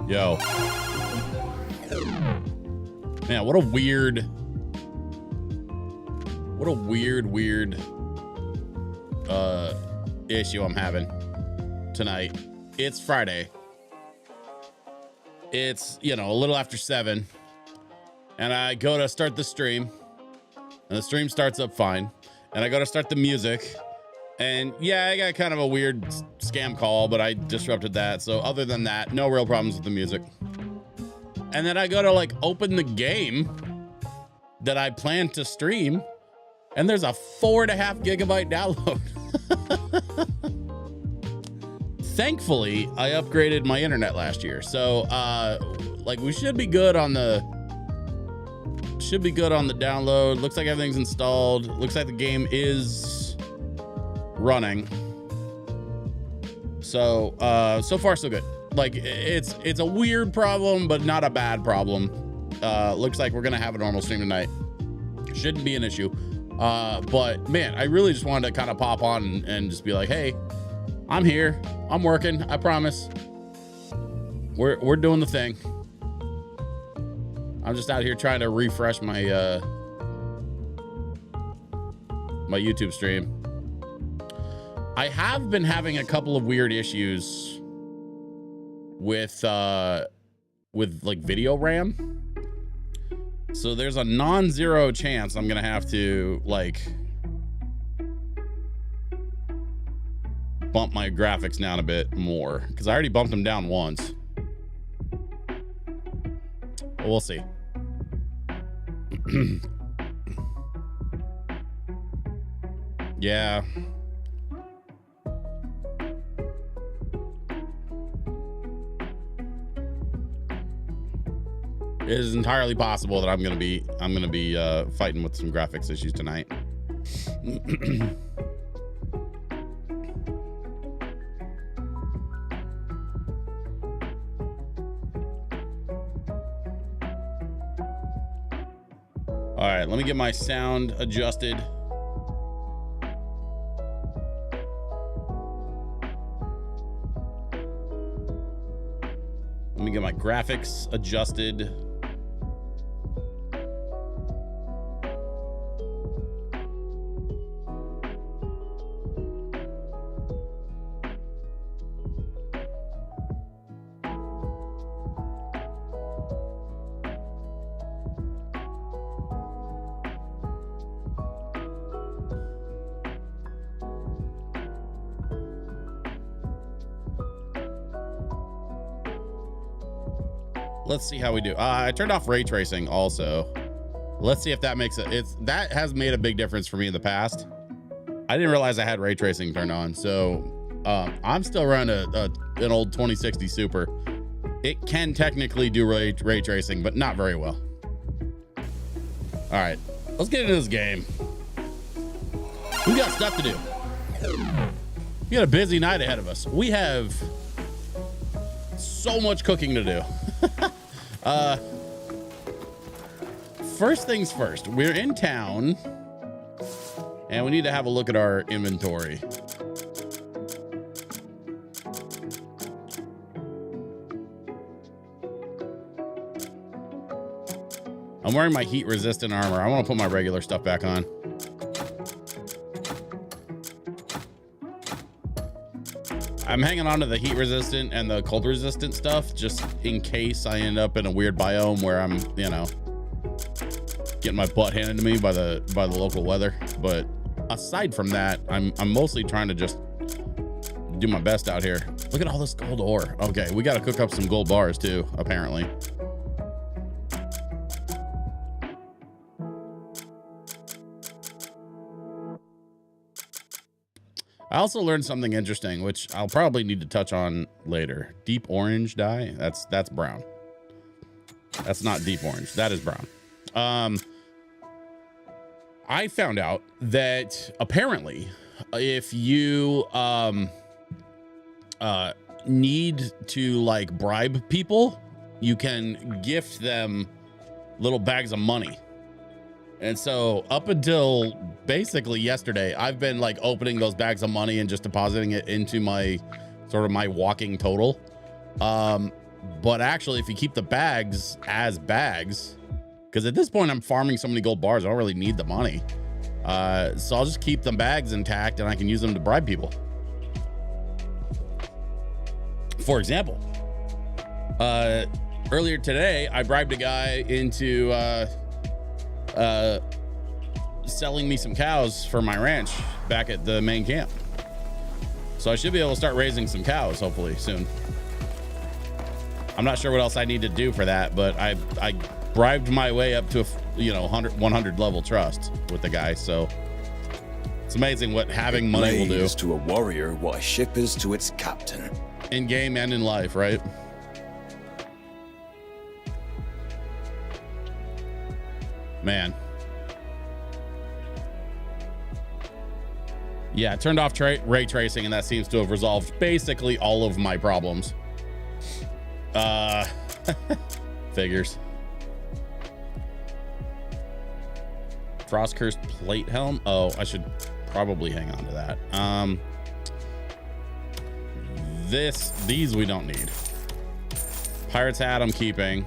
Yo. Man, what a weird issue I'm having tonight. It's Friday. It's, you know, a little after 7. And I go to start the stream. And the stream starts up fine. And I go to start the music. And yeah, I got kind of a weird scam call, but I disrupted that. So other than that, no real problems with the music. And then I go to like open the game that I plan to stream, and there's a 4.5 gigabyte download. Thankfully, I upgraded my internet last year. So like we should be good on the download. Looks like everything's installed. Looks like the game is running. So so far so good. Like it's a weird problem, but not a bad problem. Looks like we're gonna have a normal stream tonight. Shouldn't be an issue. But man, I really just wanted to kind of pop on and just be like, hey, I'm here. I'm working. I promise. We're doing the thing. I'm just out here trying to refresh my my YouTube stream. I have been having a couple of weird issues with like video RAM. So there's a non-zero chance I'm gonna have to like bump my graphics down a bit more, because I already bumped them down once. But we'll see. Yeah. It is entirely possible that I'm gonna be fighting with some graphics issues tonight. All right, let me get my sound adjusted. Let me get my graphics adjusted. Let's see how we do. I turned off ray tracing also. Let's see if that makes it. That has made a big difference for me in the past. I didn't realize I had ray tracing turned on. So I'm still running an old 2060 Super. It can technically do ray tracing, but not very well. All right, let's get into this game. We got stuff to do. We got a busy night ahead of us. We have so much cooking to do. First things first, we're in town and we need to have a look at our inventory. I'm wearing my heat resistant armor. I want to put my regular stuff back on. I'm hanging on to the heat resistant and the cold resistant stuff just in case I end up in a weird biome where I'm, you know, getting my butt handed to me by the local weather. But aside from that, I'm mostly trying to just do my best out here. Look at all this gold ore. Okay, we got to cook up some gold bars too, apparently. I also learned something interesting, which I'll probably need to touch on later. Deep orange dye. That's brown. That's not deep orange. That is brown. I found out that apparently if you need to like bribe people, you can gift them little bags of money. And so up until basically yesterday, I've been like opening those bags of money and just depositing it into my sort of my walking total. But actually, if you keep the bags as bags, because at this point I'm farming so many gold bars, I don't really need the money. So I'll just keep the bags intact and I can use them to bribe people. For example, earlier today, I bribed a guy into selling me some cows for my ranch back at the main camp. So I should be able to start raising some cows hopefully soon. I'm not sure what else I need to do for that, but I bribed my way up to a 100 level trust with the guy. So it's amazing what having money will do. Is to a warrior what a ship is to its captain. In game and in life, right? Man. Yeah, I turned off ray tracing and that seems to have resolved basically all of my problems. Figures. Frost cursed plate helm. Oh, I should probably hang on to that. These we don't need. Pirate's hat I'm keeping.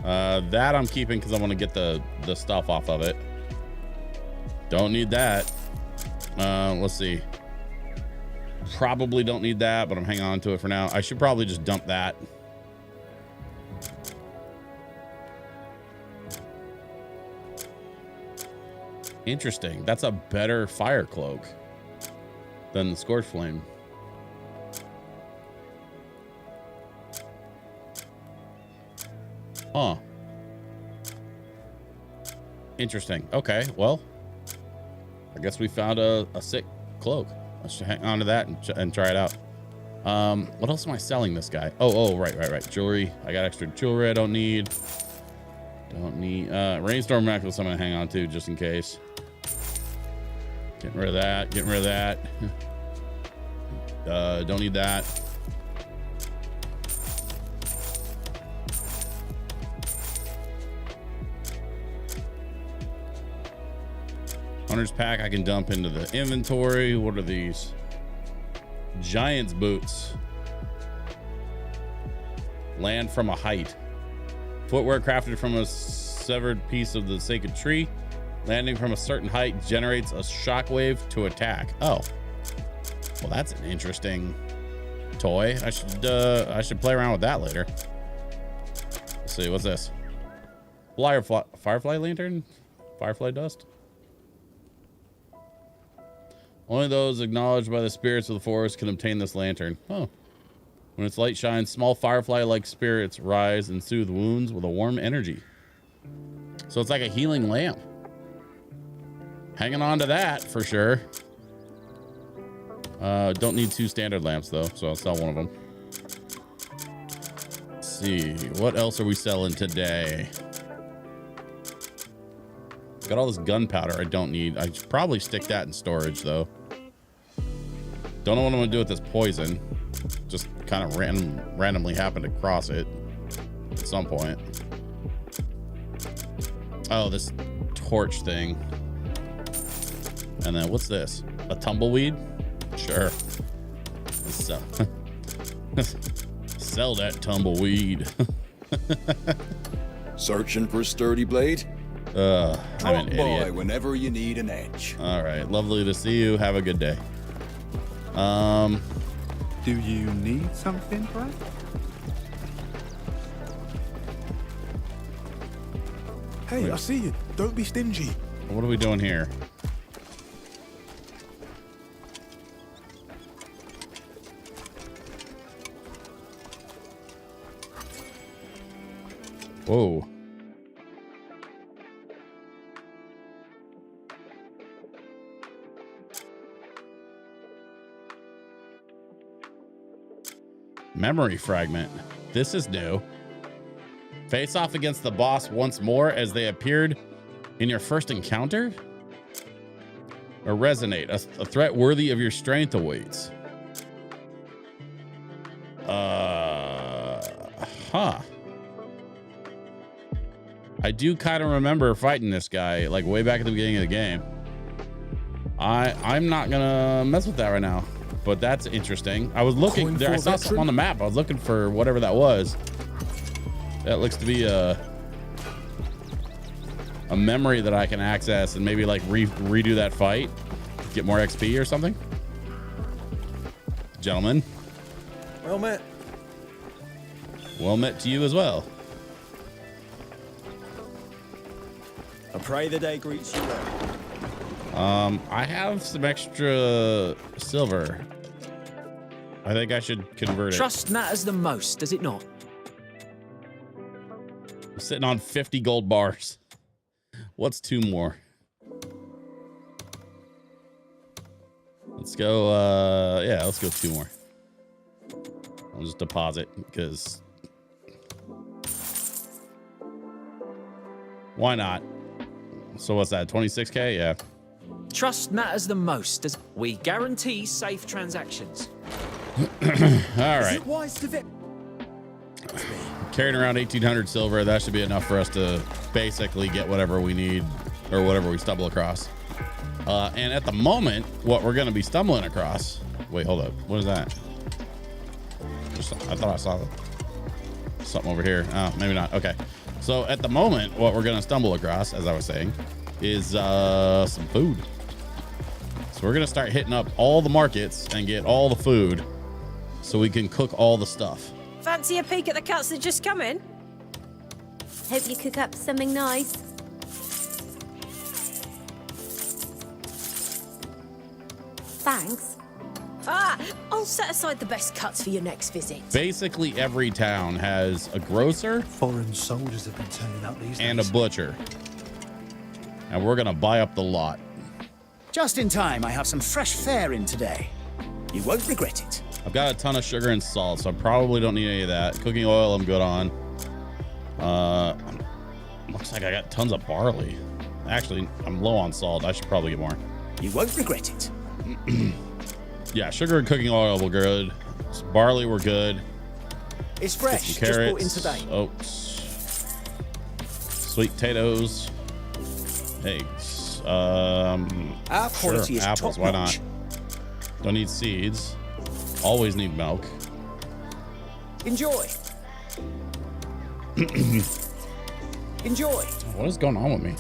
That I'm keeping because I want to get the stuff off of it. Don't need that. Let's see. Probably don't need that, but I'm hanging on to it for now. I should probably just dump that. Interesting. That's a better fire cloak than the Scorch Flame. Huh. Interesting. Okay, well, I guess we found a sick cloak. Let's hang on to that and try it out. What else am I selling this guy? Oh, right. Jewelry. I got extra jewelry I don't need. Rainstorm necklace I'm gonna hang on to just in case. Getting rid of that. Don't need that. Hunter's pack I can dump into the inventory. What are these? Giant's boots. Land from a height. Footwear crafted from a severed piece of the sacred tree. Landing from a certain height generates a shockwave to attack. Oh, well, that's an interesting toy. I should play around with that later. Let's see, what's this? Firefly lantern? Firefly dust? Only those acknowledged by the spirits of the forest can obtain this lantern. Oh. When its light shines, small firefly-like spirits rise and soothe wounds with a warm energy. So it's like a healing lamp. Hanging on to that for sure. Don't need 2 standard lamps though, so I'll sell one of them. Let's see, what else are we selling today? Got all this gunpowder I don't need. I should probably stick that in storage though. Don't know what I'm gonna do with this poison. Just kind of randomly happened to cross it at some point. Oh, this torch thing. And then what's this? A tumbleweed? Sure. Sell that tumbleweed. Searching for a sturdy blade? I'm an idiot. Whenever you need an edge. All right, lovely to see you. Have a good day. Do you need something, Brad? Hey, wait. I see you. Don't be stingy. What are we doing here? Whoa. Memory fragment. This is new. Face off against the boss once more as they appeared in your first encounter? Or resonate. A threat worthy of your strength awaits. Huh. I do kind of remember fighting this guy like way back at the beginning of the game. I'm not gonna mess with that right now. but that's interesting. I was looking Coin there. for I a saw something veteran? on the map. I was looking for whatever that was. That looks to be a memory that I can access and maybe like redo that fight, get more XP or something. Gentlemen, Well met. well met to you as well. I pray the day greets you well. I have some extra silver. I think I should convert it. Trust matters the most, does it not? I'm sitting on 50 gold bars. What's 2 more? Let's go, yeah, let's go 2 more. I'll just deposit because why not? So what's that, 26K? Yeah. Trust matters the most, as we guarantee safe transactions. All right. Is it wise to vet? Carrying around 1,800 silver, that should be enough for us to basically get whatever we need or whatever we stumble across. And at the moment, what we're going to be stumbling across. Wait, hold up. What is that? I thought I saw something over here. Oh, maybe not. Okay. So at the moment, what we're going to stumble across, as I was saying, is some food. So we're going to start hitting up all the markets and get all the food so we can cook all the stuff. Fancy a peek at the cuts that just come in? Hope you cook up something nice. Thanks. Ah, I'll set aside the best cuts for your next visit. Basically every town has a grocer Foreign soldiers have been turning up these and a days. butcher. And we're going to buy up the lot. Just in time, I have some fresh fare in today. You won't regret it. I've got a ton of sugar and salt, so I probably don't need any of that. Cooking oil, I'm good on. Looks like I got tons of barley. Actually, I'm low on salt. I should probably get more. You won't regret it. Yeah, sugar and cooking oil were good. Barley were good. It's Some fresh, just brought in carrots, today. oats, sweet potatoes, eggs. Our Sure, quality is apples. top Why notch. not? Don't need seeds. Always need milk. Enjoy. Enjoy. What is going on with me?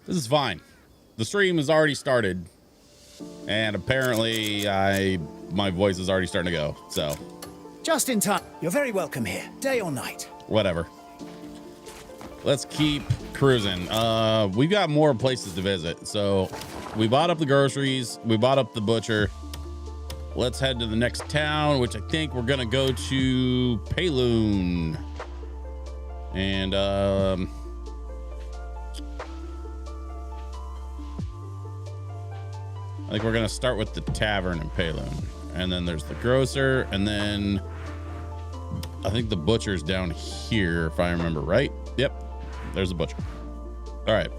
This is fine. The stream has already started, and apparently my voice is already starting to go. So Just in time. You're very welcome here, day or night. whatever. Let's keep cruising. We've got more places to visit. So we bought up the groceries. We bought up the butcher. Let's head to the next town, which I think we're gonna go to Payloon. And I think we're gonna start with the tavern in Payloon, and then there's the grocer, and then I think the butcher's down here, if I remember right. Yep, there's the butcher. All right.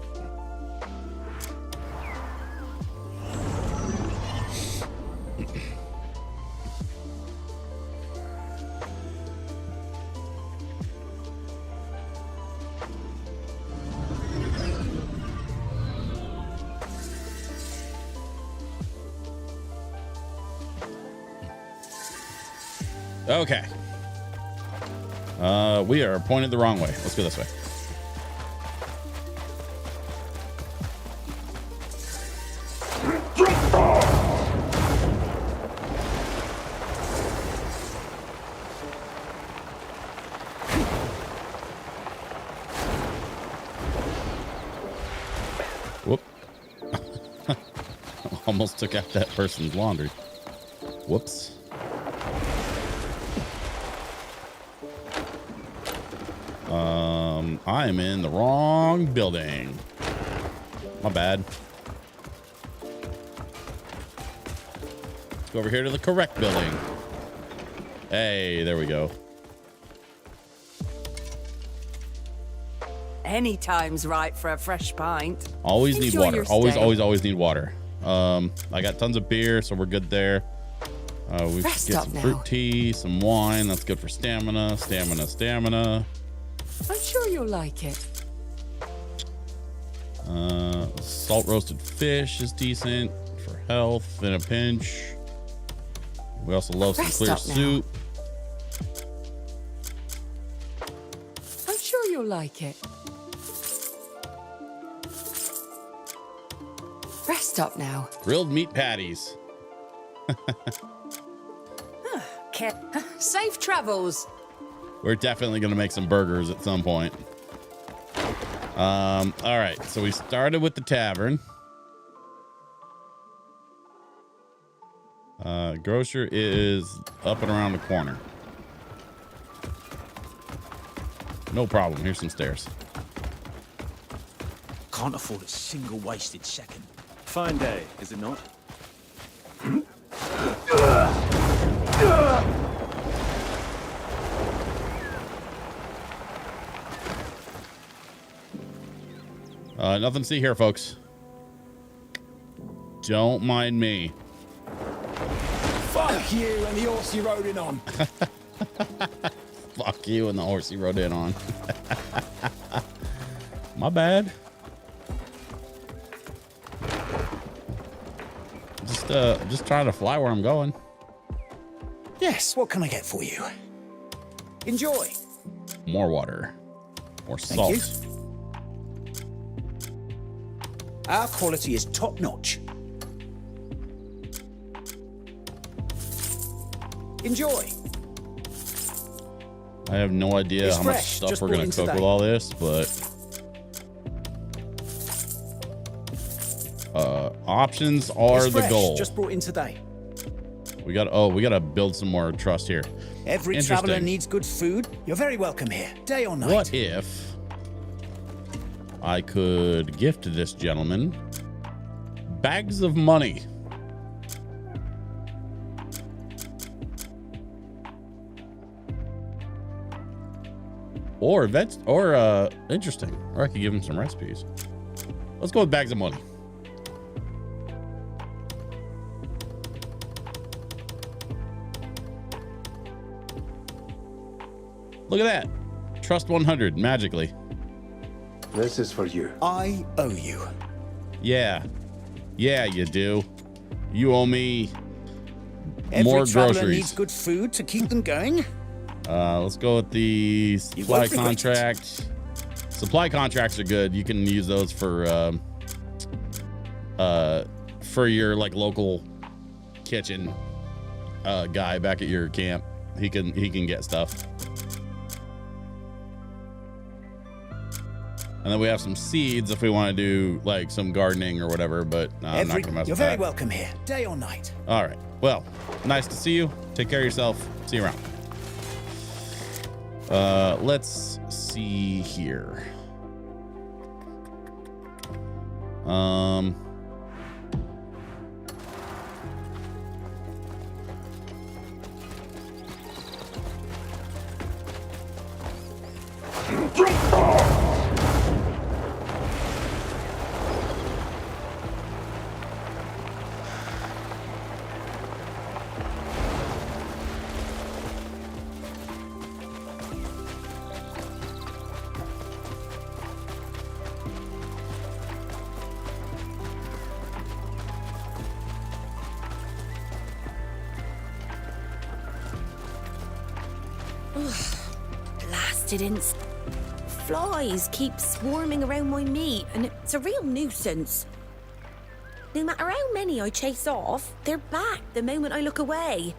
Okay. We are pointed the wrong way. Let's go this way. Whoop. Almost took out that person's laundry. Whoops. I'm in the wrong building. My bad. Let's go over here to the correct building. Hey, there we go. Any time's right for a fresh pint. Always need Enjoy water. your Always, stay. always, always need water. I got tons of beer, so we're good there. We get some fruit tea, some wine. That's good for stamina. Stamina. I'm sure you'll like it. Salt roasted fish is decent for health in a pinch. We also love some clear soup. I'm sure you'll like it. Rest up now. Grilled meat patties. Safe travels. We're definitely going to make some burgers at some point. All right, so we started with the tavern. Grocer is up and around the corner. No problem. Here's some stairs. Can't afford a single wasted second. Fine day, is it not? Nothing to see here, folks. Don't mind me. Fuck you and the horse you rode in on. Fuck you and the horse you rode in on. My bad. Just trying to fly where I'm going. Yes, what can I get for you? Enjoy. More water. More salt. Thank you. Our quality is top notch. Enjoy. I have no idea how much stuff we're going to cook with all this, but options are the goal. Just brought in today. We got to build some more trust here. Every traveler needs good food. You're very welcome here, day or night. What if I could gift this gentleman bags of money? Or interesting. Or I could give him some recipes. Let's go with bags of money. Look at that. Trust 100 magically. This is for you. I owe you. Yeah. Yeah, you do. You owe me Every more traveler groceries. needs good food to keep them going. Let's go with the supply contract. Supply contracts are good. You can use those for your like local kitchen guy back at your camp. He can get stuff. And then we have some seeds if we want to do like some gardening or whatever, but I'm not gonna mess You're with very that. welcome here, day or night. All right. Well, nice to see you. Take care of yourself. See you around. Let's see here. Blasted flies keep swarming around my meat, and it's a real nuisance. No matter how many I chase off, they're back the moment I look away.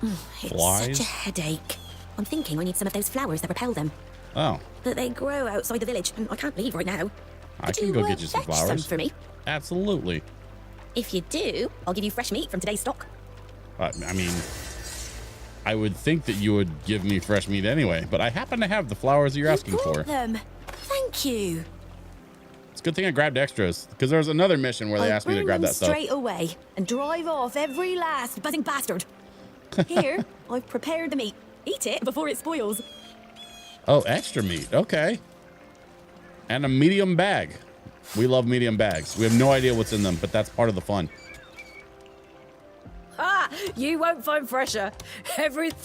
It's Flies? such a headache. I'm thinking I need some of those flowers that repel them. Oh, But they grow outside the village, and I can't leave right now. I can go get you some fetch flowers. Some for me? Absolutely. If you do, I'll give you fresh meat from today's stock. I mean, I would think that you would give me fresh meat anyway, but I happen to have the flowers you're asking for. Them. Thank you. It's a good thing I grabbed extras, because there was another mission where they asked me to grab that stuff. Straight away and drive off every last buzzing bastard. Here, I've prepared the meat. Eat it before it spoils. Oh, extra meat. Okay. And a medium bag. We love medium bags. We have no idea what's in them, but that's part of the fun. Ah, you won't find fresher.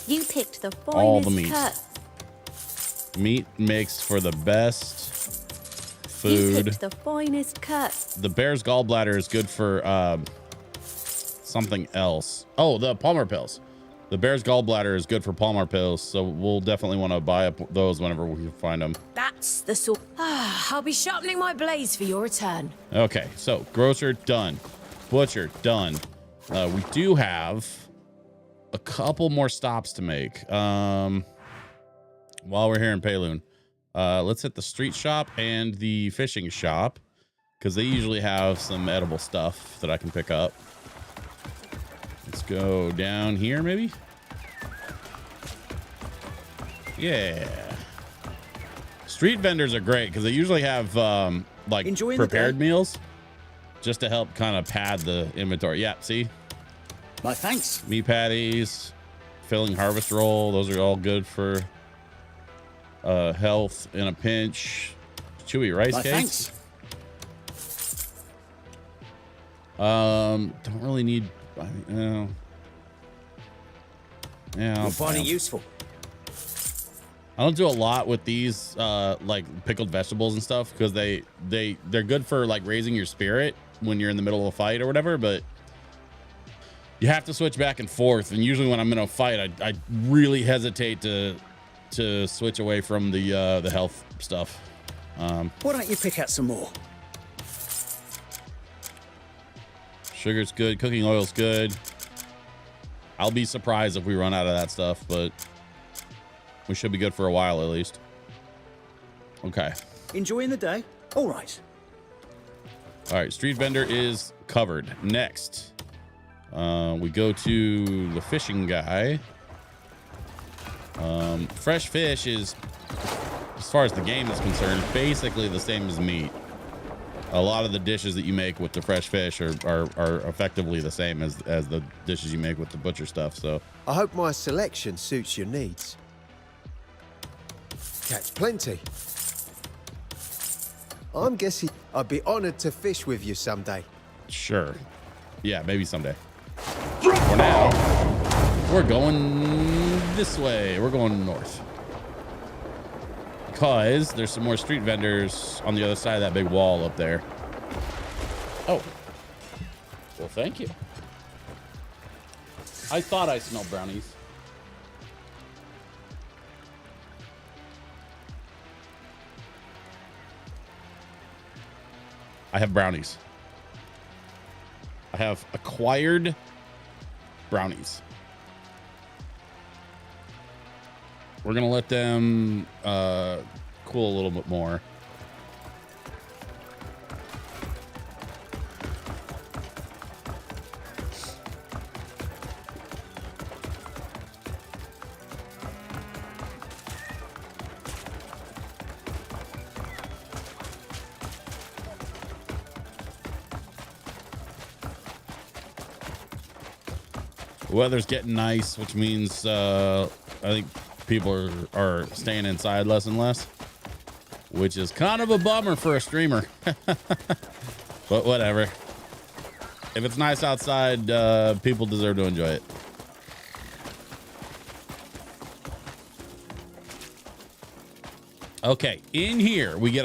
You picked the All the finest meat. cut. Meat makes for the best You food. picked the finest cut. The bear's gallbladder is good for something else. Oh, the Palmer pills. The bear's gallbladder is good for Palmer pills, so we'll definitely want to buy up those whenever we can find them. That's the sort. Ah, I'll be sharpening my blades for your return. Okay, so grocer done, butcher done. We do have a couple more stops to make. While we're here in Payloon, let's hit the street shop and the fishing shop because they usually have some edible stuff that I can pick up. Let's go down here, maybe. Yeah. Street vendors are great because they usually have like Enjoying the prepared day? meals just to help kind of pad the inventory. Yeah, see? My thanks. Meat patties, filling harvest roll. Those are all good for health in a pinch. Chewy rice My cakes. thanks. Don't really need. I mean, no. Yeah, I'll You'll find buy it 'em. useful. I don't do a lot with these like pickled vegetables and stuff because they're good for like raising your spirit when you're in the middle of a fight or whatever, but you have to switch back and forth, and usually when I'm in a fight I really hesitate to switch away from the health stuff. Why don't you pick out some more? Sugar's good, cooking oil's good. I'll be surprised if we run out of that stuff, but we should be good for a while at least. Okay. Enjoying the day? All right. All right, street vendor is covered. Next, we go to the fishing guy. Fresh fish is, as far as the game is concerned, basically the same as meat. A lot of the dishes that you make with the fresh fish are effectively the same as the dishes you make with the butcher stuff. So I hope my selection suits your needs. Catch plenty. I'm guessing I'd be honored to fish with you someday. sure, yeah, maybe someday. For now, we're going this way. We're going north because there's some more street vendors on the other side of that big wall up there. Oh, well, thank you. I thought I smelled brownies. I have brownies. I have acquired brownies. We're gonna let them cool a little bit more. The weather's getting nice, which means I think people are staying inside less and less, which is kind of a bummer for a streamer. But whatever. If it's nice outside, people deserve to enjoy it. Okay, in here we get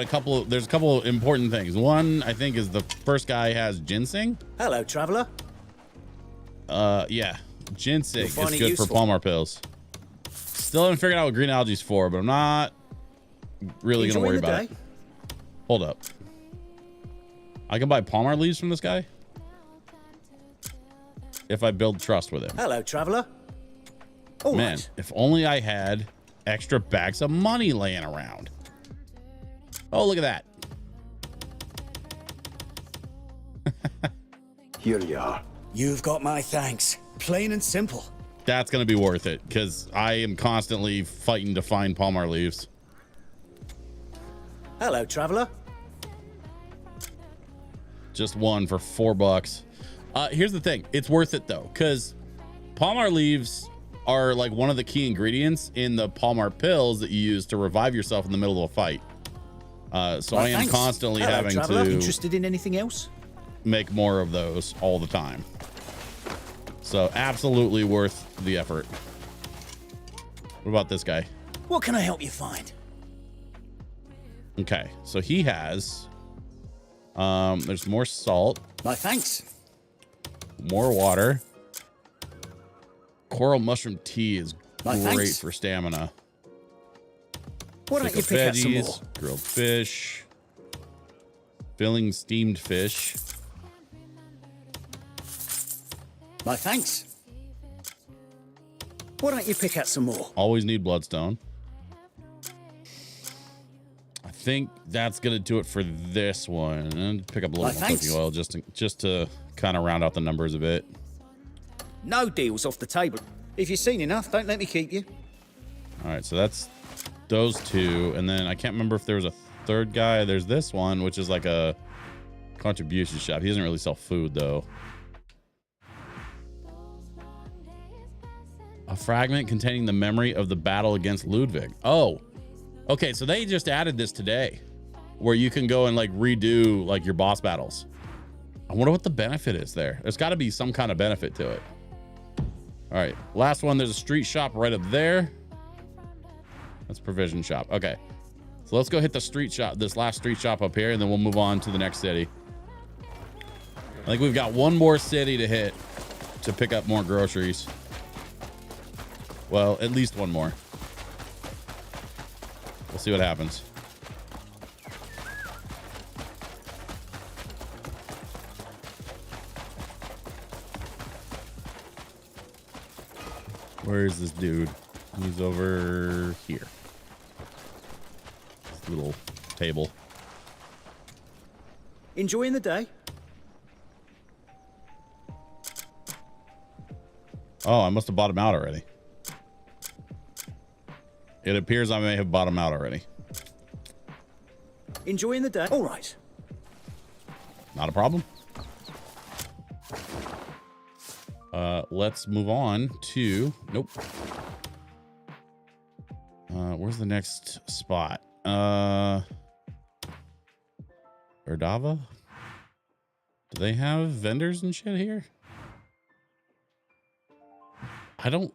there's a couple of important things. One, I think, is the first guy has ginseng. Hello, traveler. Yeah, ginseng You'll is find it good for useful. Palmer pills. Still haven't figured out what green algae's for, but I'm not really gonna worry Enjoying the about day? it. Hold up. I can buy Palmer leaves from this guy if I build trust with him. Hello, traveler. All Man, right. if only I had extra bags of money laying around. Oh, look at that. Here you are. You've got my thanks. Plain and simple. That's going to be worth it because I am constantly fighting to find Palmer leaves. Hello, traveler. Just one for $4. Here's the thing. It's worth it though, because Palmer leaves are like one of the key ingredients in the Palmer pills that you use to revive yourself in the middle of a fight. So Why, I am thanks. constantly Hello, having traveller. to Interested in anything else? make more of those all the time. So absolutely worth the effort. What about this guy? What can I help you find? Okay, so he has there's more salt. My thanks. More water. Coral mushroom tea is My great thanks. for stamina. Why don't you Pickled pick out some more? veggies, grilled fish, filling steamed fish. My thanks. Why don't you pick out some more? Always need bloodstone. I think that's gonna do it for this one. And pick up a little more thanks. cooking oil just to kind of round out the numbers a bit. No deals off the table. If you've seen enough, don't let me keep you. All right, so that's those two, and then I can't remember if there was a third guy. There's this one, which is like a contribution shop. He doesn't really sell food though. A fragment containing the memory of the battle against Ludwig. Oh, okay. So they just added this today, where you can go and like redo like your boss battles. I wonder what the benefit is there. There's got to be some kind of benefit to it. All right, last one. There's a street shop right up there. That's provision shop. Okay, so let's go hit the street shop. This last street shop up here, and then we'll move on to the next city. I think we've got one more city to hit to pick up more groceries. Well, at least one more. We'll see what happens. Where is this dude? He's over here. This little table. Enjoying the day? Oh, I must have bought him out already. It appears I may have bought him out already. Enjoying the day? All right. Not a problem. Let's move on to... Nope. Where's the next spot? Erdava? Do they have vendors and shit here? I don't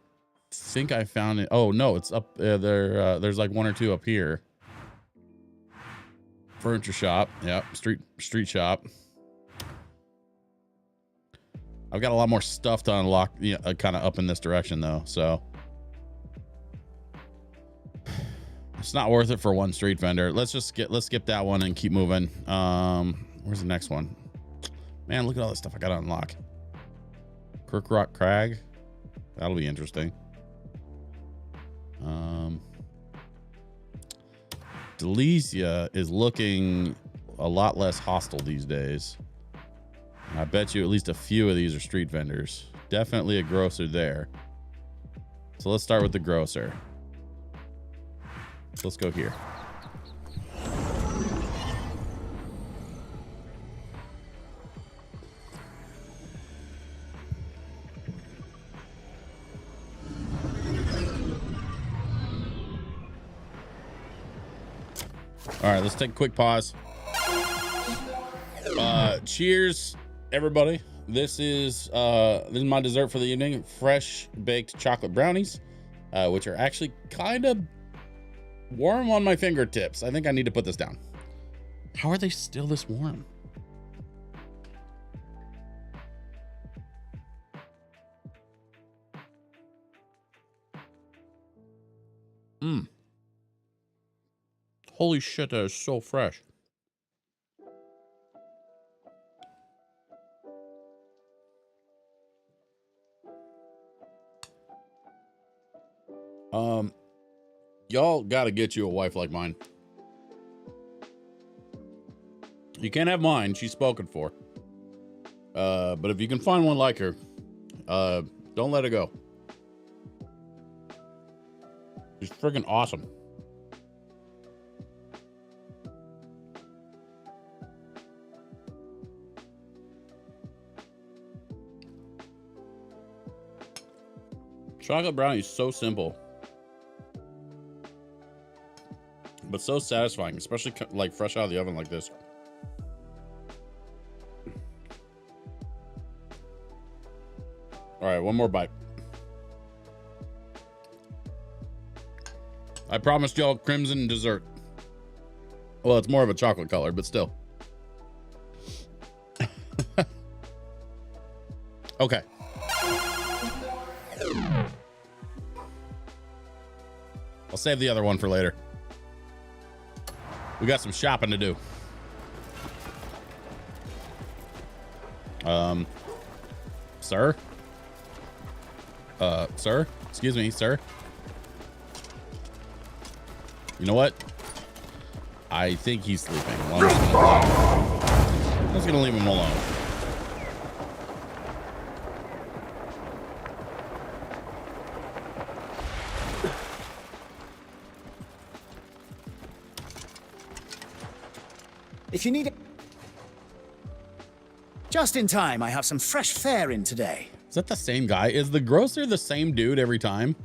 think I found it. Oh, no, it's up there. There's like one or two up here. Furniture shop. Yep. Street shop. I've got a lot more stuff to unlock, kind of up in this direction though. So it's not worth it for one street vendor. Let's skip that one and keep moving. Where's the next one? Man, look at all this stuff I got to unlock. Kirk Rock Crag. That'll be interesting. Delicia is looking a lot less hostile these days. I bet you at least a few of these are street vendors. Definitely a grocer there. So let's start with the grocer. Let's go here. All right, let's take a quick pause. Cheers, everybody. This is my dessert for the evening. Fresh baked chocolate brownies, which are actually kind of warm on my fingertips. I think I need to put this down. How are they still this warm? Holy shit, that is so fresh. Y'all got to get you a wife like mine. You can't have mine. She's spoken for. But if you can find one like her, don't let her go. She's freaking awesome. Chocolate brownie is so simple. but so satisfying, especially like fresh out of the oven like this. All right, one more bite. I promised y'all crimson dessert. Well, it's more of a chocolate color, but still. Okay. I'll save the other one for later. We got some shopping to do. Sir? Sir? Excuse me, sir? You know what? I think he's sleeping. Well, I'm just gonna leave him alone. If you need it. Just in time, I have some fresh fare in today. Is that the same guy? Is the grocer the same dude every time?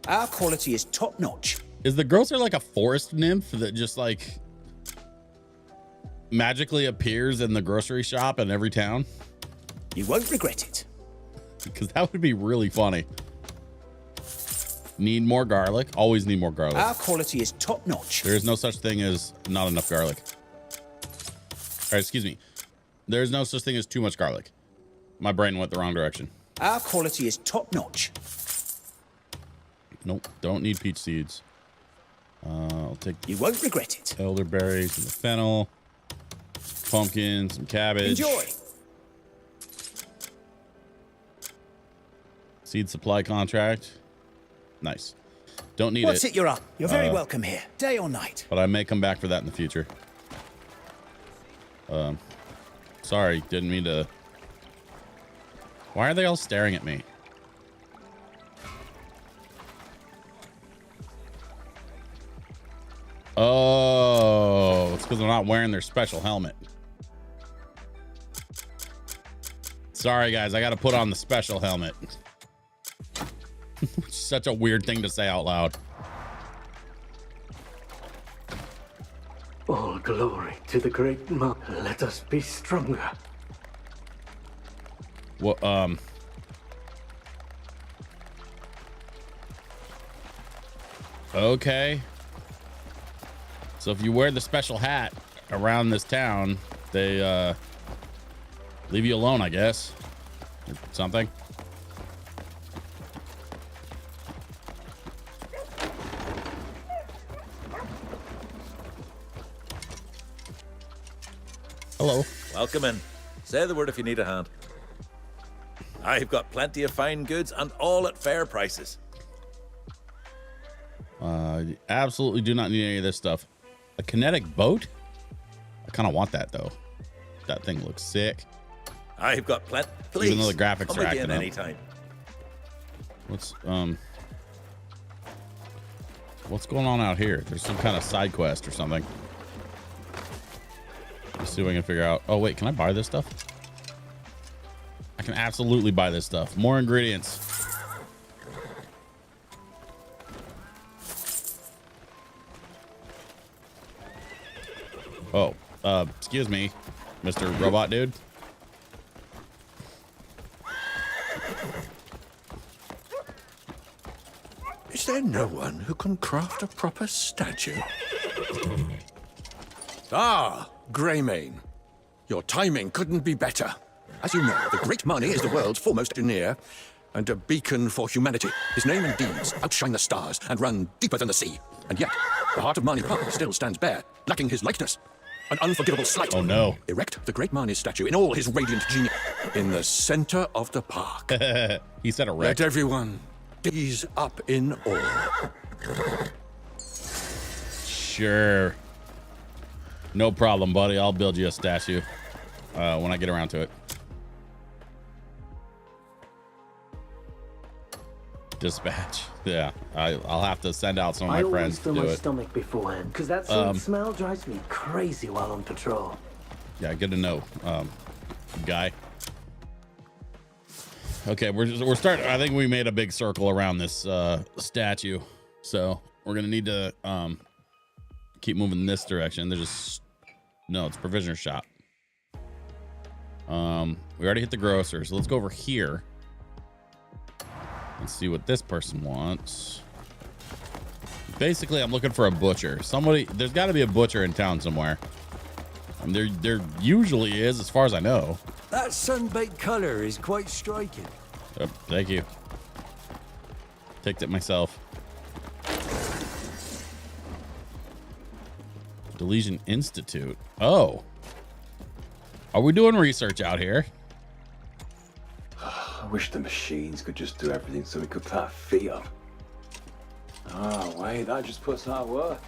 Our quality is top notch. Is the grocer like a forest nymph that just like magically appears in the grocery shop in every town? You won't regret it. Because that would be really funny. Need more garlic. Always need more garlic. Our quality is top notch. There is no such thing as not enough garlic. All right, excuse me. There's no such thing as too much garlic. My brain went the wrong direction. Our quality is top notch. Nope, don't need peach seeds. I'll take. You won't regret it. Elderberries and the fennel, pumpkins, some cabbage. Enjoy. Seed supply contract. Nice. Don't need What's it. it you're up? You're very welcome here, day or night. But I may come back for that in the future. Sorry, didn't mean to. Why are they all staring at me? Oh, it's because they're not wearing their special helmet. Sorry, guys, I got to put on the special helmet. Such a weird thing to say out loud. All glory to the great man. Let us be stronger. Well, okay. So if you wear the special hat around this town, they leave you alone, I guess. Or something. Hello. Welcome in. Say the word if you need a hand. I've got plenty of fine goods and all at fair prices. Absolutely do not need any of this stuff. A kinetic boat? I kind of want that though. That thing looks sick. I've got plenty. Please, even though the graphics come are acting again up. anytime. What's going on out here? There's some kind of side quest or something. Let's see if I can figure out. Oh wait, can I buy this stuff? I can absolutely buy this stuff. More ingredients. Oh, excuse me, Mr. Robot Dude. Is there no one who can craft a proper statue? Ah, Greymane. Your timing couldn't be better. As you know, the Great Mani is the world's foremost engineer and a beacon for humanity. His name and deeds outshine the stars and run deeper than the sea. And yet, the heart of Mani Park still stands bare, lacking his likeness. An unforgivable slight. Oh no. Erect the Great Mani's statue in all his radiant genius in the center of the park. He said erect. Let everyone gaze up in awe. Sure. No problem, buddy. I'll build you a statue when I get around to it. Dispatch. Yeah, I'll have to send out some of my friends to do I always it. fill my stomach beforehand, because that sweet smell drives me crazy while on patrol. Yeah, good to know, guy. Okay, we're starting. I think we made a big circle around this statue, so we're gonna need to keep moving this direction. There's just no, it's provisioner shop. We already hit the grocer, so let's go over here. Let's see what this person wants. Basically, I'm looking for a butcher. Somebody, there's got to be a butcher in town somewhere. There usually is, as far as I know. That sunbaked color is quite striking. Oh, thank you. Picked it myself. Deletion Institute. Oh. Are we doing research out here? I wish the machines could just do everything so we could put our feet up. Oh, wait, that just puts our work.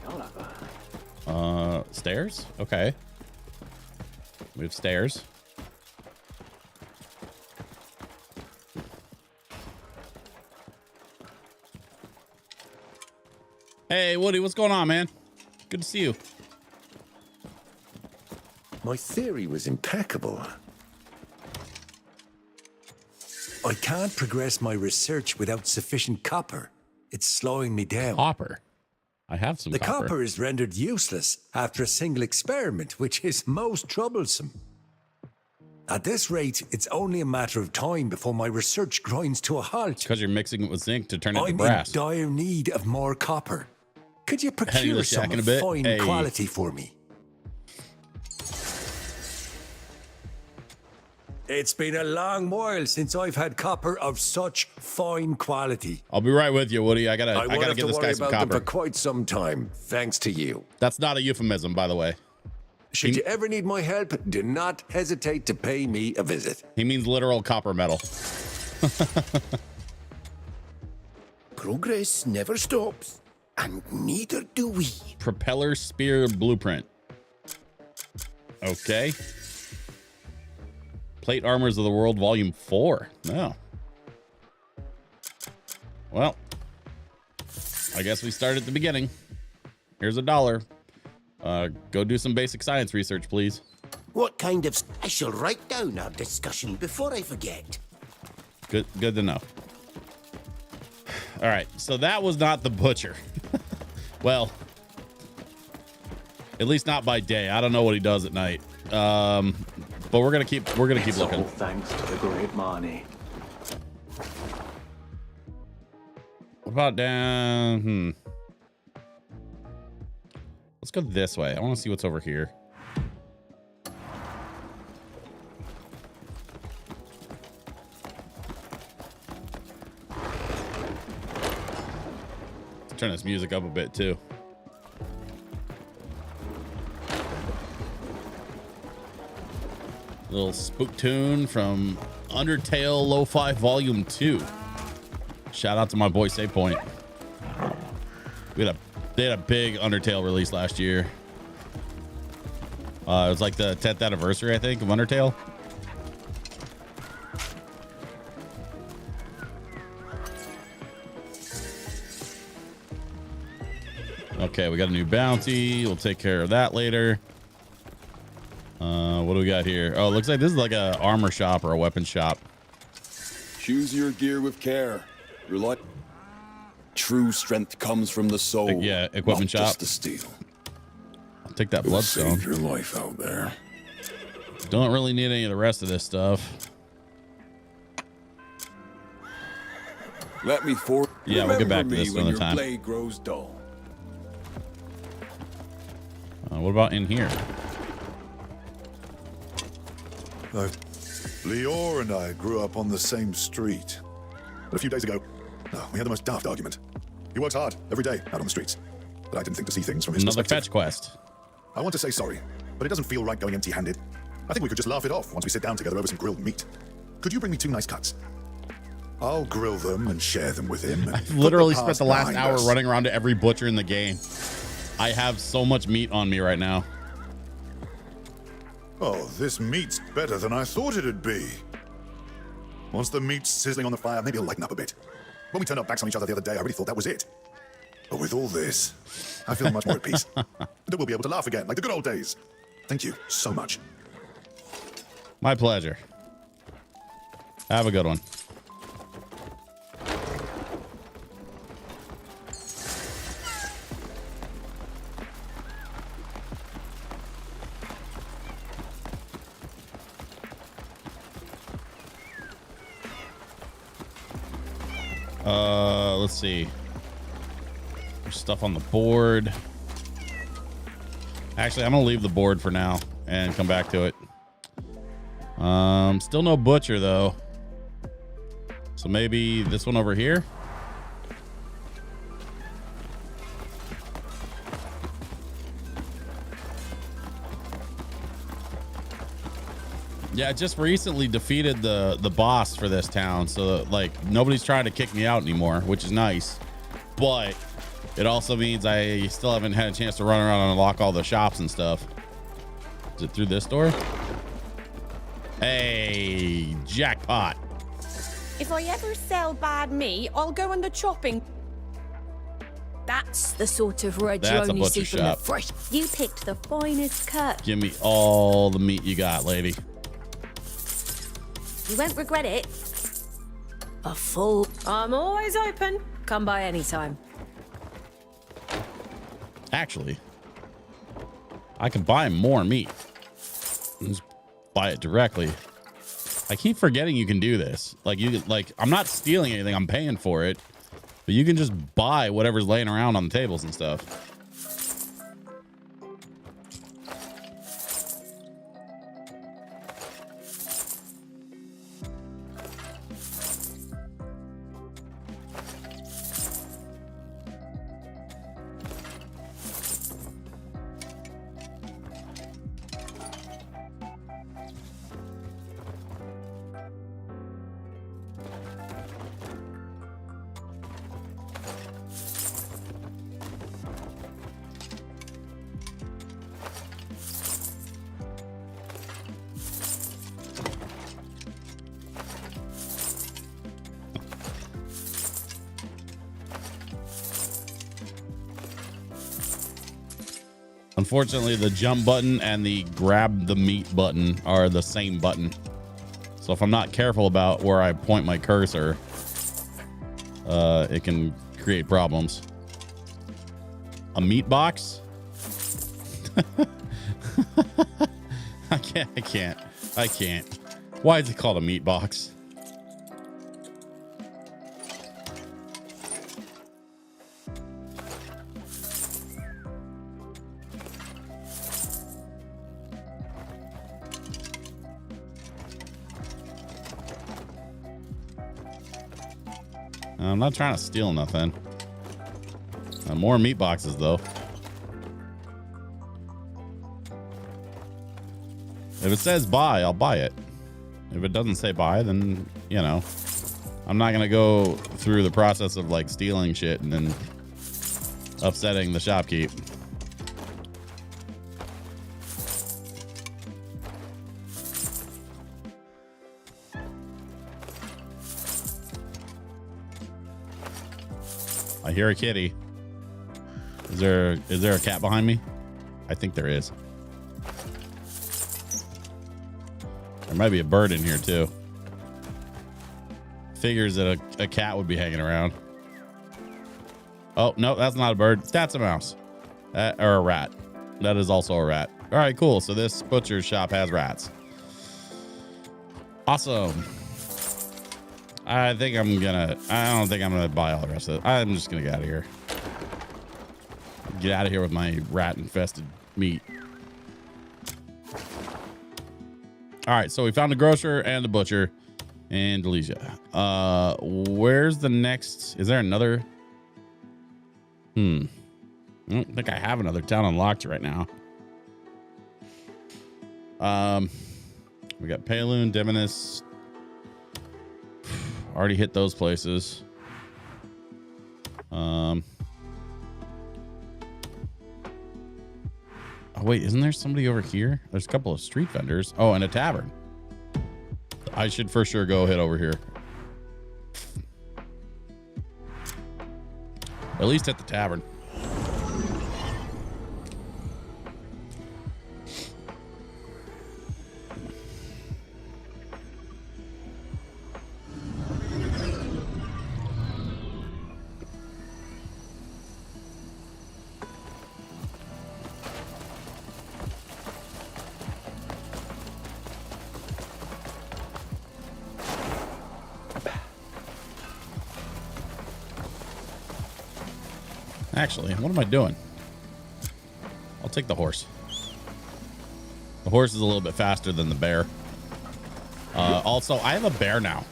Don't have that. Stairs? Okay. We have stairs. Hey, Woody, what's going on, man? Good to see you. My theory was impeccable. I can't progress my research without sufficient copper. It's slowing me down. Copper? I have some The copper. copper is rendered useless after a single experiment, which is most troublesome. At this rate, it's only a matter of time before my research grinds to a halt. Because you're mixing it with zinc to turn it to I'm brass. in dire need of more copper. Could you Henny procure the some Shack in a of bit. fine Hey. quality for me? It's been a long while since I've had copper of such fine quality. I'll be right with you, Woody. I won't gotta have get to this worry guy some about them copper. for quite some time, thanks to you. That's not a euphemism, by the way. Should you ever need my help, do not hesitate to pay me a visit. He means literal copper metal. Progress never stops, and neither do we. Propeller spear blueprint. Okay. Plate Armors of the World, Volume 4. No. Well, I guess we start at the beginning. Here's $1. Go do some basic science research, please. What kind of... I shall write down our discussion before I forget. Good to know. All right, so that was not the butcher. Well, at least not by day. I don't know what he does at night. But we're gonna keep It's looking. all thanks to the great Marnie. What about down? Let's go this way. I want to see what's over here. Let's turn this music up a bit too. Little spook tune from Undertale Lo-Fi Volume 2. Shout out to my boy Save Point. They had a big Undertale release last year. It was like the 10th anniversary, I think, of Undertale. Okay, we got a new bounty. We'll take care of that later. What do we got here? Oh, it looks like this is like a armor shop or a weapon shop. Choose your gear with care. Your life. True strength comes from the soul. Yeah, equipment not shop. Just the steel. I'll take that It will bloodstone. save your life out there. Don't really need any of the rest of this stuff. Let me for. Yeah, we'll get back to Remember this me when another your time. blade grows dull. What about in here? Lior and I grew up on the same street. But a few days ago, we had the most daft argument. He works hard every day out on the streets, but I didn't think to see things from his Another perspective. fetch quest. I want to say sorry, but it doesn't feel right going empty-handed. I think we could just laugh it off once we sit down together over some grilled meat. Could you bring me 2 nice cuts? I'll grill them and share them with him. and put Literally spent past the last behind hour us. running around to every butcher in the game. I have so much meat on me right now. Oh, this meat's better than I thought it'd be. Once the meat's sizzling on the fire, maybe it'll lighten up a bit. When we turned our backs on each other the other day, I really thought that was it. But with all this, I feel much more at peace. And we'll be able to laugh again, like the good old days. Thank you so much. My pleasure. Have a good one. Let's see. There's stuff on the board. Actually, I'm gonna leave the board for now and come back to it. Still no butcher though. So maybe this one over here. Yeah, I just recently defeated the boss for this town, so like nobody's trying to kick me out anymore, which is nice. But it also means I still haven't had a chance to run around and unlock all the shops and stuff. Is it through this door? Hey, jackpot. If I ever sell bad meat, I'll go on the chopping. That's the sort of red you That's a only butcher see from the shop. fresh. You picked the finest cut. Give me all the meat you got, lady. You won't regret it. A full. I'm always open. Come by anytime. Actually, I can buy more meat. Just buy it directly. I keep forgetting you can do this. Like I'm not stealing anything. I'm paying for it, but you can just buy whatever's laying around on the tables and stuff. Unfortunately, the jump button and the grab the meat button are the same button. So if I'm not careful about where I point my cursor, it can create problems. A meat box? I can't. Why is it called a meat box? I'm not trying to steal nothing. More meat boxes, though. If it says buy, I'll buy it. If it doesn't say buy, then, you know, I'm not going to go through the process of, like, stealing shit and then upsetting the shopkeep. I hear a kitty. Is there a cat behind me? I think there is. There might be a bird in here too. Figures that a cat would be hanging around. Oh, no, that's not a bird. That's a mouse. Or a rat. That is also a rat. All right, cool. So this butcher's shop has rats. Awesome. I don't think I'm gonna buy all the rest of it. I'm just gonna get out of here. Get out of here with my rat infested meat. All right, so we found the grocer and the butcher and Delicia. Where's the next? Is there another? I don't think I have another town unlocked right now. We got Paloon, Demonis. Already hit those places. Oh wait, isn't there somebody over here? There's a couple of street vendors. Oh, and a tavern. I should for sure go hit over here. At least at the tavern. Actually, what am I doing? I'll take the horse. The horse is a little bit faster than the bear. Also, I have a bear now.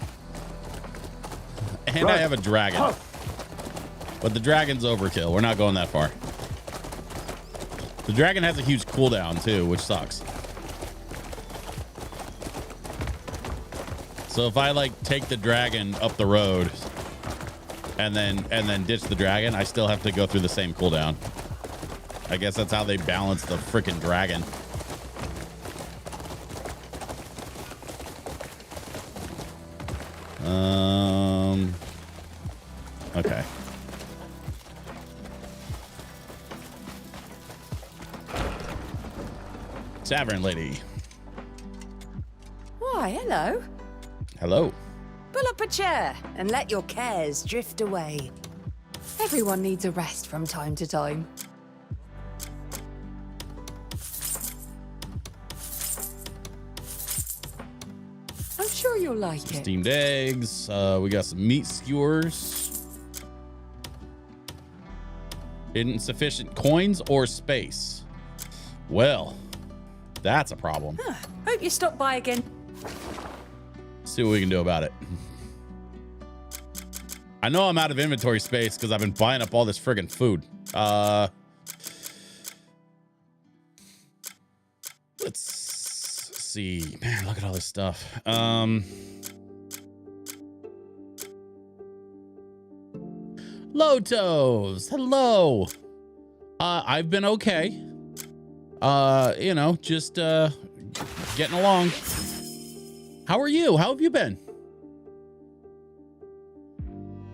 And I have a dragon. But the dragon's overkill. We're not going that far. The dragon has a huge cooldown too, which sucks. So if I like take the dragon up the road and then ditch the dragon, I still have to go through the same cooldown. I guess that's how they balance the freaking dragon. Okay. Tavern lady. Why, hello. Hello. Pull up a chair and let your cares drift away. Everyone needs a rest from time to time. I'm sure you'll like it. Steamed eggs. We got some meat skewers. Insufficient coins or space. Well, that's a problem. Hope you stop by again. See what we can do about it. I know I'm out of inventory space because I've been buying up all this friggin' food. Let's see. Man, look at all this stuff. Lotos, hello. I've been okay. You know, just getting along. How are you? How have you been?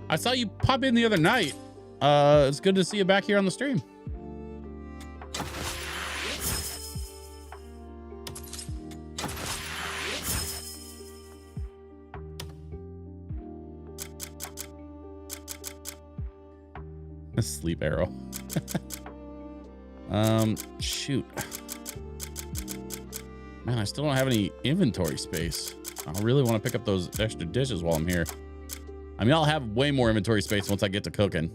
I saw you pop in the other night. It's good to see you back here on the stream. A sleep arrow. Shoot. Man, I still don't have any inventory space. I really want to pick up those extra dishes while I'm here. I mean, I'll have way more inventory space once I get to cooking.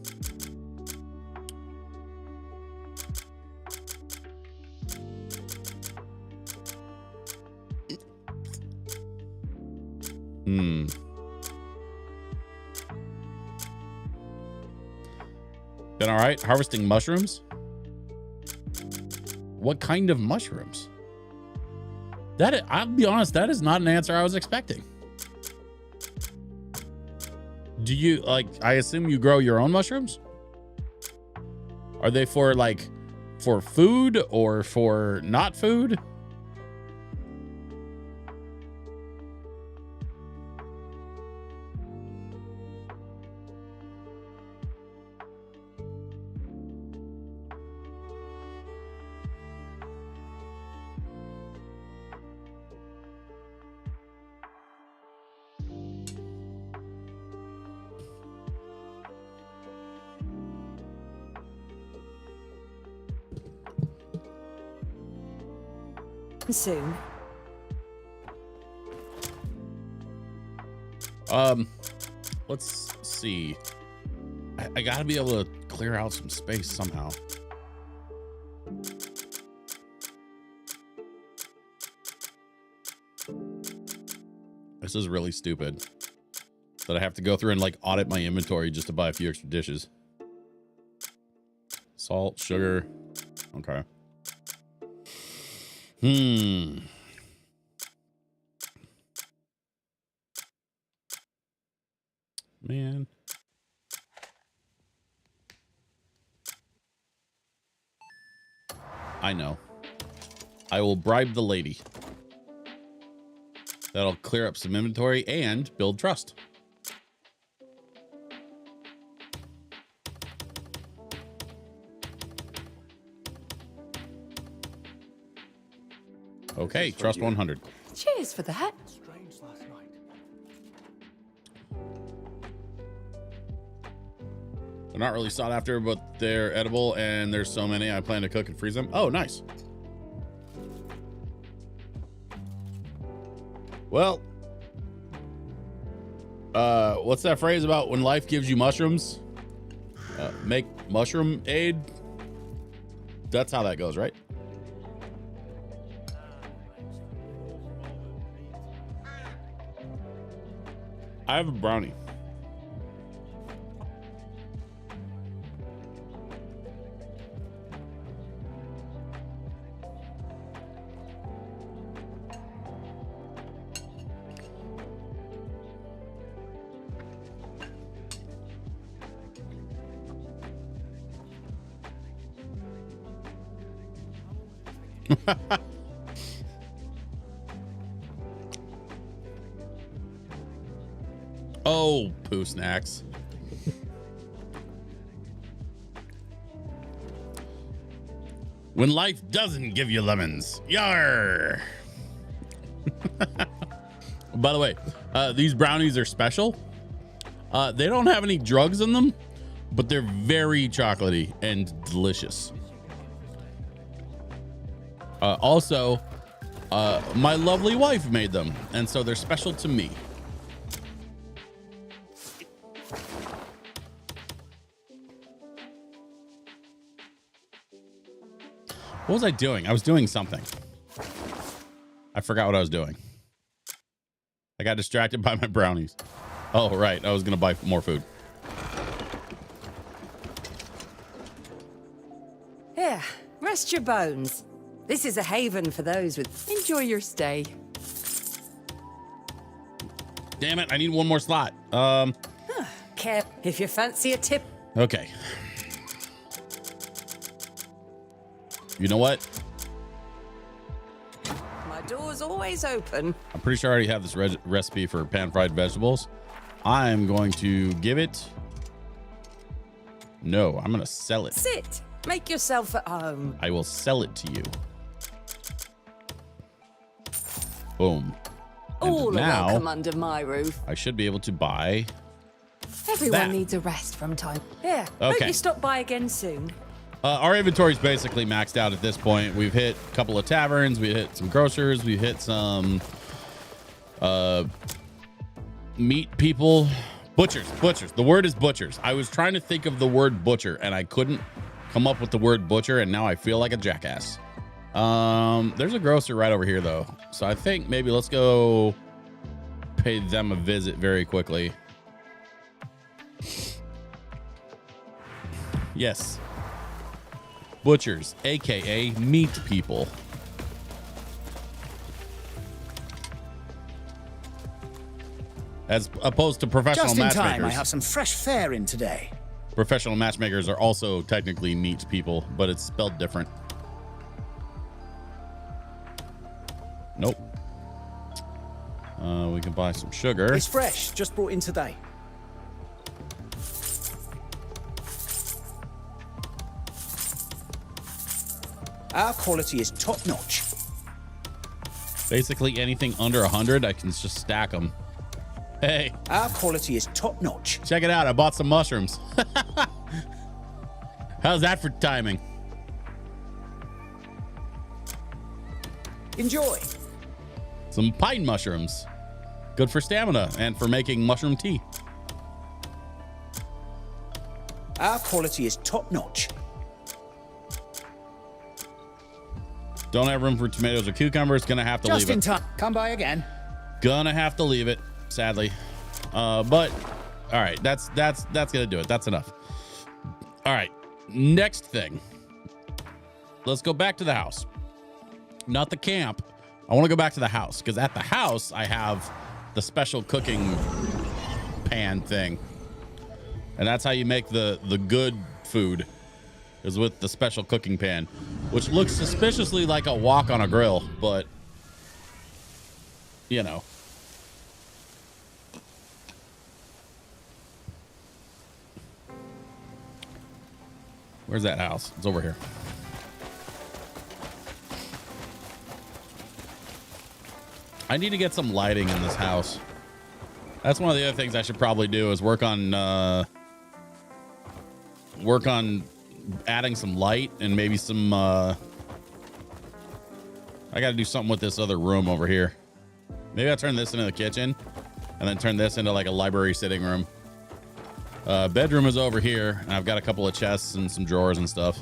Been all right harvesting mushrooms? What kind of mushrooms? I'll be honest, that is not an answer I was expecting. Do you, like, I assume you grow your own mushrooms? Are they for, like, for food or for not food? Soon. Let's see. I gotta be able to clear out some space somehow. This is really stupid that I have to go through and like audit my inventory just to buy a few extra dishes. Salt, sugar. Okay. Man. I know. I will bribe the lady. That'll clear up some inventory and build trust. Okay, trust 100. Cheers for that. They're not really sought after, but they're edible, and there's so many I plan to cook and freeze them. Oh, nice. Well, what's that phrase about when life gives you mushrooms? Make Mushroom aid. That's how that goes, right? I have a brownie. Oh, poo snacks. When life doesn't give you lemons. Yar. By the way, these brownies are special. They don't have any drugs in them, but they're very chocolatey and delicious. Also, my lovely wife made them, and so they're special to me. What was I doing? I was doing something. I forgot what I was doing. I got distracted by my brownies. Oh, right. I was going to buy more food. Here, rest your bones. This is a haven for those with... Enjoy your stay. Damn it. I need one more slot. Care if you fancy a tip. Okay. You know what? My door's always open. I'm pretty sure I already have this recipe for pan-fried vegetables. I'm going to give it... No, I'm going to sell it. Sit. Make yourself at home. I will sell it to you. Boom. All And now, welcome under my roof. I should be able to buy... Everyone that. needs a rest from time. Here, Okay. hope you stop by again soon. Our inventory's basically maxed out at this point. We've hit a couple of taverns. We hit some grocers. We hit some meat people. Butchers. The word is butchers. I was trying to think of the word butcher, and I couldn't come up with the word butcher, and now I feel like a jackass. There's a grocer right over here, though. So I think maybe let's go pay them a visit very quickly. Yes. Butchers, aka meat people. As opposed to professional Just in matchmakers. time, I have some fresh fare in today. Professional matchmakers are also technically meat people, but it's spelled different. Nope. We can buy some sugar. It's fresh, just brought in today. Our quality is top notch. Basically anything under 100, I can just stack them. Hey. Our quality is top notch. Check it out. I bought some mushrooms. How's that for timing? Enjoy. Some pine mushrooms. Good for stamina and for making mushroom tea. Our quality is top notch. Don't have room for tomatoes or cucumbers. Gonna have to Just leave in it. time. Come by again. Gonna have to leave it, sadly. But all right, that's gonna do it. That's enough. All right, next thing. Let's go back to the house. Not the camp. I want to go back to the house because at the house I have the special cooking pan thing, and that's how you make the good food. Is with the special cooking pan, which looks suspiciously like a wok on a grill, but you know. Where's that house? It's over here. I need to get some lighting in this house. That's one of the other things I should probably do is work on adding some light and maybe some I gotta do something with this other room over here. Maybe I'll turn this into the kitchen and then turn this into like a library sitting room. Bedroom is over here, and I've got a couple of chests and some drawers and stuff.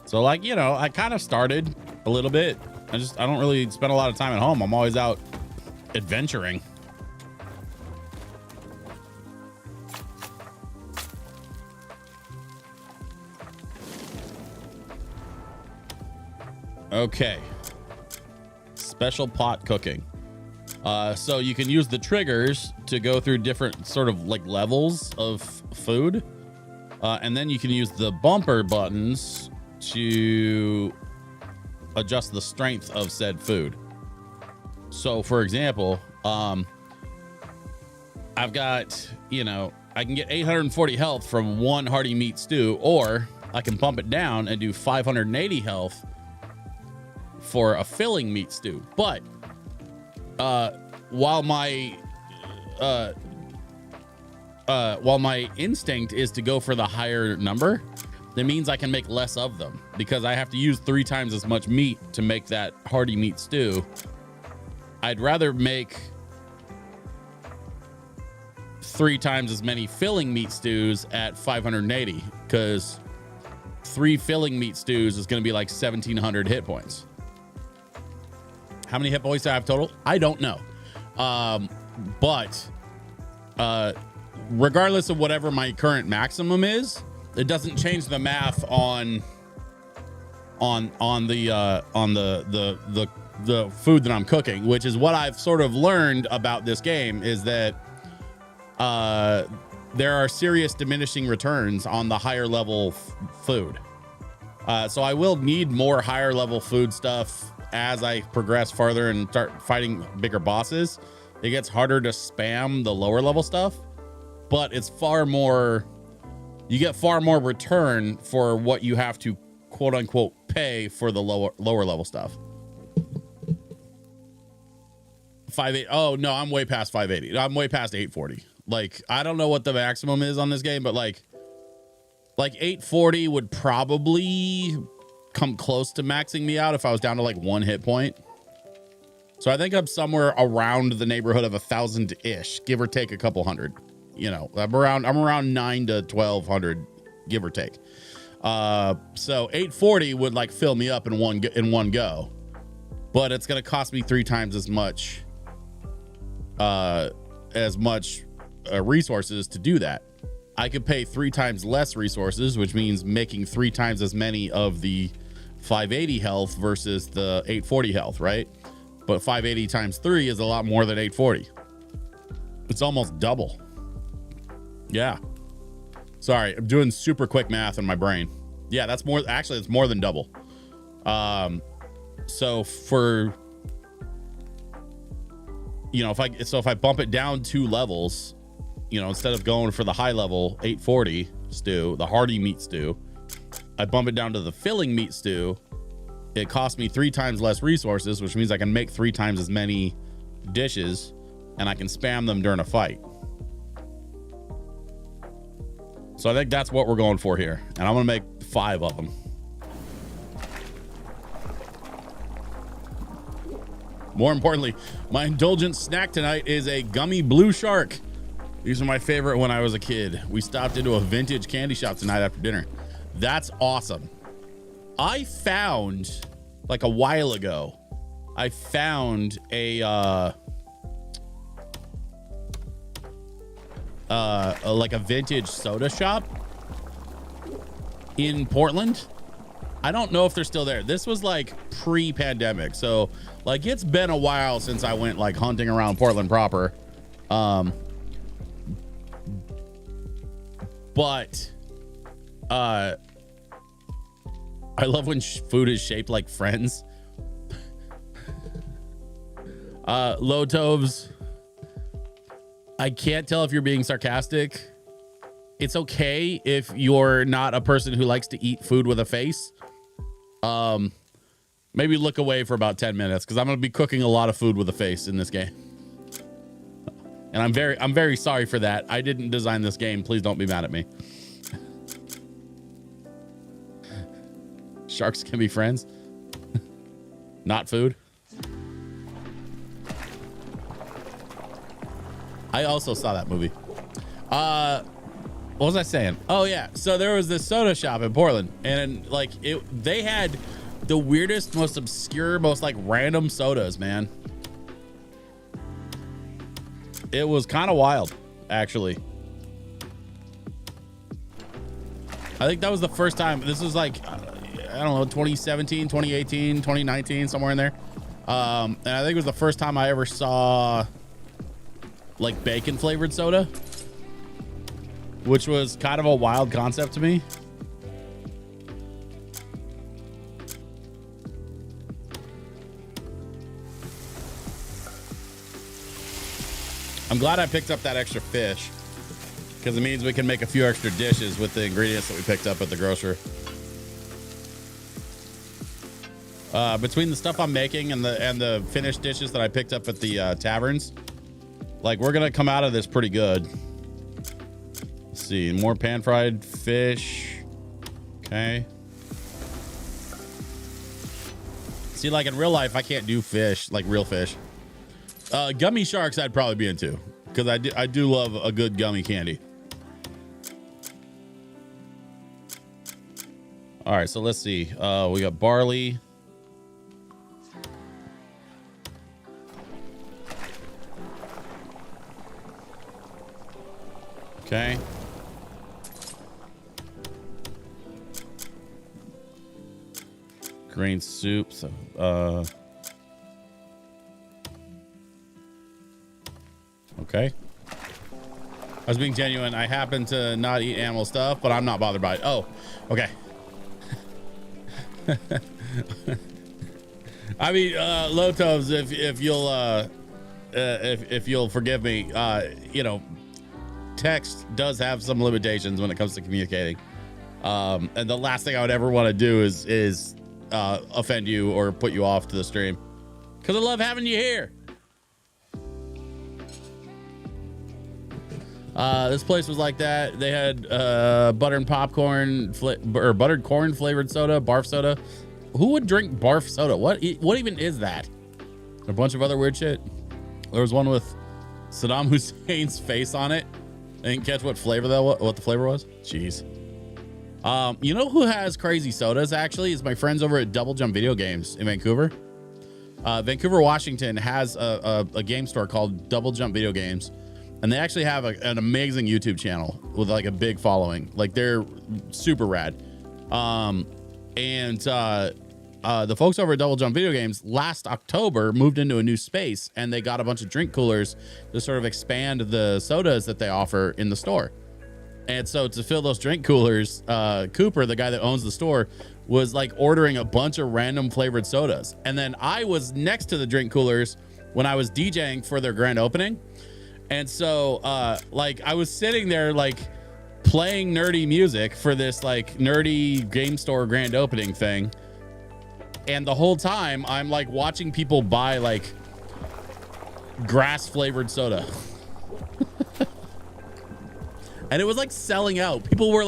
So like, you know, I kind of started a little bit. I don't really spend a lot of time at home. I'm always out adventuring. Okay. Special pot cooking. So you can use the triggers to go through different sort of like levels of food. And then you can use the bumper buttons to adjust the strength of said food. So for example, I've got, you know, I can get 840 health from one hearty meat stew, or I can bump it down and do 580 health for a filling meat stew. But while my instinct is to go for the higher number, that means I can make less of them because I have to use 3 times as much meat to make that hearty meat stew. I'd rather make 3 times as many filling meat stews at 580, because 3 filling meat stews is going to be like 1,700 hit points. How many hit points do I have total? I don't know. But regardless of whatever my current maximum is, it doesn't change the math on the food that I'm cooking, which is what I've sort of learned about this game, is that there are serious diminishing returns on the higher level food. So I will need more higher level food stuff as I progress farther and start fighting bigger bosses. It gets harder to spam the lower level stuff, but it's far more, you get far more return for what you have to quote unquote pay for the lower level stuff. 580. Oh no, I'm way past 580. I'm way past 840. Like, I don't know what the maximum is on this game, but like 840 would probably come close to maxing me out if I was down to like 1 hit point. So I think I'm somewhere around the neighborhood of 1,000-ish, give or take a couple hundred. You know, I'm around 9 to 1,200, give or take. So 840 would like fill me up in one go, but it's gonna cost me 3 times as much resources to do that. I could pay 3 times less resources, which means making 3 times as many of the 580 health versus the 840 health, right? But 580 times 3 is a lot more than 840. It's almost double. Yeah. Sorry, I'm doing super quick math in my brain. Yeah, that's more, actually it's more than double. So for, you know, if I bump it down 2 levels, you know, instead of going for the high level 840 stew, the hearty meat stew, I bump it down to the filling meat stew. It costs me 3 times less resources, which means I can make 3 times as many dishes, and I can spam them during a fight. So I think that's what we're going for here, and I'm gonna make 5 of them. More importantly, my indulgent snack tonight is a gummy blue shark. These are my favorite when I was a kid. We stopped into a vintage candy shop tonight after dinner. That's awesome. I found, like a while ago, I found a like a vintage soda shop in Portland. I don't know if they're still there. This was like pre-pandemic, so like it's been a while since I went like hunting around Portland proper. But I love when food is shaped like friends. Lotovs, I can't tell if you're being sarcastic. It's okay if you're not a person who likes to eat food with a face. Maybe look away for about 10 minutes, because I'm going to be cooking a lot of food with a face in this game. And I'm very sorry for that. I didn't design this game. Please don't be mad at me. Sharks can be friends. Not food. I also saw that movie. What was I saying? Oh yeah, so there was this soda shop in Portland, and like they had the weirdest, most obscure, most like random sodas, man. It was kind of wild, actually. I think that was the first time. This was like, I don't know, 2017, 2018, 2019, somewhere in there. And I think it was the first time I ever saw like bacon flavored soda, which was kind of a wild concept to me. I'm glad I picked up that extra fish, because it means we can make a few extra dishes with the ingredients that we picked up at the grocery. Between the stuff I'm making and the finished dishes that I picked up at the taverns, like we're gonna come out of this pretty good. Let's see, more pan-fried fish. Okay. See, like in real life, I can't do fish, like real fish. Gummy sharks I'd probably be into, because I do love a good gummy candy. All right, so let's see. We got barley. Okay. Grain soup. So, okay. I was being genuine. I happen to not eat animal stuff, but I'm not bothered by it. Oh, okay. I mean, Lotos, if you'll forgive me, you know, text does have some limitations when it comes to communicating. And the last thing I would ever want to do is offend you or put you off to the stream, because I love having you here. This place was like that. They had butter and popcorn or buttered corn flavored soda, barf soda. Who would drink barf soda? What even is that? A bunch of other weird shit. There was one with Saddam Hussein's face on it. I didn't catch what flavor what the flavor was. Jeez. You know who has crazy sodas actually is my friends over at Double Jump Video Games in Vancouver. Vancouver, Washington has a game store called Double Jump Video Games. And they actually have an amazing YouTube channel with like a big following. Like they're super rad. The folks over at Double Jump Video Games last October moved into a new space, and they got a bunch of drink coolers to sort of expand the sodas that they offer in the store. And so to fill those drink coolers, Cooper, the guy that owns the store, was like ordering a bunch of random flavored sodas. And then I was next to the drink coolers when I was DJing for their grand opening. And so, like, I was sitting there, like, playing nerdy music for this, like, nerdy game store grand opening thing. And the whole time, I'm, like, watching people buy, like, grass-flavored soda. And it was, like, selling out. People were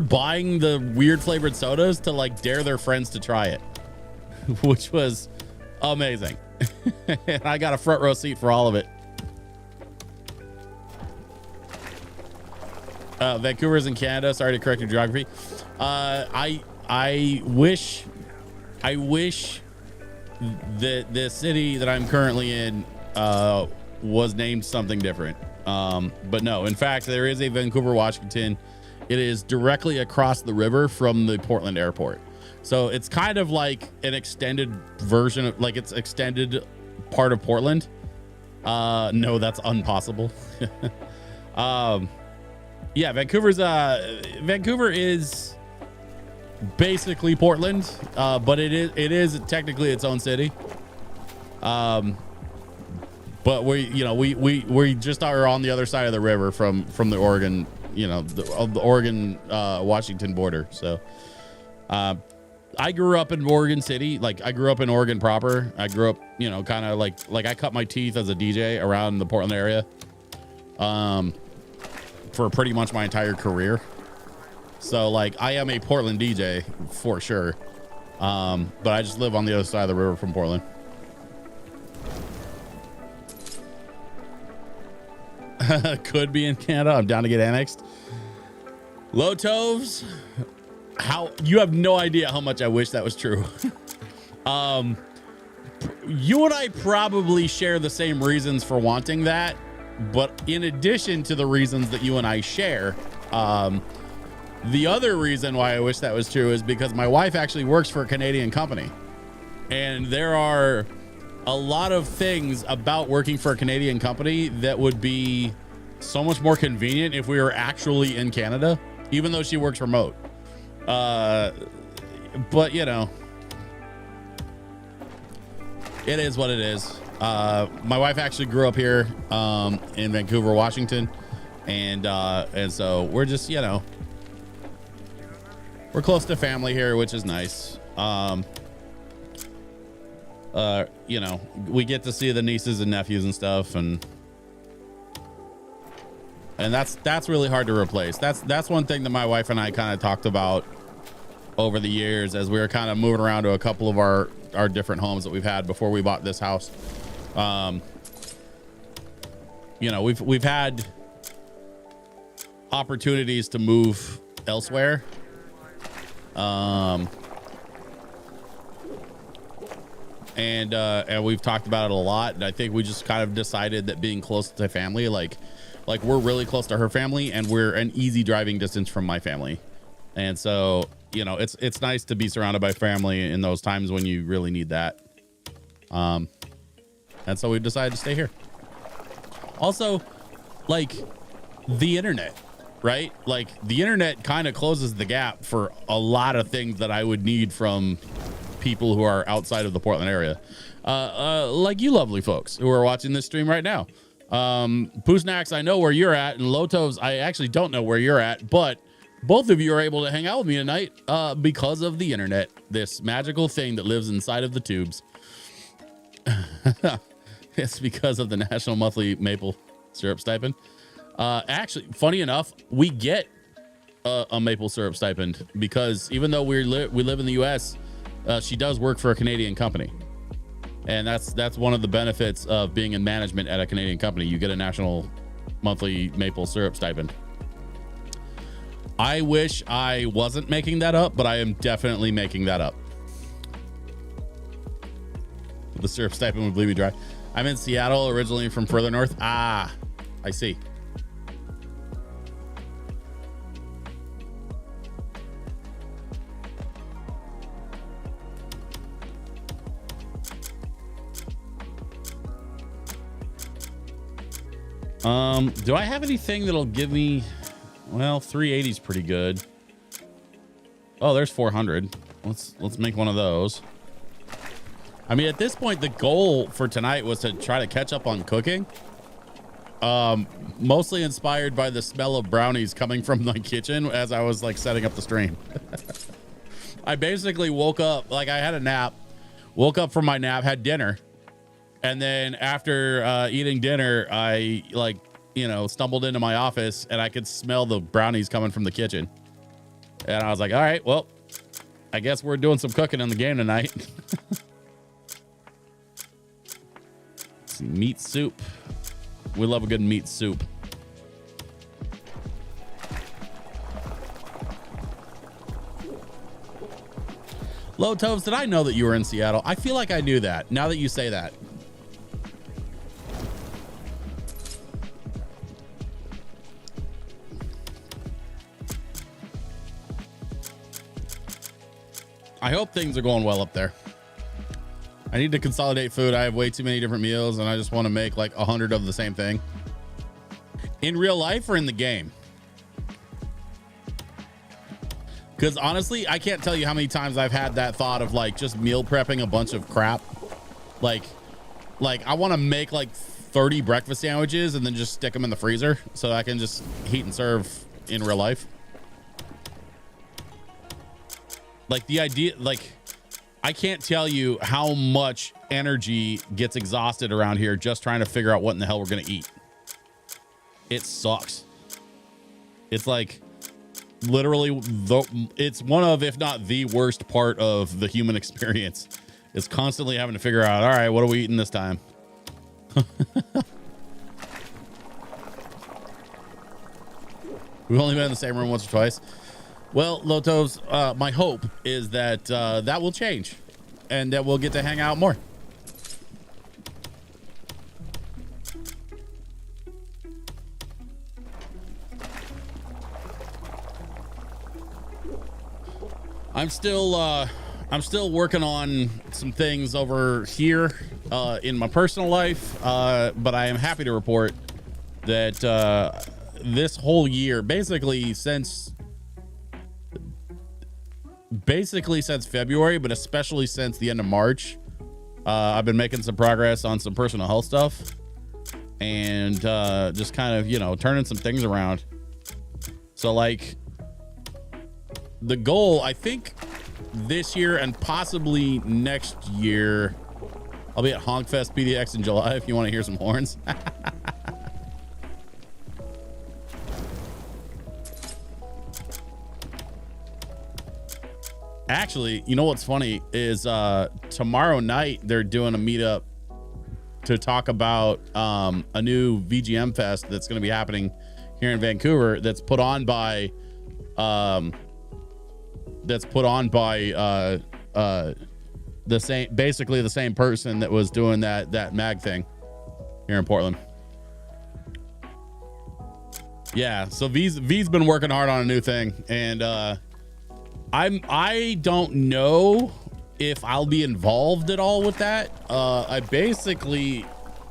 buying the weird flavored sodas to, like, dare their friends to try it. Which was amazing. And I got a front row seat for all of it. Vancouver's in Canada. Sorry to correct your geography. I wish that the city that I'm currently in was named something different. But no, in fact, there is a Vancouver, Washington. It is directly across the river from the Portland airport. So it's kind of like an extended version of, like, it's extended part of Portland. No, that's impossible. Yeah, Vancouver is basically Portland, but it is technically its own city. But we just are on the other side of the river from the Oregon, the Oregon Washington border. So I grew up in Oregon City. Like, I grew up in Oregon proper. I grew up, kind of like I cut my teeth as a DJ around the Portland area. For pretty much my entire career. So, like, I am a Portland DJ for sure. But I just live on the other side of the river from Portland. Could be in Canada. I'm down to get annexed. Lotovs, how you have no idea how much I wish that was true. You and I probably share the same reasons for wanting that, but in addition to the reasons that you and I share, the other reason why I wish that was true is because my wife actually works for a Canadian company, and there are a lot of things about working for a Canadian company that would be so much more convenient if we were actually in Canada, even though she works remote. But you know, it is what it is. My wife actually grew up here in Vancouver, Washington, and so we're just, you know, we're close to family here, which is nice. You know, we get to see the nieces and nephews and stuff, and that's really hard to replace. That's one thing that my wife and I kind of talked about over the years as we were kind of moving around to a couple of our different homes that we've had before we bought this house. You know, we've had opportunities to move elsewhere. And we've talked about it a lot. And I think we just kind of decided that being close to family, like we're really close to her family, and we're an easy driving distance from my family. And so, you know, it's nice to be surrounded by family in those times when you really need that. And so we decided to stay here. Also, like, the internet, right? Like, the internet kind of closes the gap for a lot of things that I would need from people who are outside of the Portland area. Like you lovely folks who are watching this stream right now. Poosnax, I know where you're at, and Lotovs, I actually don't know where you're at, but both of you are able to hang out with me tonight because of the internet, this magical thing that lives inside of the tubes. It's because of the National Monthly Maple Syrup Stipend. Actually, funny enough, we get a maple syrup stipend because even though we live in the U.S., she does work for a Canadian company. And that's one of the benefits of being in management at a Canadian company. You get a National Monthly Maple Syrup Stipend. I wish I wasn't making that up, but I am definitely making that up. The syrup stipend would bleed me dry. I'm in Seattle, originally from further north. Ah, I see. Do I have anything that'll give me, well, 380 is pretty good. Oh, there's 400. Let's make one of those. I mean, at this point, the goal for tonight was to try to catch up on cooking. Mostly inspired by the smell of brownies coming from my kitchen as I was like setting up the stream. I basically woke up, like I had a nap, woke up from my nap, had dinner. And then after eating dinner, I stumbled into my office and I could smell the brownies coming from the kitchen. And I was like, all right, well, I guess we're doing some cooking in the game tonight. Meat soup. We love a good meat soup. Low Toves, did I know that you were in Seattle? I feel like I knew that now that you say that. I hope things are going well up there. I need to consolidate food. I have way too many different meals and I just want to make like 100 of the same thing. In real life or in the game? Because honestly, I can't tell you how many times I've had that thought of like just meal prepping a bunch of crap. Like I want to make like 30 breakfast sandwiches and then just stick them in the freezer so I can just heat and serve in real life. Like the idea, like I can't tell you how much energy gets exhausted around here just trying to figure out what in the hell we're going to eat. It sucks. It's like literally it's one of, if not the worst part of the human experience is constantly having to figure out, all right, what are we eating this time? We've only been in the same room once or twice. Well, Lotos, my hope is that that will change and that we'll get to hang out more. I'm still working on some things over here in my personal life, but I am happy to report that this whole year, basically since February, but especially since the end of March, I've been making some progress on some personal health stuff and just kind of, you know, turning some things around. So like the goal, I think this year and possibly next year, I'll be at Honkfest PDX in July if you want to hear some horns. Actually, you know what's funny is tomorrow night they're doing a meetup to talk about a new VGM fest that's going to be happening here in Vancouver that's put on by basically the same person that was doing that mag thing here in Portland. Yeah, so V's been working hard on a new thing, and I don't know if I'll be involved at all with that. I basically,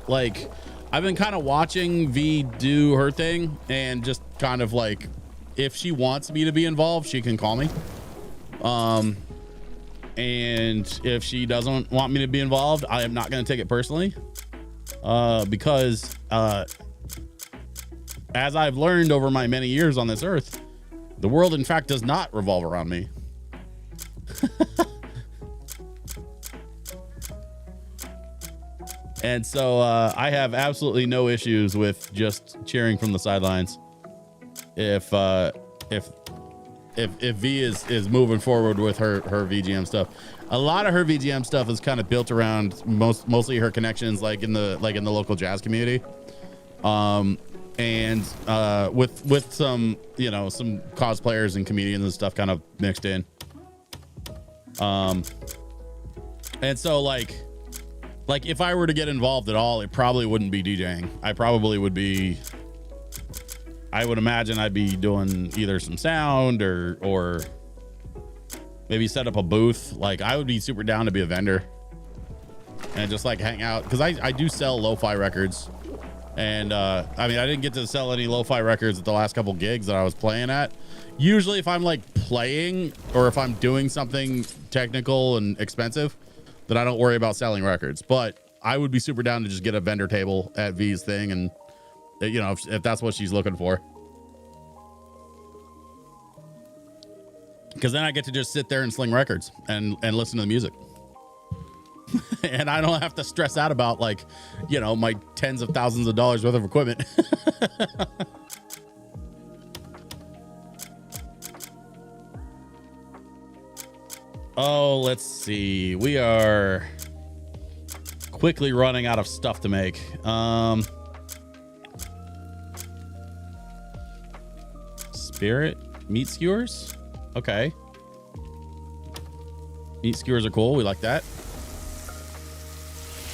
like, I've been kind of watching V do her thing, and just kind of like, if she wants me to be involved, she can call me. And if she doesn't want me to be involved, I am not going to take it personally, because as I've learned over my many years on this earth, the world in fact does not revolve around me. And so I have absolutely no issues with just cheering from the sidelines if V is moving forward with her VGM stuff. A lot of her VGM stuff is kind of built around mostly her connections, like in the local jazz community, and with some, you know, some cosplayers and comedians and stuff kind of mixed in. And so like if I were to get involved at all, it probably wouldn't be DJing. I would imagine I'd be doing either some sound or maybe set up a booth. Like, I would be super down to be a vendor and just like hang out, because I do sell lo-fi records, and I mean, I didn't get to sell any lo-fi records at the last couple gigs that I was playing at. Usually if I'm like playing or if I'm doing something technical and expensive, then I don't worry about selling records. But I would be super down to just get a vendor table at V's thing, and you know, if that's what she's looking for, because then I get to just sit there and sling records and listen to the music. And I don't have to stress out about, like, you know, my tens of thousands of dollars worth of equipment. Oh, let's see. We are quickly running out of stuff to make. Spirit meat skewers. Okay. Meat skewers are cool. We like that.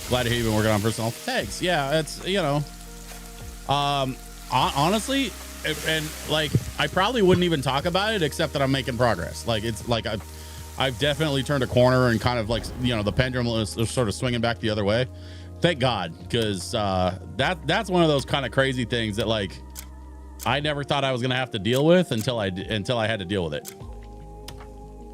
Glad to hear you've been working on personal. Thanks. Yeah, it's, you know, honestly, and like, I probably wouldn't even talk about it except that I'm making progress. Like, it's like I've definitely turned a corner, and kind of like, you know, the pendulum is sort of swinging back the other way. Thank God, because that's one of those kind of crazy things that, like, I never thought I was gonna have to deal with until I had to deal with it.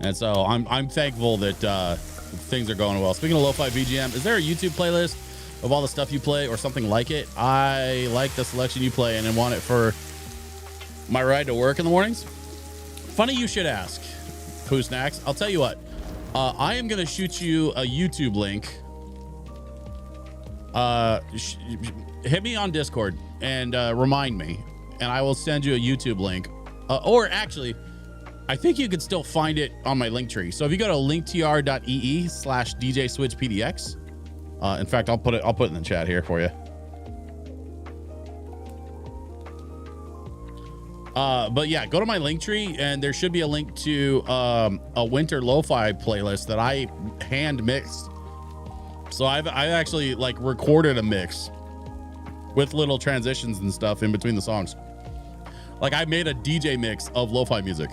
And so I'm thankful that things are going well. Speaking of lo-fi VGM, is there a YouTube playlist of all the stuff you play or something like it? I like the selection you play and I want it for my ride to work in the mornings. Funny you should ask, Pooh Snacks. I'll tell you what, I am going to shoot you a YouTube link. Hit me on Discord and remind me, and I will send you a YouTube link. Or actually, I think you could still find it on my link tree. So if you go to linktr.ee/DJSwitchPDX, in fact, I'll put it in the chat here for you. But yeah, go to my link tree and there should be a link to a winter lo-fi playlist that I hand mixed. So I actually like recorded a mix with little transitions and stuff in between the songs. Like I made a DJ mix of lo-fi music.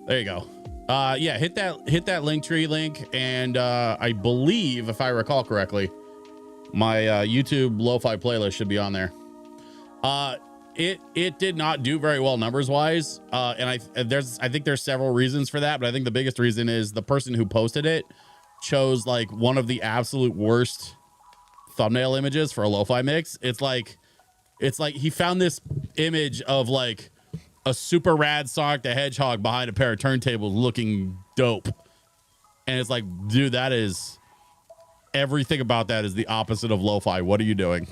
There you go. Yeah, hit that link tree link, and I believe, if I recall correctly, my YouTube lo-fi playlist should be on there. It did not do very well numbers wise, and I think there's several reasons for that, but I think the biggest reason is the person who posted it chose like one of the absolute worst thumbnail images for a lo-fi mix. It's like he found this image of like a super rad Sonic the Hedgehog behind a pair of turntables looking dope. And it's like, dude, that is everything about that is the opposite of lo-fi. What are you doing?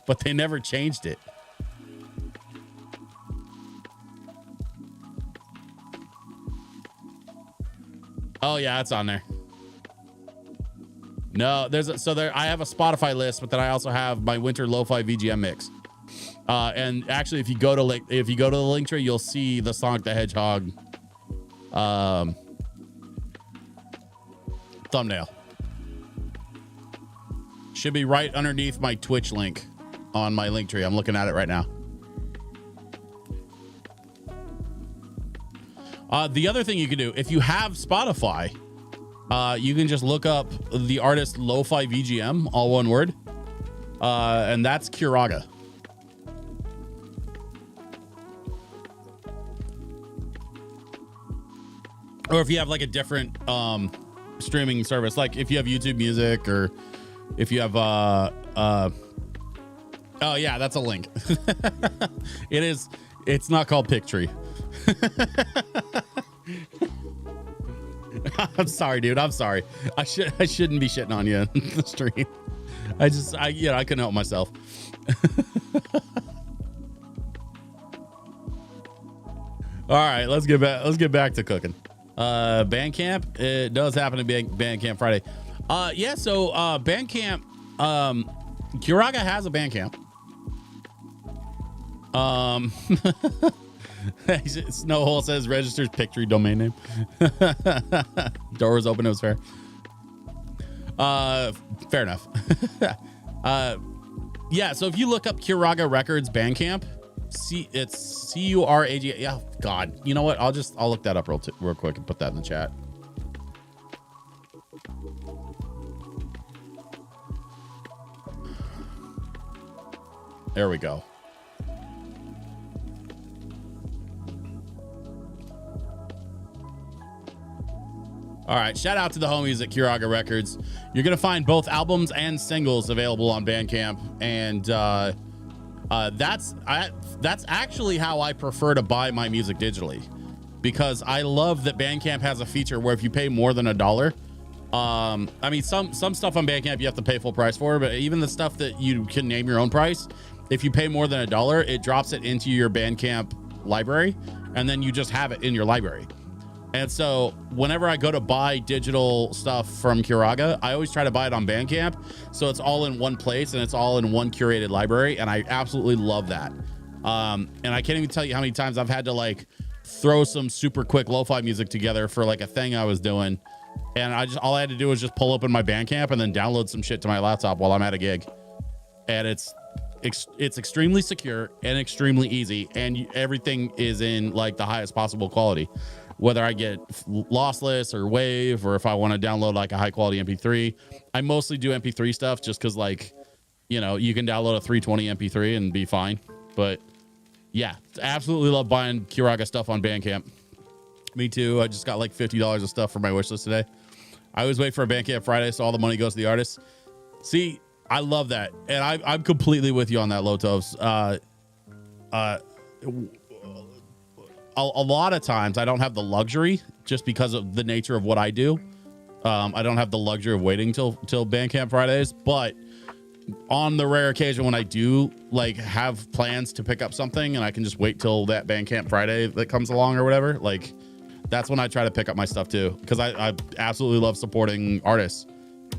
But they never changed it. Oh yeah, it's on there. No, I have a Spotify list, but then I also have my winter lo-fi VGM mix. And actually, if you go to the link tree, you'll see the Sonic the Hedgehog thumbnail. Should be right underneath my Twitch link on my link tree. I'm looking at it right now. The other thing you can do, if you have Spotify, you can just look up the artist Lo-Fi VGM, all one word, and that's Kuraga. Or if you have like a different streaming service, like if you have YouTube Music, or if you have oh yeah, that's a link. It's not called Picktree. I'm sorry, dude. I'm sorry. I shouldn't be shitting on you in the stream. I couldn't help myself. All right, let's get back to cooking. Bandcamp, it does happen to be Bandcamp Friday. Yeah, so Bandcamp, Kuraga has a Bandcamp. Snowhole says registers Picktree domain name. Door was open, it was fair. Fair enough. Yeah, so if you look up Kuraga Records Bandcamp, it's Curag. Yeah, God, you know what? I'll look that up real quick and put that in the chat. There we go. All right, shout out to the homies at Kuraga Records. You're gonna find both albums and singles available on Bandcamp, and that's actually how I prefer to buy my music digitally, because I love that Bandcamp has a feature where if you pay more than $1, I mean some stuff on Bandcamp you have to pay full price for, but even the stuff that you can name your own price, if you pay more than $1, it drops it into your Bandcamp library, and then you just have it in your library. And so whenever I go to buy digital stuff from Kuraga, I always try to buy it on Bandcamp, so it's all in one place and it's all in one curated library, and I absolutely love that. And I can't even tell you how many times I've had to like throw some super quick lo-fi music together for like a thing I was doing, and all I had to do was just pull open my Bandcamp and then download some shit to my laptop while I'm at a gig. And it's extremely secure and extremely easy, and everything is in like the highest possible quality. Whether I get lossless or WAV, or if I want to download like a high quality MP3, I mostly do MP3 stuff just because, like, you know, you can download a 320 MP3 and be fine. But yeah, absolutely love buying Kuraga stuff on Bandcamp. Me too. I just got like $50 of stuff for my wish list today. I always wait for a Bandcamp Friday, so all the money goes to the artist. See, I love that, and I'm completely with you on that, Lotos. A lot of times I don't have the luxury, just because of the nature of what I do. I don't have the luxury of waiting till Bandcamp Fridays, but on the rare occasion when I do like have plans to pick up something and I can just wait till that Bandcamp Friday that comes along or whatever, like That's when I try to pick up my stuff too, because I absolutely love supporting artists,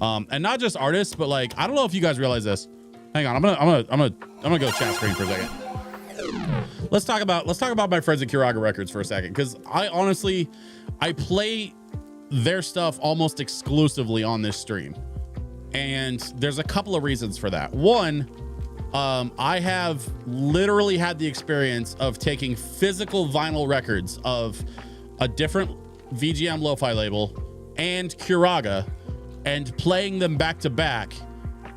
and not just artists, but like I don't know if you guys realize this. Hang on, I'm gonna go chat screen for a second. Let's talk about my friends at Kiraga Records for a second, because I play their stuff almost exclusively on this stream, and there's a couple of reasons for that. One, I have literally had the experience of taking physical vinyl records of a different VGM lo-fi label and Kiraga and playing them back to back,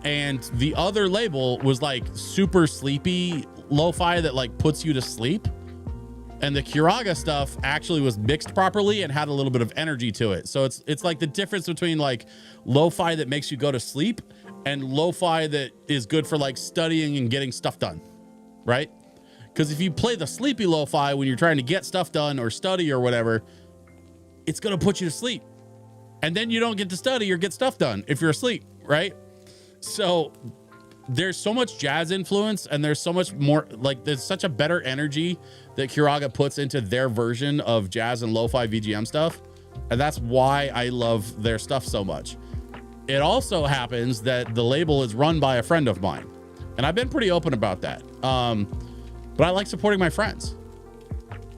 and the other label was like super sleepy lo-fi that like puts you to sleep, and the Kiraga stuff actually was mixed properly and had a little bit of energy to it. So it's like the difference between like lo-fi that makes you go to sleep and lo-fi that is good for like studying and getting stuff done, right? Because if you play the sleepy lo-fi when you're trying to get stuff done or study or whatever, it's going to put you to sleep, and then you don't get to study or get stuff done if you're asleep, right? So there's so much jazz influence, and there's so much more, like there's such a better energy that Kiraga puts into their version of jazz and lo-fi VGM stuff, and that's why I love their stuff so much. It also happens that the label is run by a friend of mine, and I've been pretty open about that. But I like supporting my friends.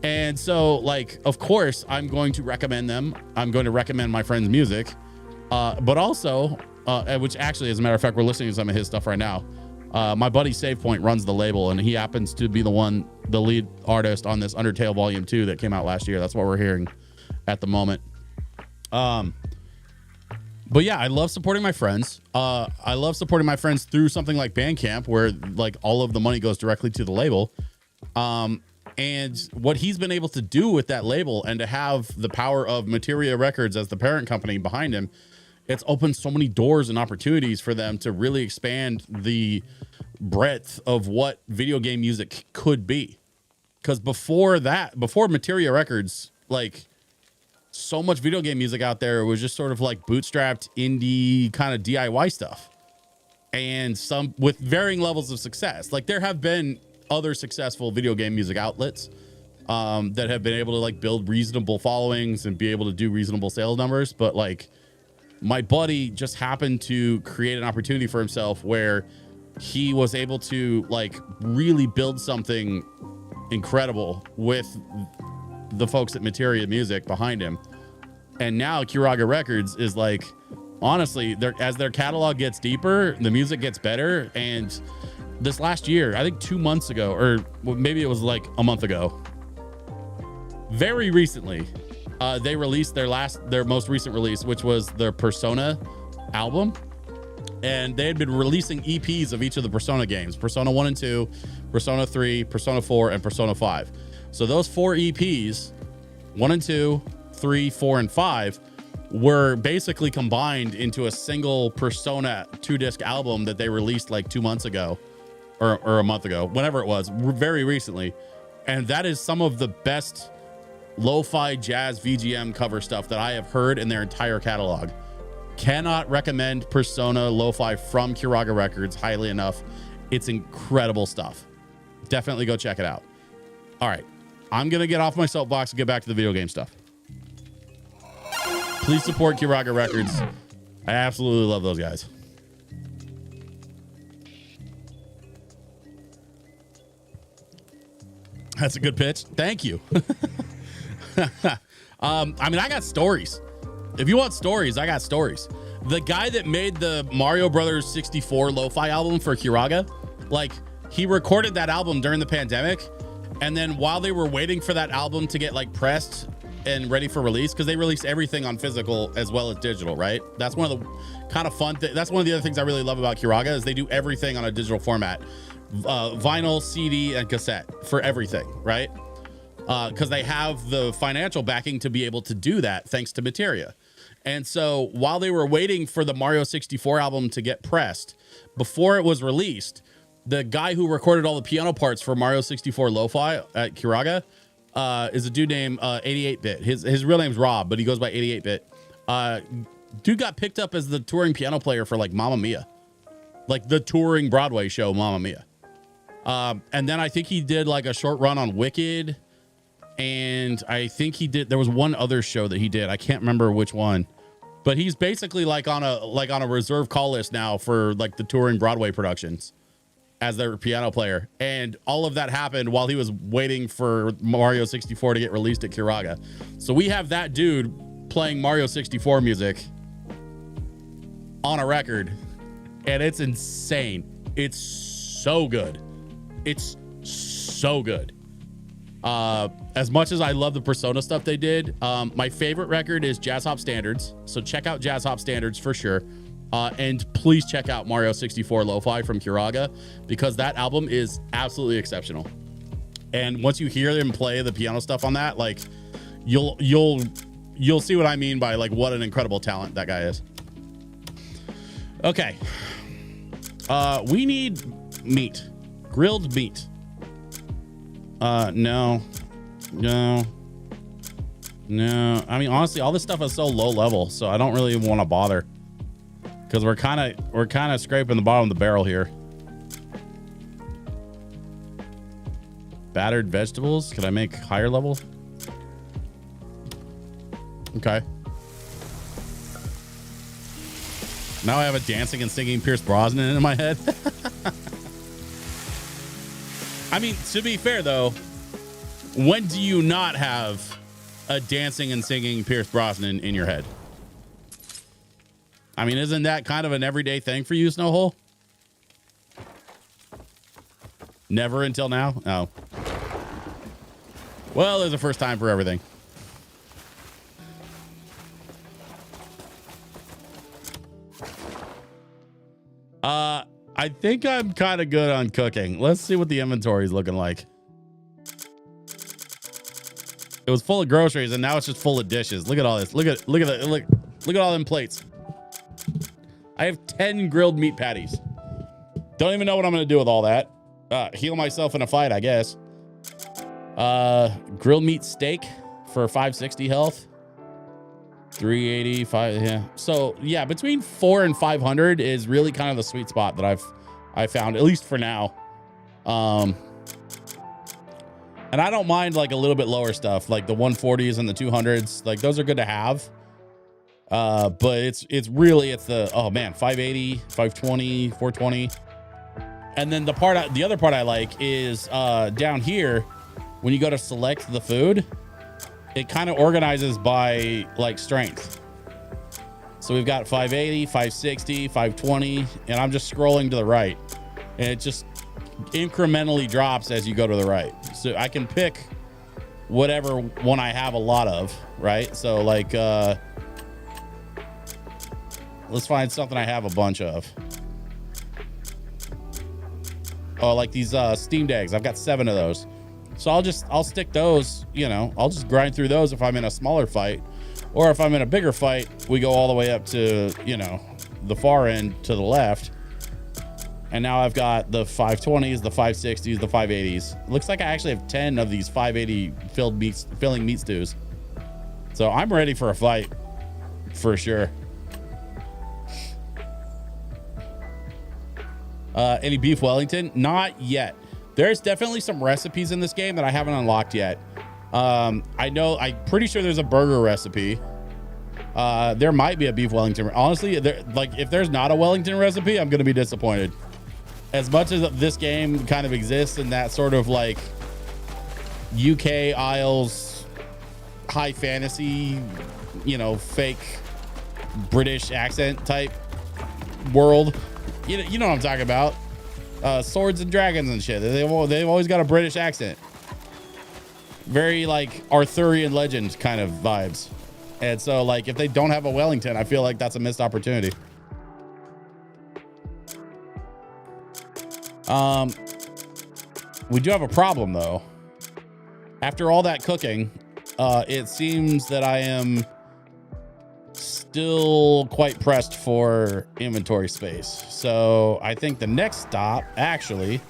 And so, like, of course, I'm going to recommend them. I'm going to recommend my friend's music. But also, which actually, as a matter of fact, we're listening to some of his stuff right now. My buddy SavePoint runs the label, and he happens to be the lead artist on this Undertale Volume 2 that came out last year. That's what we're hearing at the moment. But yeah, I love supporting my friends. I love supporting my friends through something like Bandcamp, where like all of the money goes directly to the label. And what he's been able to do with that label, and to have the power of Materia Records as the parent company behind him, it's opened so many doors and opportunities for them to really expand the breadth of what video game music could be. Because before Materia Records, like, so much video game music out there was just sort of like bootstrapped indie kind of DIY stuff, and some with varying levels of success. Like, there have been other successful video game music outlets that have been able to like build reasonable followings and be able to do reasonable sales numbers, but like my buddy just happened to create an opportunity for himself where he was able to like really build something incredible with the folks at Materia Music behind him. And now Kiraga Records is like, honestly, as their catalog gets deeper, the music gets better. And this last year, I think 2 months ago, or maybe it was like a month ago, very recently, they released their most recent release, which was their Persona album. And they had been releasing EPs of each of the Persona games: Persona 1 and 2, Persona 3, Persona 4, and Persona 5. So those 4 EPs, 1 and 2, 3, 4, and 5, were basically combined into a single Persona 2-disc album that they released like 2 months ago, or a month ago, whenever it was, very recently. And that is some of the best lo-fi jazz VGM cover stuff that I have heard in their entire catalog. Cannot recommend Persona lo-fi from Kiraga Records highly enough. It's incredible stuff. Definitely go check it out. All right, I'm gonna get off my soapbox and get back to the video game stuff. Please support Kiraga Records. I absolutely love those guys. That's a good pitch. Thank you. I mean, I got stories. If you want stories, I got stories. The guy that made the Mario Brothers 64 lo-fi album for Kiraga, like, he recorded that album during the pandemic, and then while they were waiting for that album to get like pressed and ready for release, because they release everything on physical as well as digital, right? That's one of the kind of fun that's one of the other things I really love about Kiraga, is they do everything on a digital format. Vinyl, CD, and cassette for everything, right? Because they have the financial backing to be able to do that, thanks to Materia. And so while they were waiting for the Mario 64 album to get pressed, before it was released, the guy who recorded all the piano parts for Mario 64 Lo-Fi at Kiraga is a dude named 88-Bit. His real name's Rob, but he goes by 88-Bit. Dude got picked up as the touring piano player for like Mamma Mia, like the touring Broadway show Mamma Mia. And then I think he did like a short run on Wicked and I think he did. There was one other show that he did. I can't remember which one, but he's basically like on a reserve call list now for like the touring Broadway productions as their piano player. And all of that happened while he was waiting for Mario 64 to get released at Kiraga. So we have that dude playing Mario 64 music on a record, and it's insane. It's so good. It's so good. As much as I love the Persona stuff they did, my favorite record is Jazz Hop Standards. So check out Jazz Hop Standards for sure. And please check out Mario 64 Lo-Fi from Kiraga, because that album is absolutely exceptional. And once you hear them play the piano stuff on that, like you'll see what I mean by like what an incredible talent that guy is. Okay. We need meat. Grilled meat. No. I mean, honestly, all this stuff is so low level, so I don't really want to bother, because we're kind of scraping the bottom of the barrel here. Battered vegetables. Could I make higher level? Okay. Now I have a dancing and singing Pierce Brosnan in my head. I mean, to be fair though, when do you not have a dancing and singing Pierce Brosnan in your head? I mean, isn't that kind of an everyday thing for you, Snowhole? Never until now? Oh. Well, there's a first time for everything. I think I'm kind of good on cooking. Let's see what the inventory is looking like. It was full of groceries, and now it's just full of dishes. Look at all this. Look at all them plates. I have 10 grilled meat patties. Don't even know what I'm going to do with all that. Heal myself in a fight, I guess. Grilled meat steak for 560 health. 385, yeah. So yeah, between 400 and 500 is really kind of the sweet spot that I found, at least for now. And I don't mind like a little bit lower stuff, like the 140s and the 200s. Like those are good to have. But it's the, oh man, 580, 520, 420. And then the other part I like is down here when you go to select the food, it kind of organizes by like strength. So we've got 580, 560, 520, and I'm just scrolling to the right, and it just incrementally drops as you go to the right. So I can pick whatever one I have a lot of, right? So like, let's find something I have a bunch of. Oh, like these steamed eggs. I've got 7 of those. So I'll stick those, you know, I'll just grind through those if I'm in a smaller fight, or if I'm in a bigger fight, we go all the way up to, you know, the far end to the left. And now I've got the 520s, the 560s, the 580s. Looks like I actually have 10 of these 580 filling meat stews. So I'm ready for a fight for sure. Any beef Wellington? Not yet. There's definitely some recipes in this game that I haven't unlocked yet. I'm pretty sure there's a burger recipe. There might be a beef Wellington. Honestly, if there's not a Wellington recipe, I'm going to be disappointed. As much as this game kind of exists in that sort of like UK Isles high fantasy, you know, fake British accent type world, you know what I'm talking about. Swords and dragons and shit. They've always got a British accent. Very like Arthurian legend kind of vibes. And so like if they don't have a Wellington, I feel like that's a missed opportunity. We do have a problem though. After all that cooking, it seems that I am still quite pressed for inventory space. So I think the next stop actually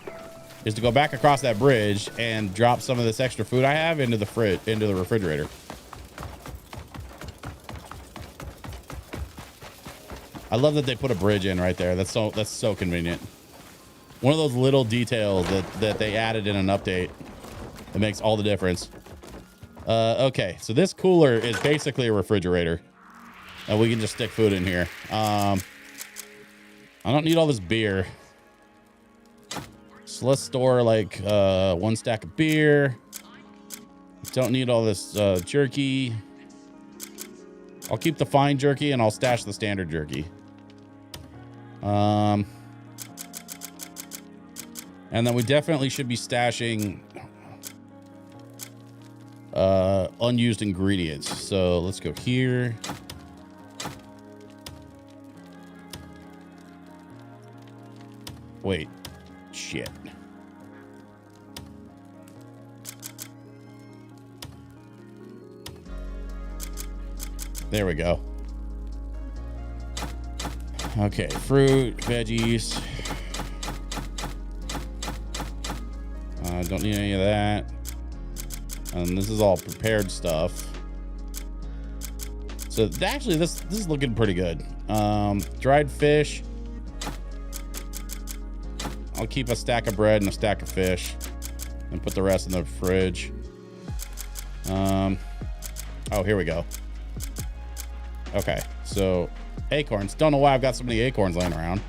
is to go back across that bridge and drop some of this extra food I have into the refrigerator. I love that they put a bridge in right there. That's so convenient. One of those little details that they added in an update that makes all the difference. Okay, so this cooler is basically a refrigerator. And we can just stick food in here. I don't need all this beer. So let's store like 1 stack of beer. Don't need all this jerky. I'll keep the fine jerky and I'll stash the standard jerky. And then we definitely should be stashing unused ingredients. So let's go here. Wait, shit. There we go. Okay, fruit, veggies. Don't need any of that. And this is all prepared stuff. So actually, this is looking pretty good. Dried fish. I'll keep a stack of bread and a stack of fish, and put the rest in the fridge. Oh, here we go. Okay, so acorns. Don't know why I've got so many acorns laying around.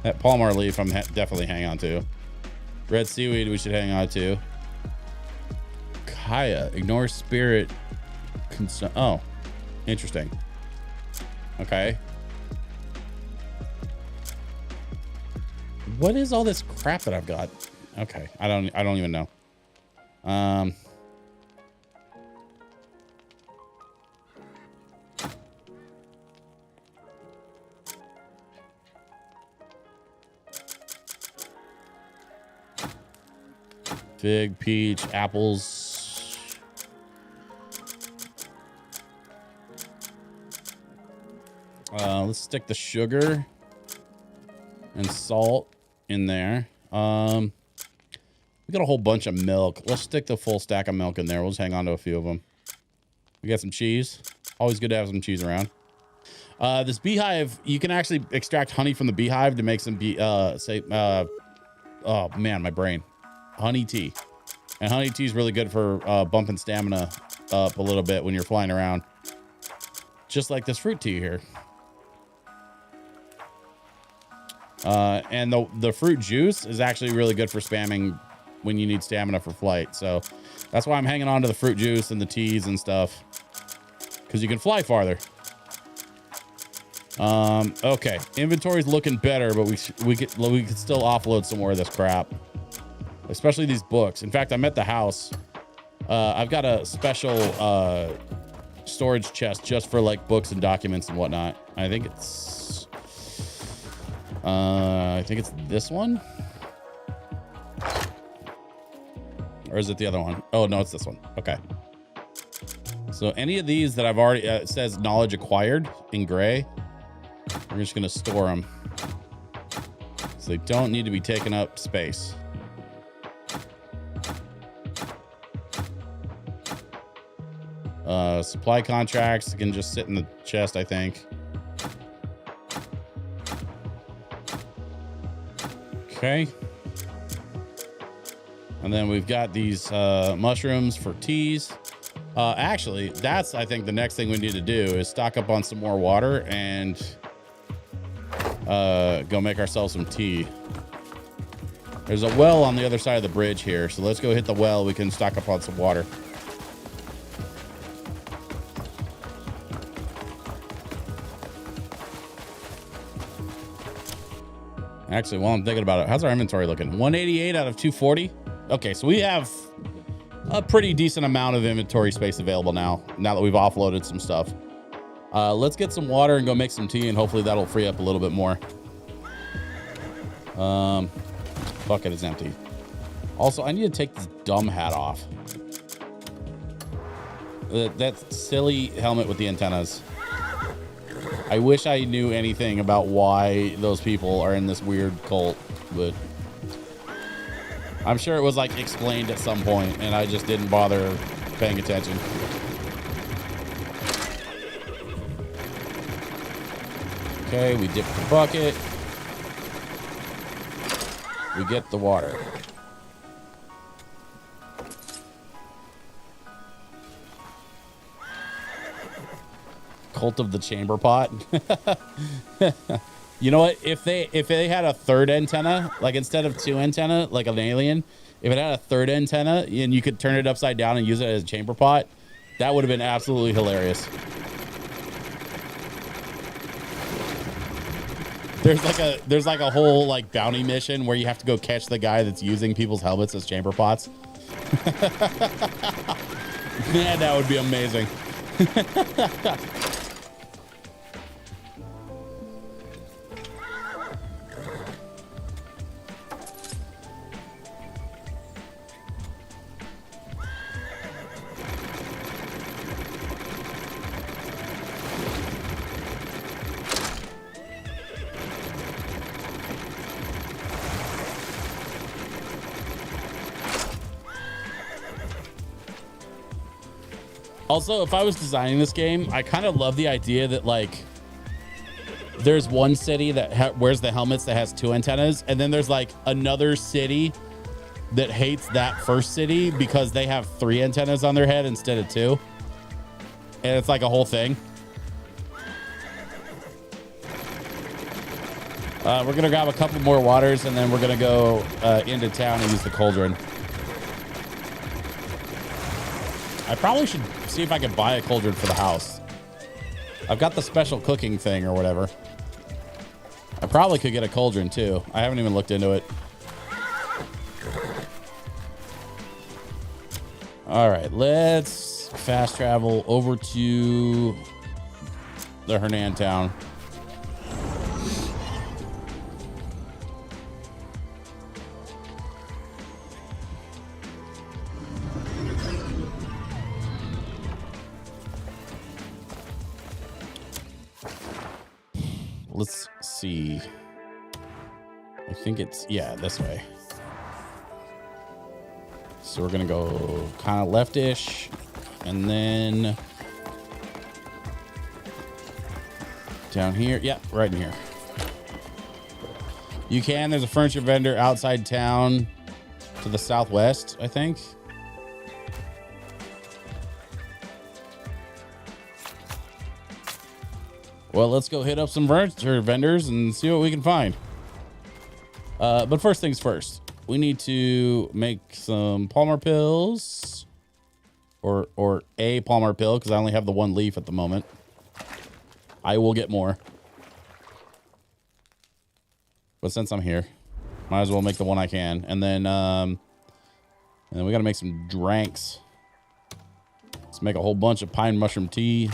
That palmar leaf I'm definitely hang on to. Red seaweed we should hang on to. Kaya, ignore spirit. Oh, interesting. Okay. What is all this crap that I've got? Okay, I don't even know. Fig, peach, apples. Let's stick the sugar and salt in there. We got a whole bunch of milk. Let's stick the full stack of milk in there. We'll just hang on to a few of them. We got some cheese. Always good to have some cheese around. This beehive, you can actually extract honey from the beehive to make some oh man, my brain. Honey tea. And honey tea is really good for bumping stamina up a little bit when you're flying around. Just like this fruit tea here. And the fruit juice is actually really good for spamming when you need stamina for flight. So that's why I'm hanging on to the fruit juice and the teas and stuff, because you can fly farther. Okay, inventory's looking better, but we could still offload some more of this crap, especially these books. In fact, I'm at the house. I've got a special storage chest just for like books and documents and whatnot. I think it's this one, or is it the other one? Oh no, it's this one. Okay. So any of these that I've already it says knowledge acquired in gray, we're just gonna store them so they don't need to be taking up space. Supply contracts can just sit in the chest, I think. Okay. And then we've got these mushrooms for teas. Actually, that's, I think, the next thing we need to do is stock up on some more water and go make ourselves some tea. There's a well on the other side of the bridge here, so let's go hit the well. We can stock up on some water. Actually, while I'm thinking about it, how's our inventory looking? 188 out of 240. Okay, so we have a pretty decent amount of inventory space available now that we've offloaded some stuff. Let's get some water and go make some tea, and hopefully that'll free up a little bit more. Bucket is empty. Also, I need to take this dumb hat off. That silly helmet with the antennas. I wish I knew anything about why those people are in this weird cult, but I'm sure it was like explained at some point and I just didn't bother paying attention. Okay, we dip the bucket. We get the water. Cult of the Chamber Pot. You know what? If they had a third antenna, like instead of 2 antenna, like an alien, if it had a third antenna and you could turn it upside down and use it as a chamber pot, that would have been absolutely hilarious. There's like a whole like bounty mission where you have to go catch the guy that's using people's helmets as chamber pots. Man, that would be amazing. Also, if I was designing this game, I kind of love the idea that like there's one city that wears the helmets that has 2 antennas, and then there's like another city that hates that first city because they have 3 antennas on their head instead of 2, and it's like a whole thing. We're gonna grab a couple more waters, and then we're gonna go into town and use the cauldron. I probably should see if I can buy a cauldron for the house. I've got the special cooking thing or whatever. I probably could get a cauldron too. I haven't even looked into it. All right, let's fast travel over to the Hernan town. Let's see. I think it's, yeah, this way. So we're going to go kind of leftish and then down here. Yeah, right in here. You can. There's a furniture vendor outside town to the southwest, I think. Well, let's go hit up some furniture vendors and see what we can find. But first things first, we need to make some Palmer pills or a Palmer pill because I only have the 1 leaf at the moment. I will get more. But since I'm here, might as well make the one I can. And then we got to make some drinks. Let's make a whole bunch of pine mushroom tea.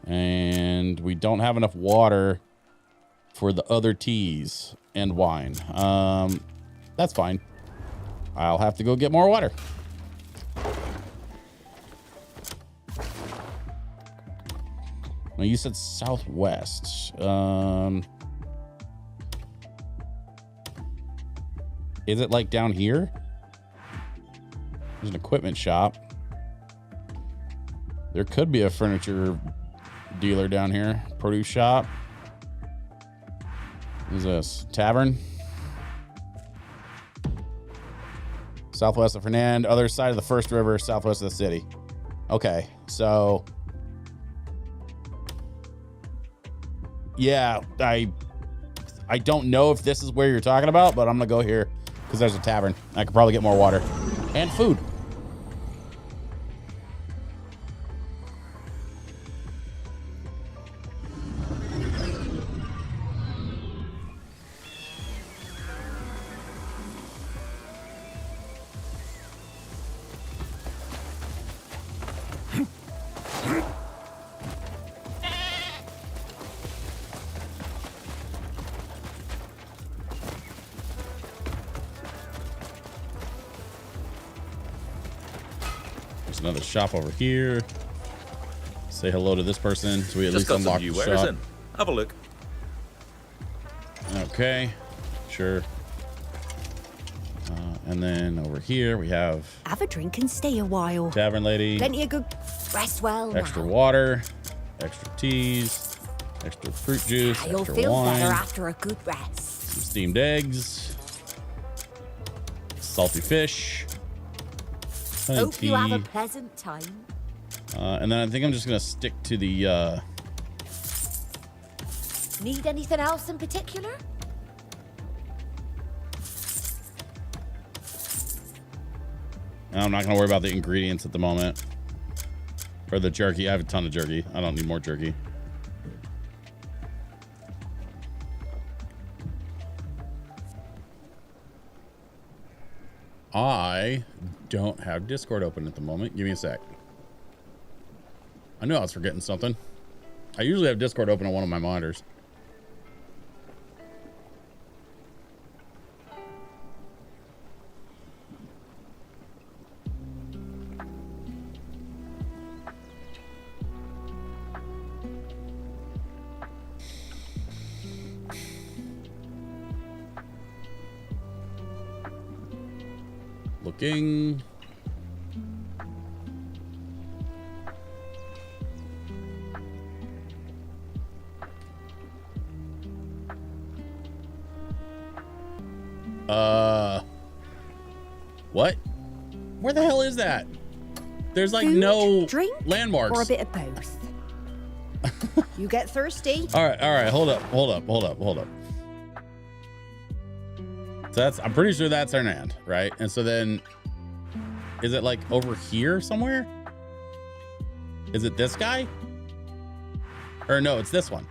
And we don't have enough water for the other teas and wine. That's fine. I'll have to go get more water. Now you said southwest. Is it like down here? There's an equipment shop. There could be a furniture dealer down here. Produce shop. What is this? Tavern. Southwest of Fernand, other side of the First River, southwest of the city. Okay, so yeah, I don't know if this is where you're talking about, but I'm gonna go here because there's a tavern. I could probably get more water and food. Another shop over here. Say hello to this person so we at least unlock the shop. In. Have a look. Okay, sure. And then over here we have a drink and stay a while. Tavern lady. Plenty of good. Rest well. Extra now. water, extra teas, extra fruit juice, You'll extra feel wine, better after a good rest. some steamed eggs, salty fish. honey Hope tea. you have a pleasant time. And then I think I'm just gonna stick to the. Need anything else in particular? I'm not gonna worry about the ingredients at the moment. Or the jerky. I have a ton of jerky. I don't need more jerky. I don't have Discord open at the moment. Give me a sec. I knew I was forgetting something. I usually have Discord open on one of my monitors. Looking. What? Where the hell is that? There's like Food, no drink, landmarks. or a bit of both. You get thirsty? All right. Hold up. So I'm pretty sure that's Hernand, right? And so then, is it like over here somewhere? Is it this guy? Or no, it's this one.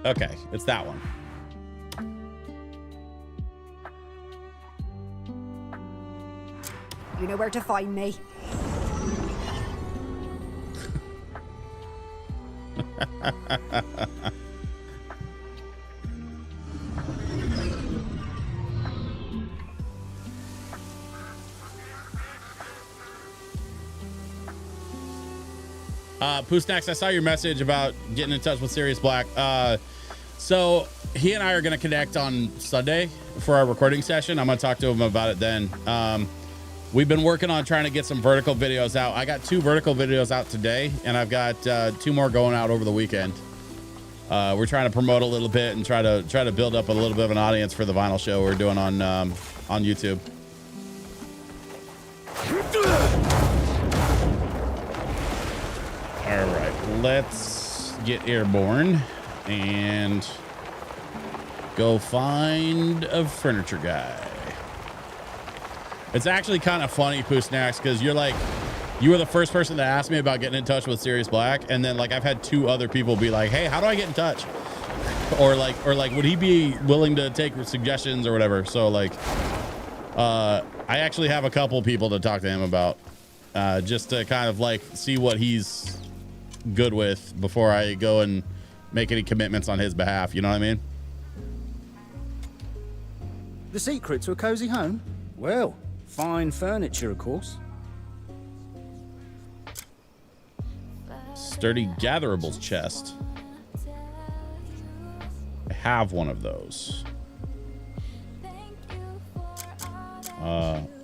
Okay, it's that one. You know where to find me. Pooh Snacks, I saw your message about getting in touch with Sirius Black. So he and I are going to connect on Sunday for our recording session. I'm going to talk to him about it then. We've been working on trying to get some vertical videos out. I got 2 vertical videos out today, and I've got 2 more going out over the weekend. We're trying to promote a little bit and try to build up a little bit of an audience for the vinyl show we're doing on YouTube. All right, let's get airborne and go find a furniture guy. It's actually kind of funny, Pooh Snacks, because you were the first person to ask me about getting in touch with Sirius Black, and then like I've had 2 other people be like, "Hey, how do I get in touch?" Or like, would he be willing to take suggestions or whatever? So like, I actually have a couple people to talk to him about, just to kind of like see what he's good with before I go and make any commitments on his behalf. You know what I mean? The secret to a cozy home? Well, fine furniture, of course. Sturdy gatherables chest. I have one of those.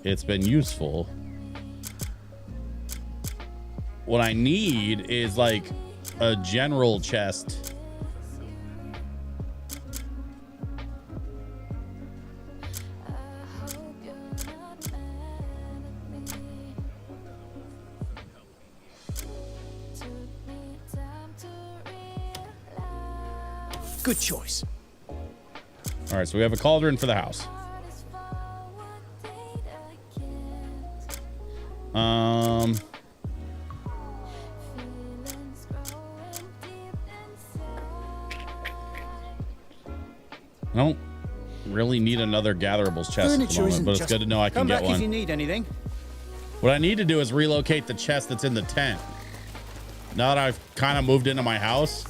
It's been useful. What I need is like a general chest. Good choice. All right, so we have a cauldron for the house. I don't really need another gatherables chest at the moment, but it's good to know I can get one. Come back if you need anything. What I need to do is relocate the chest that's in the tent. Now that I've kind of moved into my house,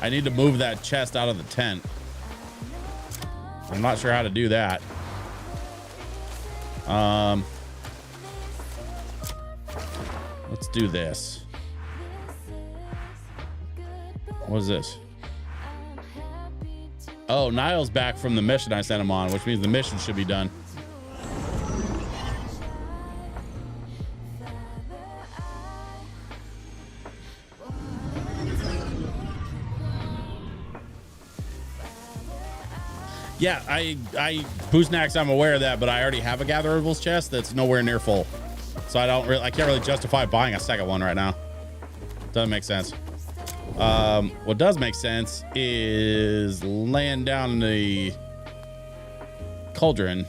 I need to move that chest out of the tent. I'm not sure how to do that. Let's do this. What is this? Oh, Niall's back from the mission I sent him on, which means the mission should be done. Yeah, Poosnacks, I'm aware of that, but I already have a gatherables chest that's nowhere near full. So I can't really justify buying a second one right now. Doesn't make sense. What does make sense is laying down the cauldron.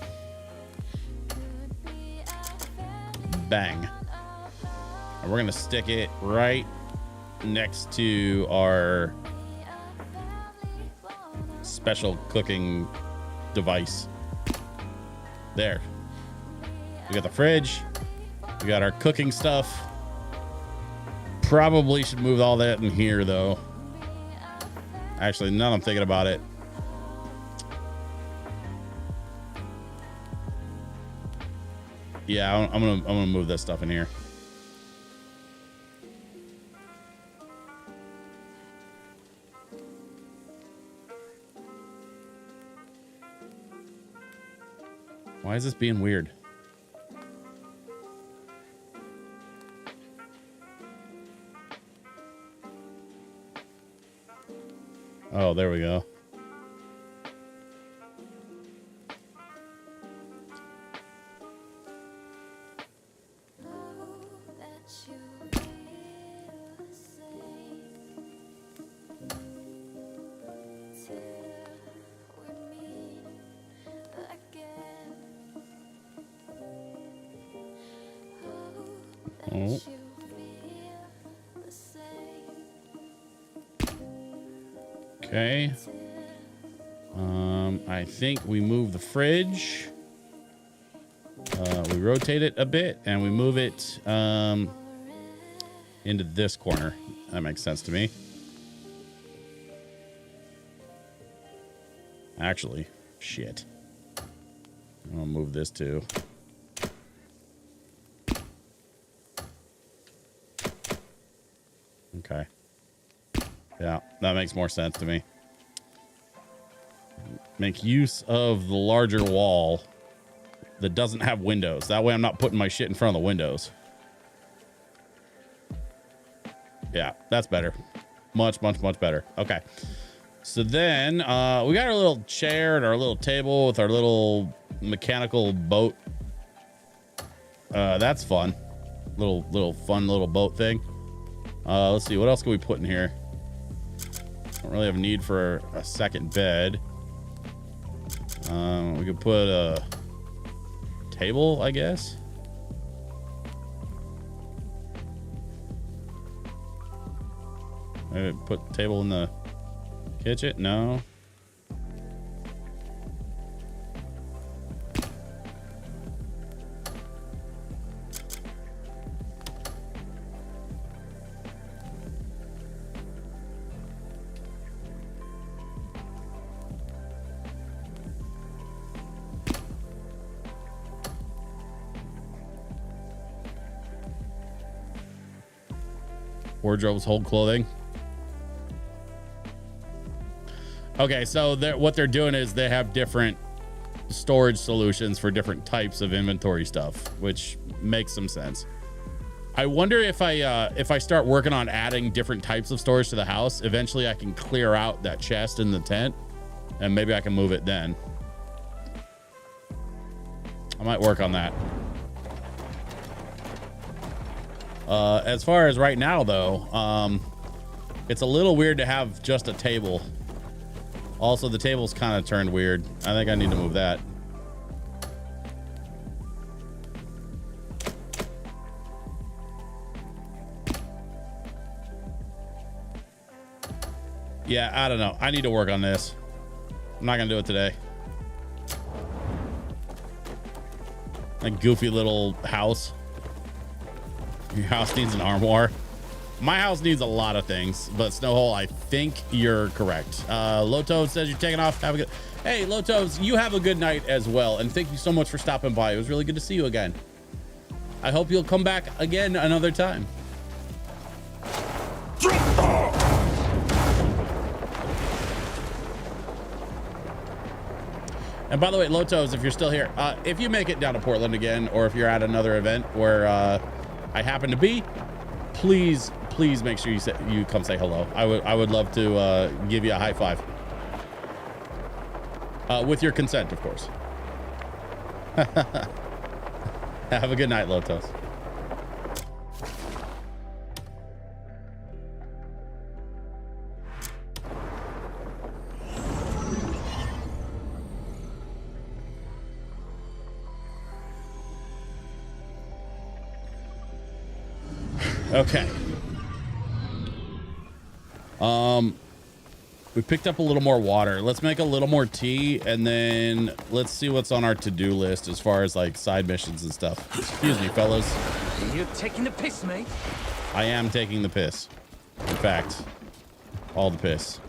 Bang. And we're gonna stick it right next to our special cooking device. There. We got the fridge. We got our cooking stuff. Probably should move all that in here though. Actually, now that I'm thinking about it. Yeah, I'm gonna move this stuff in here. Why is this being weird? Oh, there we go. Oh. Okay. I think we move the fridge. We rotate it a bit and we move it into this corner. That makes sense to me. Actually, shit. I'm gonna move this too. Okay. Yeah, that makes more sense to me. Make use of the larger wall that doesn't have windows. That way I'm not putting my shit in front of the windows. Yeah, that's better. Much, much, much better. Okay. So then we got our little chair and our little table with our little mechanical boat. That's fun. Fun little boat thing. Let's see, what else can we put in here? Don't really have a need for a second bed. We could put a table, I guess. Maybe put the table in the kitchen? No. Wardrobes hold clothing. Okay, so what they're doing is they have different storage solutions for different types of inventory stuff, which makes some sense. I wonder if I start working on adding different types of storage to the house, eventually I can clear out that chest in the tent, and maybe I can move it then. I might work on that. As far as right now, though, it's a little weird to have just a table. Also, the table's kind of turned weird. I think I need to move that. Yeah, I don't know. I need to work on this. I'm not gonna do it today. A goofy little house. Your house needs an armoire. My house needs a lot of things, but Snowhole, I think you're correct. Loto says you're taking off. Have a good. Hey, Lotos, you have a good night as well, and thank you so much for stopping by. It was really good to see you again. I hope you'll come back again another time. And by the way, Lotos, if you're still here, if you make it down to Portland again, or if you're at another event where I happen to be, please make sure you come say hello. I would love to give you a high five. With your consent, of course. Have a good night, Lotos. Okay. We picked up a little more water. Let's make a little more tea, and then let's see what's on our to-do list as far as like side missions and stuff. Excuse me, fellas. You're taking the piss, mate. I am taking the piss. In fact, all the piss.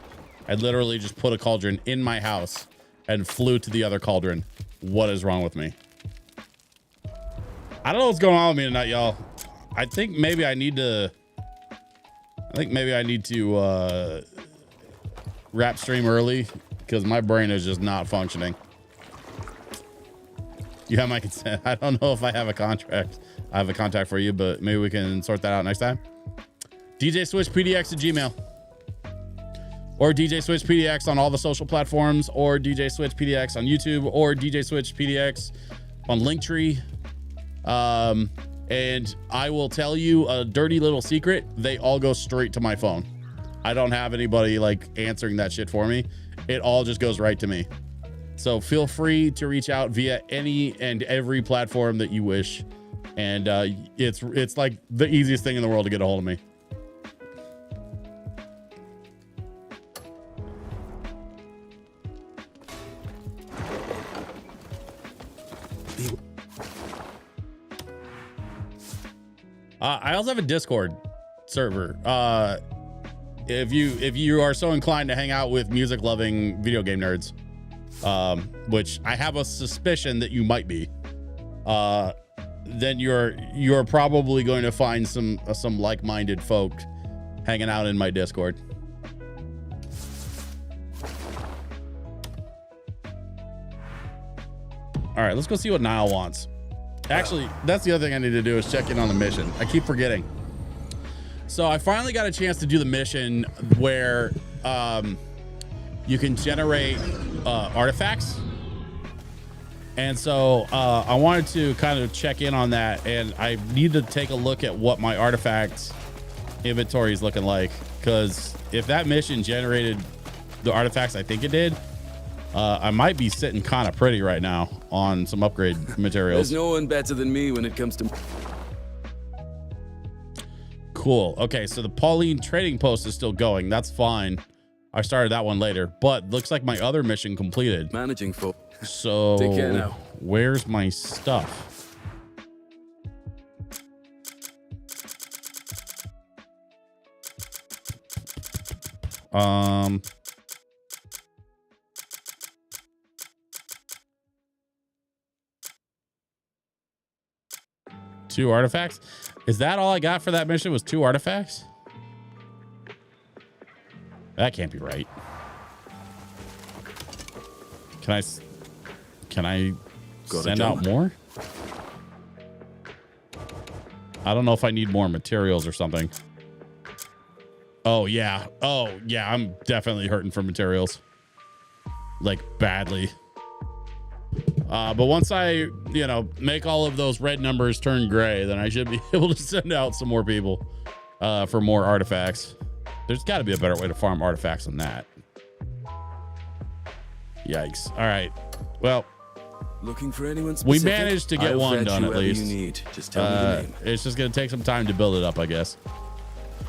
I literally just put a cauldron in my house and flew to the other cauldron. What is wrong with me? I don't know what's going on with me tonight, y'all. I think maybe I need to wrap stream early because my brain is just not functioning. You have my consent. I don't know if I have a contract. I have a contact for you, but maybe we can sort that out next time. DJ Switch PDX at Gmail. Or DJ Switch PDX on all the social platforms, or DJ Switch PDX on YouTube, or DJ Switch PDX on Linktree. And I will tell you a dirty little secret. They all go straight to my phone. I don't have anybody like answering that shit for me. It all just goes right to me. So feel free to reach out via any and every platform that you wish. And it's like the easiest thing in the world to get a hold of me. I also have a Discord server. If you are so inclined to hang out with music loving video game nerds, which I have a suspicion that you might be, then you're probably going to find some like-minded folk hanging out in my Discord. All right, let's go see what Niall wants. Actually, that's the other thing I need to do is check in on the mission. I keep forgetting. So I finally got a chance to do the mission where you can generate artifacts. And so I wanted to kind of check in on that, and I need to take a look at what my artifacts inventory is looking like, because if that mission generated the artifacts I think it did, I might be sitting kind of pretty right now on some upgrade materials. There's no one better than me when it comes to... Cool. Okay, so the Pauline trading post is still going. That's fine. I started that one later, but looks like my other mission completed. Managing folk. So take care now. Where's my stuff? Two artifacts? Is that all I got for that mission was 2 artifacts? That can't be right. Can I send out more? I don't know if I need more materials or something. Oh yeah. I'm definitely hurting for materials. Like badly. But once I, make all of those red numbers turn gray, then I should be able to send out some more people for more artifacts. There's got to be a better way to farm artifacts than that. Yikes. All right. Well, looking for anyone specific? We managed to get one done at least. You need. Just tell me the name. It's just going to take some time to build it up, I guess.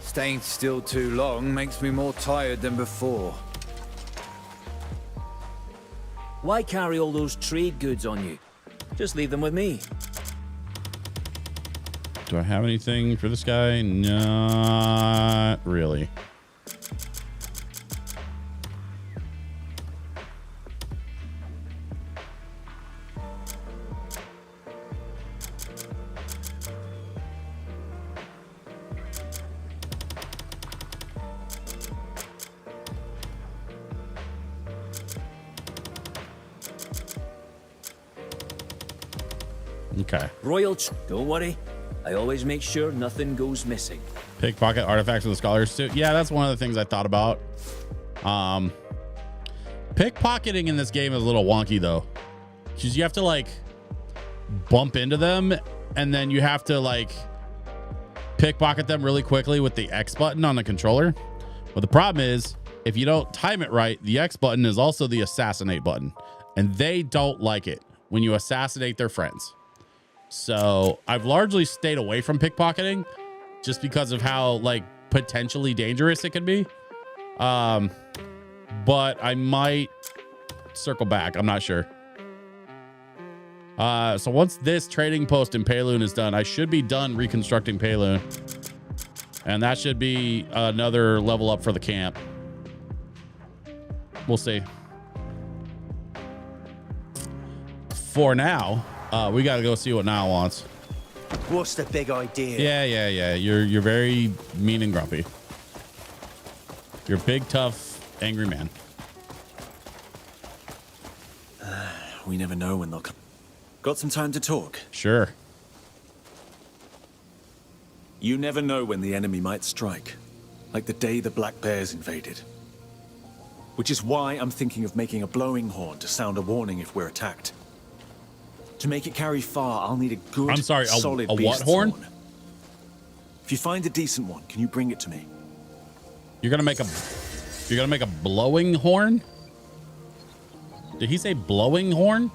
Staying still too long makes me more tired than before. Why carry all those trade goods on you? Just leave them with me. Do I have anything for this guy? Not really. Okay. Don't worry. I always make sure nothing goes missing. Pickpocket artifacts for the scholars too. Yeah, that's one of the things I thought about. Pickpocketing in this game is a little wonky though, because you have to like bump into them and then you have to like pickpocket them really quickly with the X button on the controller. But the problem is, if you don't time it right, the X button is also the assassinate button, and they don't like it when you assassinate their friends. So I've largely stayed away from pickpocketing just because of how like potentially dangerous it can be. But I might circle back. I'm not sure. So once this trading post in Payloon is done, I should be done reconstructing Payloon. And that should be another level up for the camp. We'll see. For now, we got to go see what Niall wants. What's the big idea? Yeah. You're very mean and grumpy. You're a big, tough, angry man. We never know when they'll come. Got some time to talk? Sure. You never know when the enemy might strike, like the day the Black Bears invaded. Which is why I'm thinking of making a blowing horn to sound a warning if we're attacked. To make it carry far, I'll need a good, solid a what beast's horn? If you find a decent one, can you bring it to me? You're gonna make a blowing horn? Did he say blowing horn?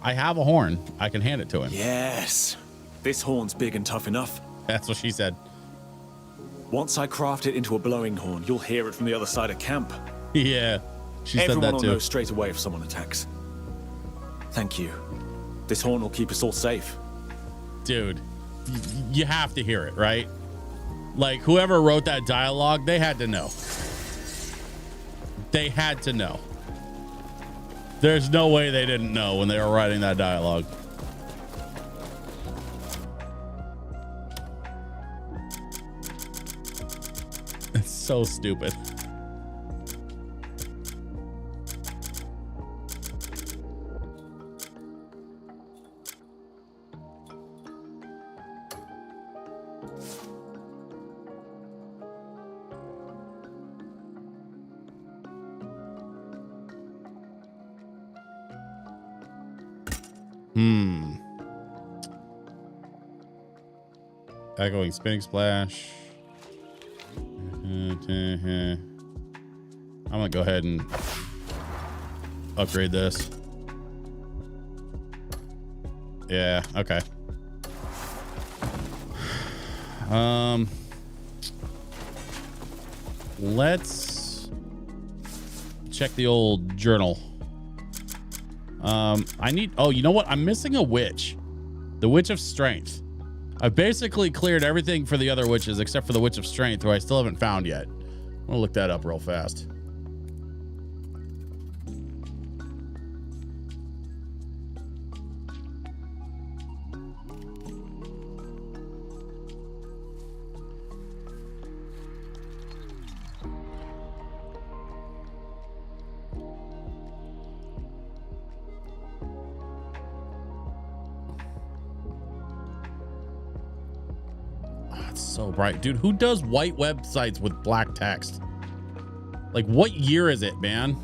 I have a horn. I can hand it to him. Yes. This horn's big and tough enough. That's what she said. Once I craft it into a blowing horn, you'll hear it from the other side of camp. Yeah, she said that Everyone will too. know straight away if someone attacks. Thank you. This horn will keep us all safe. Dude, you have to hear it, right? Like, whoever wrote that dialogue, they had to know. They had to know. There's no way they didn't know when they were writing that dialogue. It's so stupid. Echoing spinning splash. I'm gonna go ahead and upgrade this. Yeah, okay. Let's check the old journal. You know what? I'm missing a witch. The Witch of Strength. I've basically cleared everything for the other witches except for the Witch of Strength, who I still haven't found yet. I'm gonna look that up real fast. So bright, dude. Who does white websites with black text? Like, what year is it, man?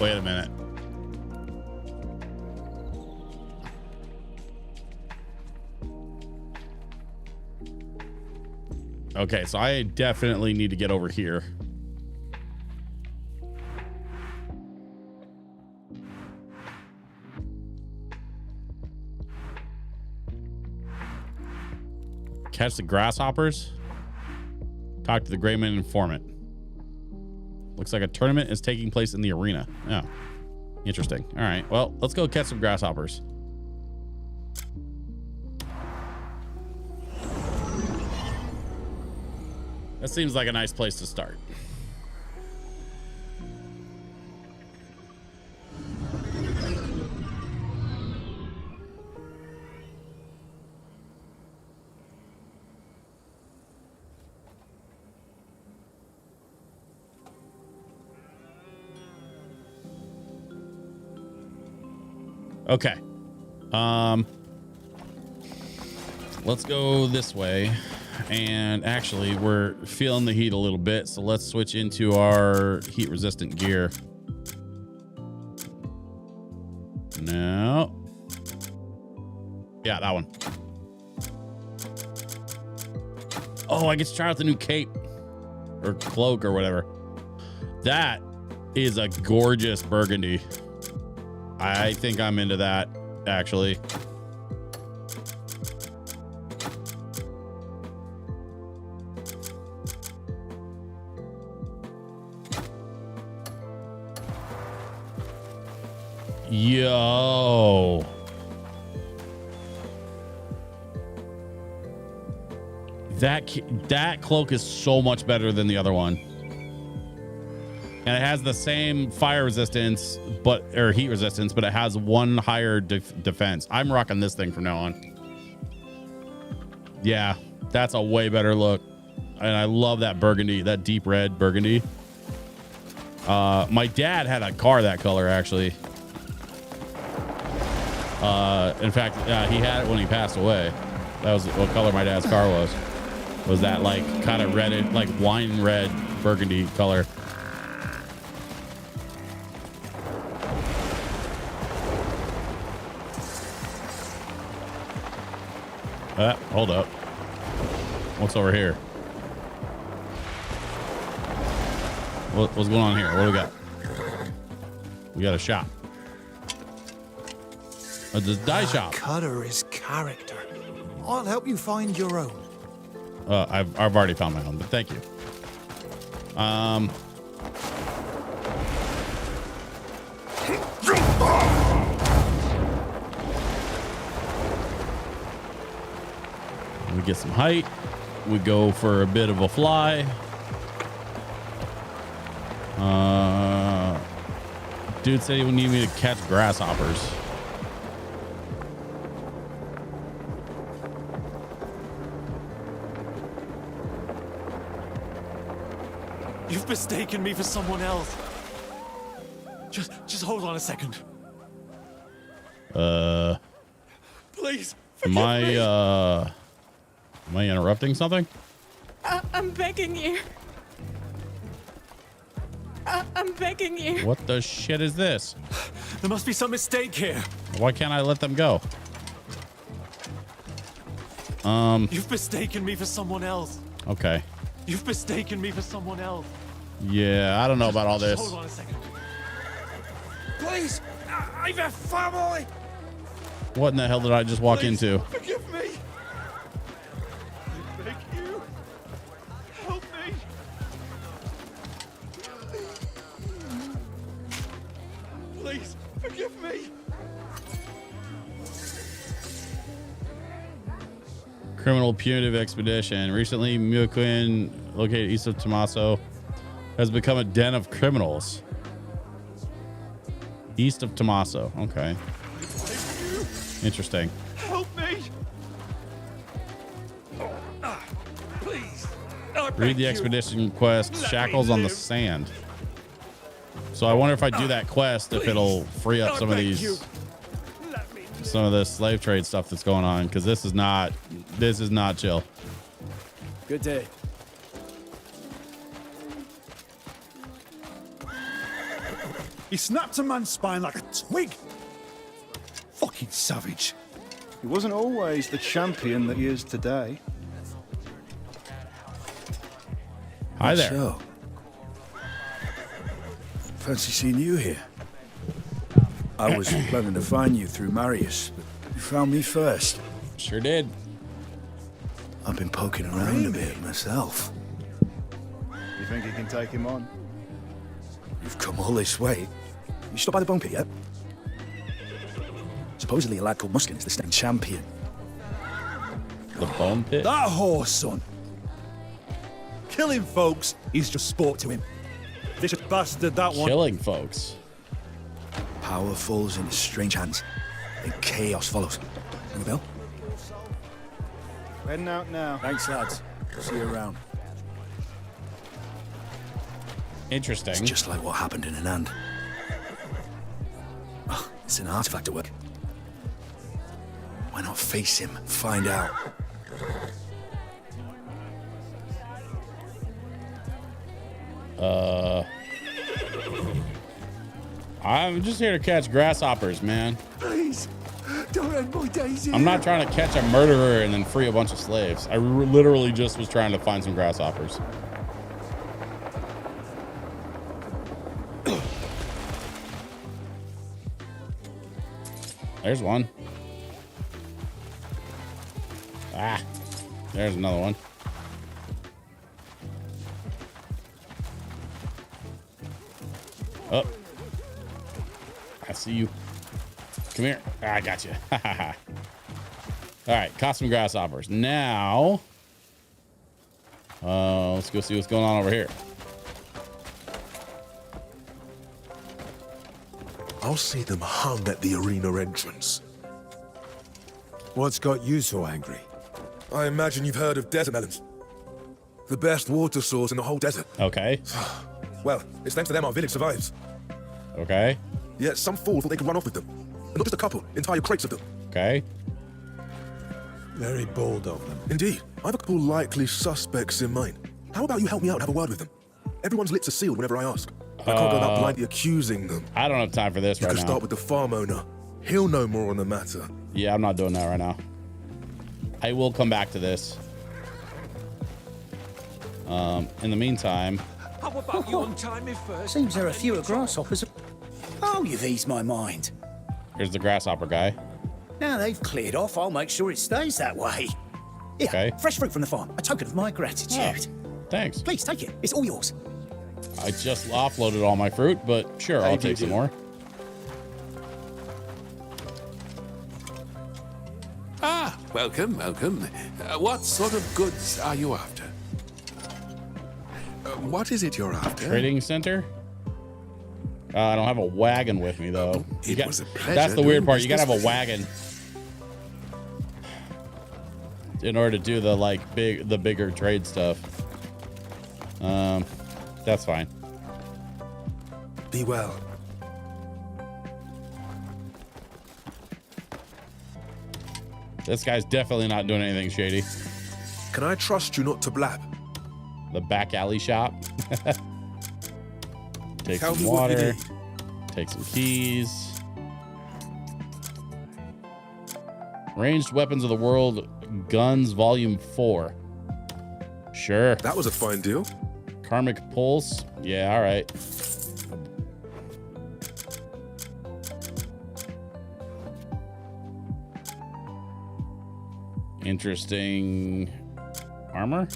Wait a minute. Okay, so I definitely need to get over here. Catch the grasshoppers. Talk to the gray man informant. Looks like a tournament is taking place in the arena. Oh, interesting. All right, well, let's go catch some grasshoppers. That seems like a nice place to start. Okay. Let's go this way. And actually, we're feeling the heat a little bit, so let's switch into our heat-resistant gear. No. Yeah, that one. Oh, I get to try out the new cape or cloak or whatever. That is a gorgeous burgundy. I think I'm into that, actually. Yo. That cloak is so much better than the other one. And it has the same fire resistance, or heat resistance, but it has one higher defense. I'm rocking this thing from now on. Yeah, that's a way better look. And I love that burgundy, that deep red burgundy. My dad had a car that color, actually. In fact, he had it when he passed away. That was what color my dad's car was. Was that like kind of red, like wine red burgundy color. Hold up. What's over here? What's going on here? What do we got? We got a shop. This dye shop. Cutter is character. I'll help you find your own. I've already found my own, but thank you. We get some height. We go for a bit of a fly. Dude said he would need me to catch grasshoppers. You've mistaken me for someone else. Just hold on a second. Please, am I interrupting something? I'm begging you. I'm begging you. What the shit is this? There must be some mistake here. Why can't I let them go? You've mistaken me for someone else. Okay. You've mistaken me for someone else. Yeah, I don't know about all this. Hold on a second. Please, I've a family. What in the hell did I just walk into? Forgive me. I beg you. Help me. Please, forgive me. Criminal punitive expedition. Recently, Muquin, located east of Tommaso, has become a den of criminals. East of Tommaso. Okay. Interesting. Help me. Please. Read the expedition quest, Shackles on the Sand. So I wonder if I do that quest, if it'll free up some of these, some of the slave trade stuff that's going on, because this is not chill. Good day. He snapped a man's spine like a twig. Fucking savage. He wasn't always the champion that he is today. Hi there. So, fancy seeing you here. I was planning to find you through Marius, but you found me first. Sure did. I've been poking around a bit myself. You think you can take him on? You've come all this way. You stopped by the bone pit yet? Supposedly a lad called Muskin is the state champion. The bone pit? That horse, son. Killing folks is just sport to him. Vicious bastard, that one. Killing folks. Power falls into strange hands, and chaos follows. Ring a bell? Heading out now. Thanks, lads. See you around. Interesting. It's just like what happened in Anand. Oh, it's an artifact at work. Why not face him? Find out. I'm just here to catch grasshoppers, man. Please, don't end my days here. I'm not trying to catch a murderer and then free a bunch of slaves. I literally just was trying to find some grasshoppers. There's one. Ah, there's another one. Oh, I see you. Come here. I got you. All right, caught some grasshoppers. Now, let's go see what's going on over here. I'll see them hung at the arena entrance. What's got you so angry? I imagine you've heard of desert melons. The best water source in the whole desert. Okay. Well, it's thanks to them our village survives. Okay. Yet some fool thought they could run off with them. And not just a couple, entire crates of them. Okay. Very bold of them. Indeed. I have a couple likely suspects in mind. How about you help me out and have a word with them? Everyone's lips are sealed whenever I ask. I can't go about blindly accusing them. I don't have time for this right now. You can start with the farm owner. He'll know more on the matter. Yeah, I'm not doing that right now. I will come back to this. In the meantime... How about you untie me first? Seems there are fewer grasshoppers. Oh, you've eased my mind. Here's the grasshopper guy. Now they've cleared off, I'll make sure it stays that way. Here, okay. Fresh fruit from the farm. A token of my gratitude. Oh, thanks. Please take it. It's all yours. I just offloaded all my fruit, but sure, I'll take some more. Ah, welcome, welcome. What sort of goods are you after? What is it you're after? Trading center? I don't have a wagon with me, though. Was a pleasure. That's the weird part. You gotta have a wagon in order to do the bigger trade stuff. That's fine. Be well. This guy's definitely not doing anything shady. Can I trust you not to blab? The back alley shop. Take Tell some me what you water. need. Take some keys. Ranged Weapons of the World Guns Volume 4. Sure. That was a fine deal. Karmic Pulse. Yeah, all right. Interesting armor.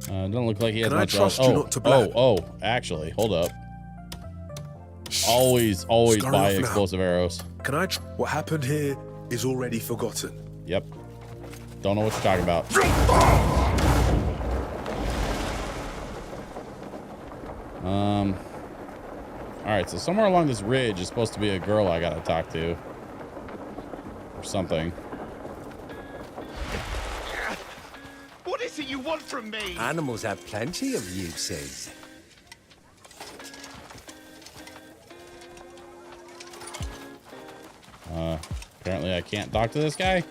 Doesn't look like he has Can I much trust else. you not to blab? Oh, actually, hold up. Always Scurry buy off now. explosive arrows. Can I? What happened here is already forgotten. Yep. Don't know what you're talking about. All right, so somewhere along this ridge is supposed to be a girl I gotta talk to, or something. What is it you want from me? Animals have plenty of uses. Apparently I can't talk to this guy.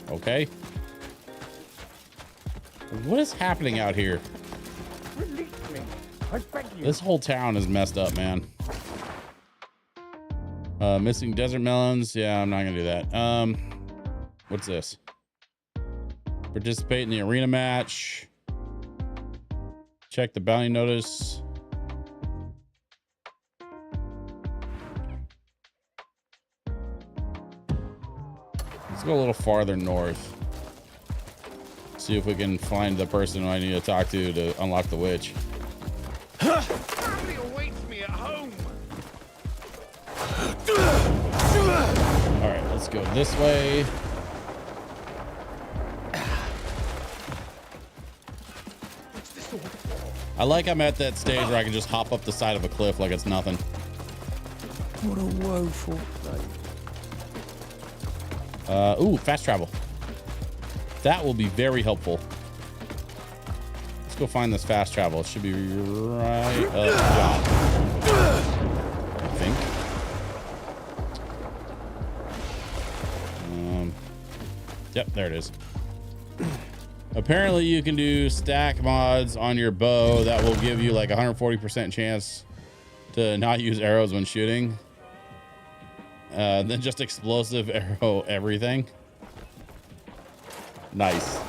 Okay. What is happening out here? Release me. I beg you. This whole town is messed up, man. Missing desert melons. Yeah, I'm not gonna do that. What's this? Participate in the arena match. Check the bounty notice. Let's go a little farther north. See if we can find the person I need to talk to unlock the witch. Family awaits me at home. All right, let's go this way. I like I'm at that stage where I can just hop up the side of a cliff like it's nothing. What a woeful place. Ooh, fast travel. That will be very helpful. Let's go find this fast travel. It should be right up top, I think. Yep, there it is. Apparently you can do stack mods on your bow that will give you like 140% chance to not use arrows when shooting. Then just explosive arrow everything. Nice.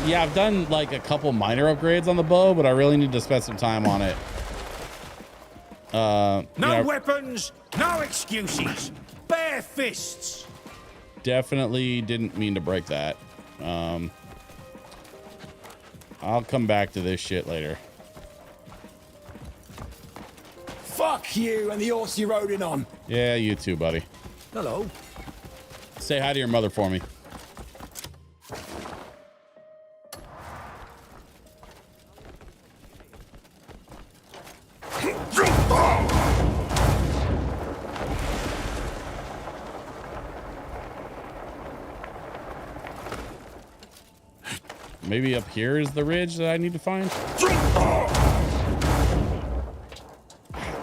Yeah, I've done like a couple minor upgrades on the bow, but I really need to spend some time on it. No weapons, no excuses. Bare fists. Definitely didn't mean to break that. I'll come back to this shit later. Fuck you and the horse you're riding on. Yeah, you too, buddy. Hello. Say hi to your mother for me. Maybe up here is the ridge that I need to find.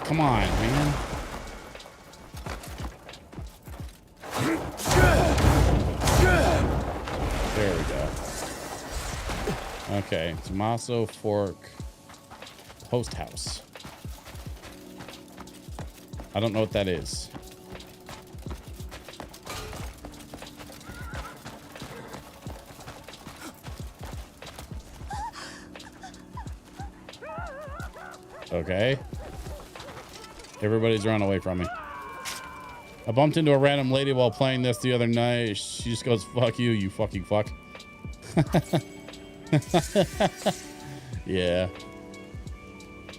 Come on, man. There we go. Okay, Tommaso Fork Post House. I don't know what that is. Okay. Everybody's running away from me. I bumped into a random lady while playing this the other night. She just goes, fuck you, you fucking fuck. Yeah.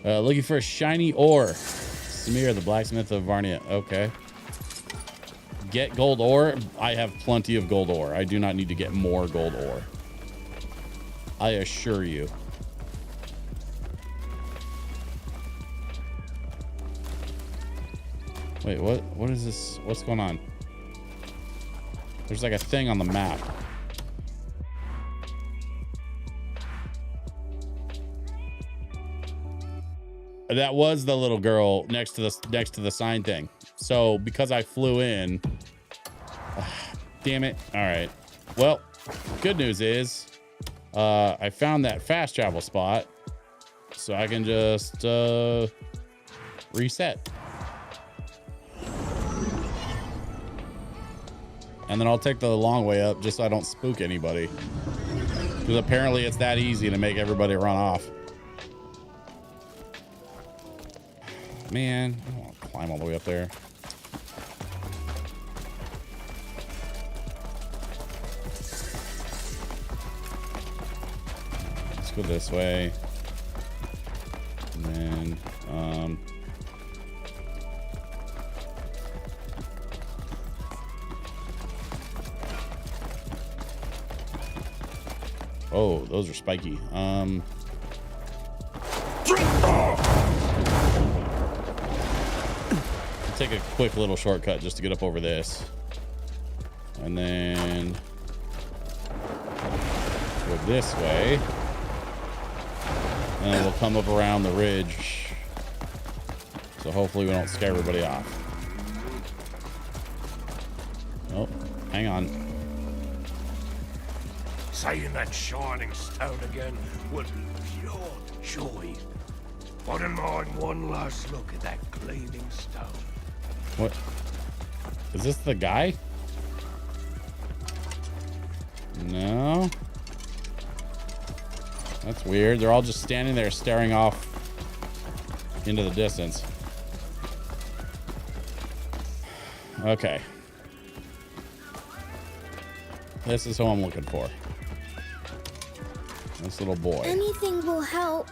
Looking for a shiny ore. Samir, the blacksmith of Varnia. Okay. Get gold ore. I have plenty of gold ore. I do not need to get more gold ore. I assure you. Wait, what is this? What's going on? There's like a thing on the map. That was the little girl next to the sign thing. So because I flew in, damn it. All right. Well, good news is I found that fast travel spot, so I can just reset. And then I'll take the long way up just so I don't spook anybody. Because apparently it's that easy to make everybody run off. Man, I don't want to climb all the way up there. Let's go this way. And then, oh, those are spiky. Take a quick little shortcut just to get up over this. And then go this way. And then we'll come up around the ridge. So hopefully we don't scare everybody off. Oh, hang on. Seeing that shining stone again would be pure joy. Wouldn't mind one last look at that gleaming stone. What? Is this the guy? No. That's weird. They're all just standing there staring off into the distance. Okay. This is who I'm looking for. This little boy. Anything will help.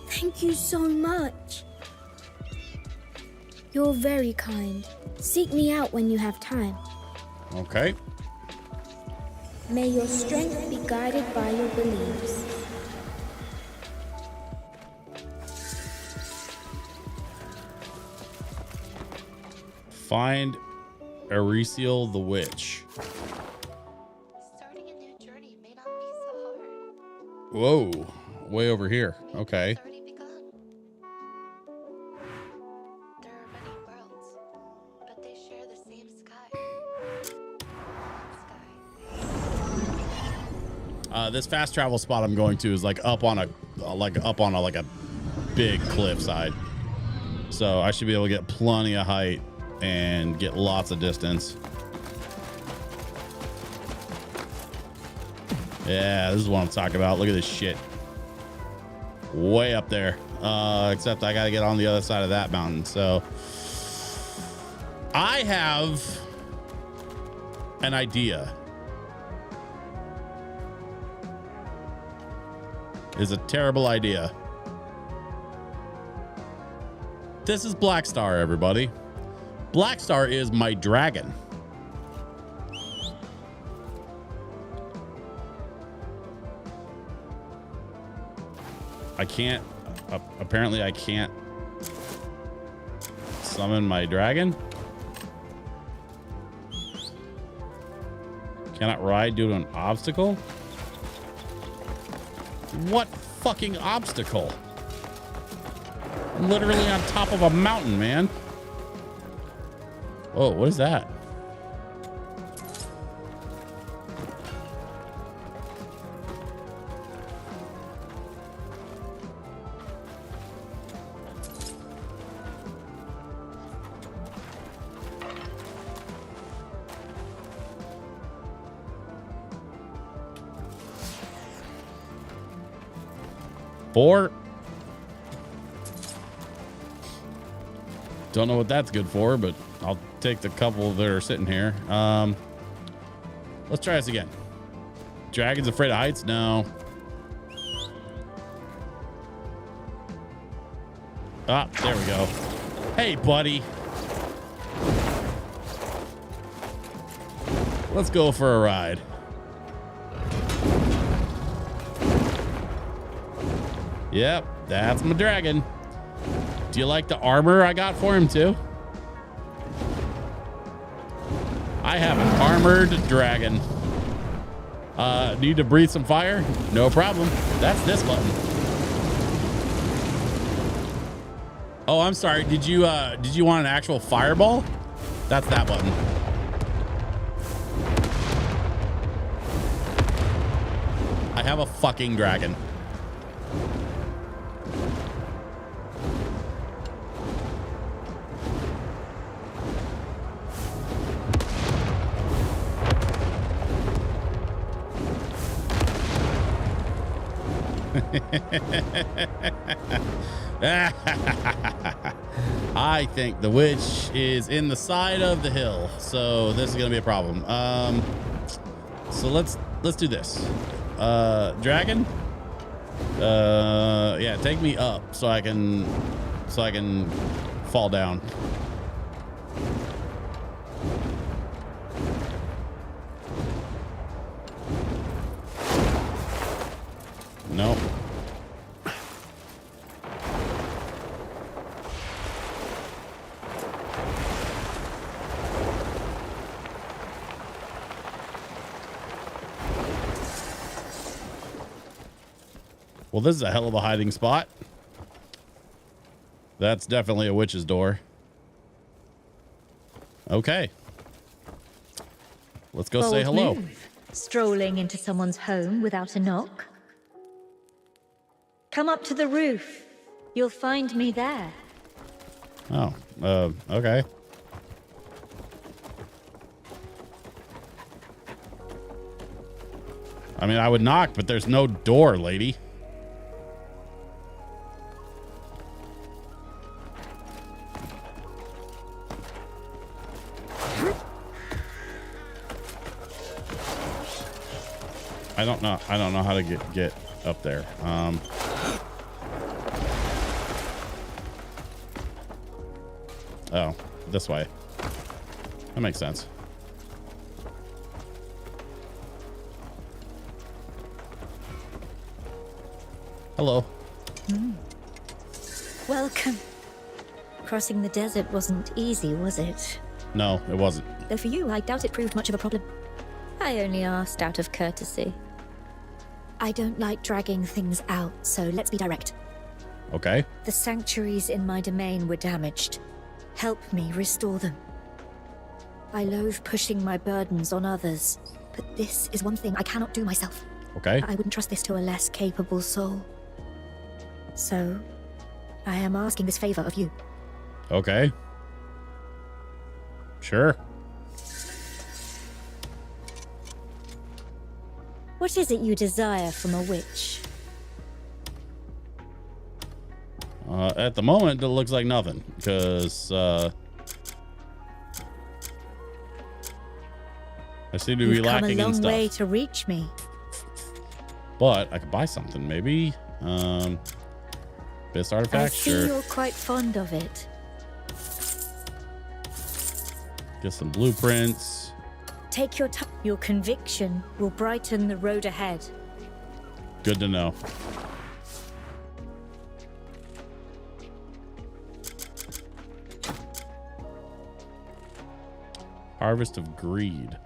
Thank you so much. You're very kind. Seek me out when you have time. Okay. May your strength be guided by your beliefs. Find Erisiel the Witch. Whoa. way over here. Okay. This fast travel spot I'm going to is like up on a big cliffside. So I should be able to get plenty of height and get lots of distance. Yeah, this is what I'm talking about. Look at this shit. Way up there. Except I gotta get on the other side of that mountain. So I have an idea. Is a terrible idea. This is Black Star, everybody. Black Star is my dragon. I can't, apparently I can't summon my dragon. Cannot ride due to an obstacle. What fucking obstacle? I'm literally on top of a mountain, man. Whoa, what is that? Four. Don't know what that's good for, but I'll take the couple that are sitting here. Let's try this again. Dragon's afraid of heights? No. Ah, there we go. Hey, buddy. Let's go for a ride. Yep, that's my dragon. Do you like the armor I got for him too? I have an armored dragon. Need to breathe some fire? No problem. That's this button. Oh, I'm sorry. Did you want an actual fireball? That's that button. I have a fucking dragon. I think the witch is in the side of the hill, so this is gonna be a problem. So let's do this. Dragon, yeah, take me up so I can fall down. Nope. Well, this is a hell of a hiding spot. That's definitely a witch's door. Okay. Let's go say hello. Move. Strolling into someone's home without a knock. Come up to the roof. You'll find me there. Oh, okay. I mean, I would knock, but there's no door, lady. I don't know how to get up there. Oh, this way. That makes sense. Hello. Welcome. Crossing the desert wasn't easy, was it? No, it wasn't. Though for you, I doubt it proved much of a problem. I only asked out of courtesy. I don't like dragging things out, so let's be direct. Okay. The sanctuaries in my domain were damaged. Help me restore them. I loathe pushing my burdens on others, but this is one thing I cannot do myself. Okay. I wouldn't trust this to a less capable soul. So, I am asking this favor of you. Okay. Sure. What is it you desire from a witch? At the moment, it looks like nothing, because I seem to be lacking in You've come a long stuff. way to reach me. But I could buy something, maybe. Best artifact, I see sure. you're quite fond of it. Get some blueprints. Take your time. Your conviction will brighten the road ahead. Good to know. Harvest of Greed.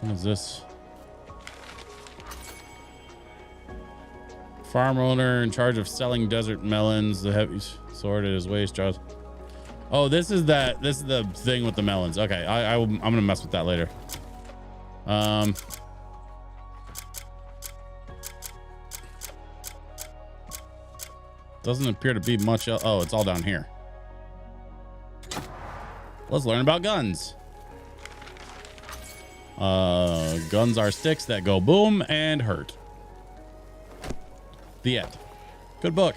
What is this? Farm owner in charge of selling desert melons. The heavy sword at his waist draws. Oh, this is that. This is the thing with the melons. Okay, I'm gonna mess with that later. Doesn't appear to be much else. Oh, it's all down here. Let's learn about guns. Guns are sticks that go boom and hurt. The end. Good book.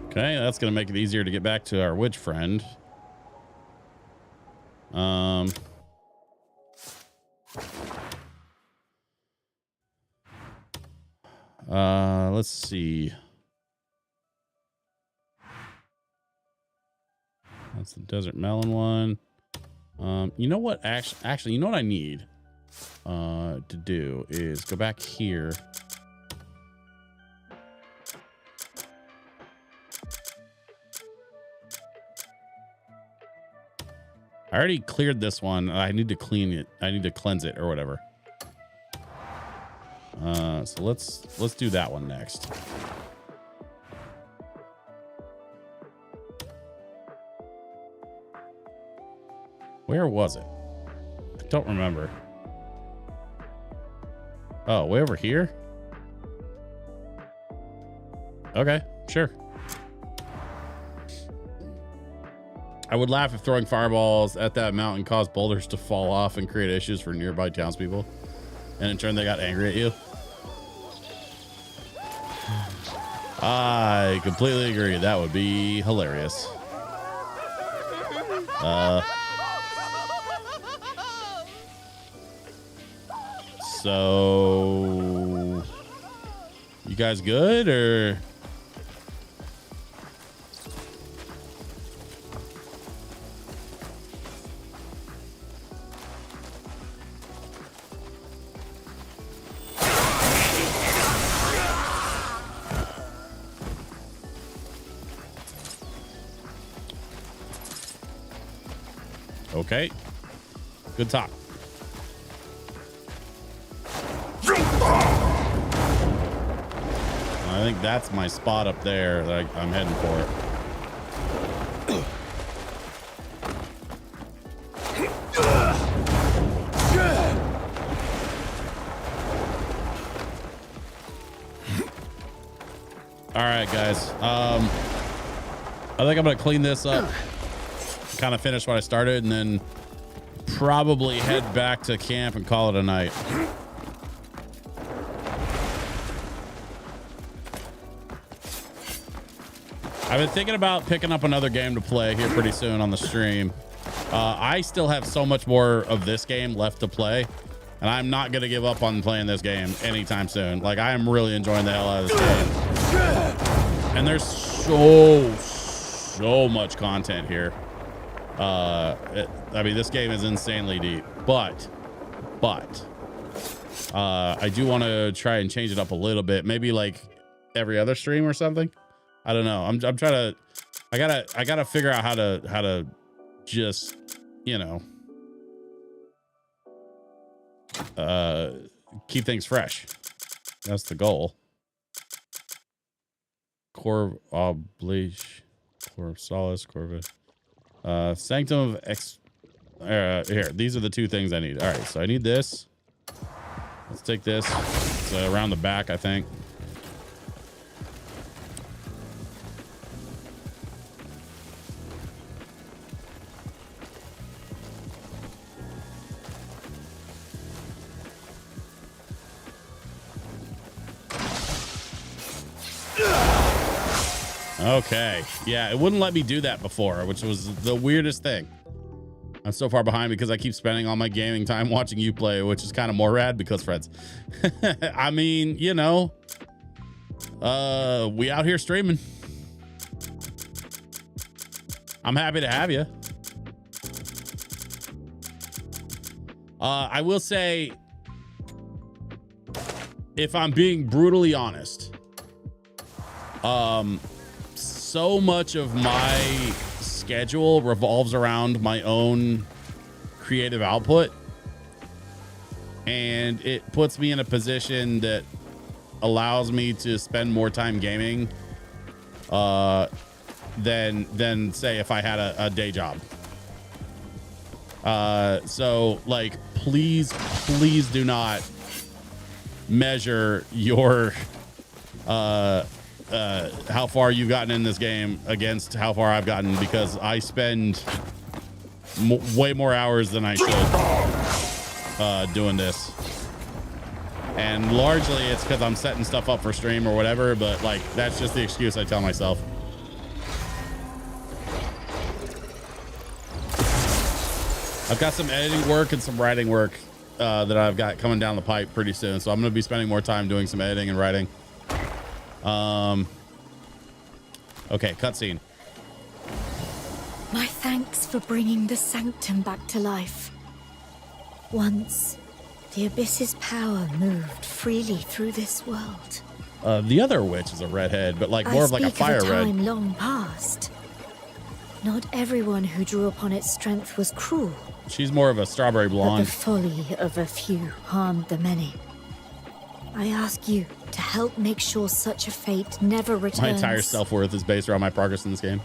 Okay, that's gonna make it easier to get back to our witch friend. Let's see. That's the desert melon one. You know what? Actually, you know what I need to do is go back here. I already cleared this one. I need to clean it. I need to cleanse it or whatever. So let's do that one next. Where was it? I don't remember. Oh, way over here? Okay, sure. I would laugh if throwing fireballs at that mountain caused boulders to fall off and create issues for nearby townspeople. And in turn, they got angry at you. I completely agree. That would be hilarious. So you guys good or? Okay. Good talk. I think that's my spot up there that I'm heading for. All right, guys. I think I'm gonna clean this up, kind of finish what I started, and then probably head back to camp and call it a night. I've been thinking about picking up another game to play here pretty soon on the stream. I still have so much more of this game left to play, and I'm not going to give up on playing this game anytime soon. Like, I am really enjoying the hell out of this game. And there's so much content here. I mean, this game is insanely deep, but I do want to try and change it up a little bit, maybe like every other stream or something. I don't know. I'm trying to, I gotta figure out how to just, you know, keep things fresh. That's the goal. Core oblige, core solace, corvette, sanctum of x. Here, these are the two things I need. All right, so I need this. Let's take this. It's around the back, I think. Okay. Yeah, it wouldn't let me do that before, which was the weirdest thing. I'm so far behind because I keep spending all my gaming time watching you play, which is kind of more rad because friends. I mean, you know, we out here streaming. I'm happy to have you. I will say, if I'm being brutally honest, so much of my schedule revolves around my own creative output, and it puts me in a position that allows me to spend more time gaming than say if I had a day job. So like, please do not measure your how far you've gotten in this game against how far I've gotten, because I spend way more hours than I should doing this, and largely it's because I'm setting stuff up for stream or whatever, but like, that's just the excuse I tell myself. I've got some editing work and some writing work that I've got coming down the pipe pretty soon, so I'm going to be spending more time doing some editing and writing. Okay, cutscene. My thanks for bringing the sanctum back to life. Once, the Abyss's power moved freely through this world. The other witch is a redhead, but like more of like a fire red. I speak of a time long past. Not everyone who drew upon its strength was cruel. She's more of a strawberry blonde. But the folly of a few harmed the many. I ask you to help make sure such a fate never returns. My entire self-worth is based around my progress in this game.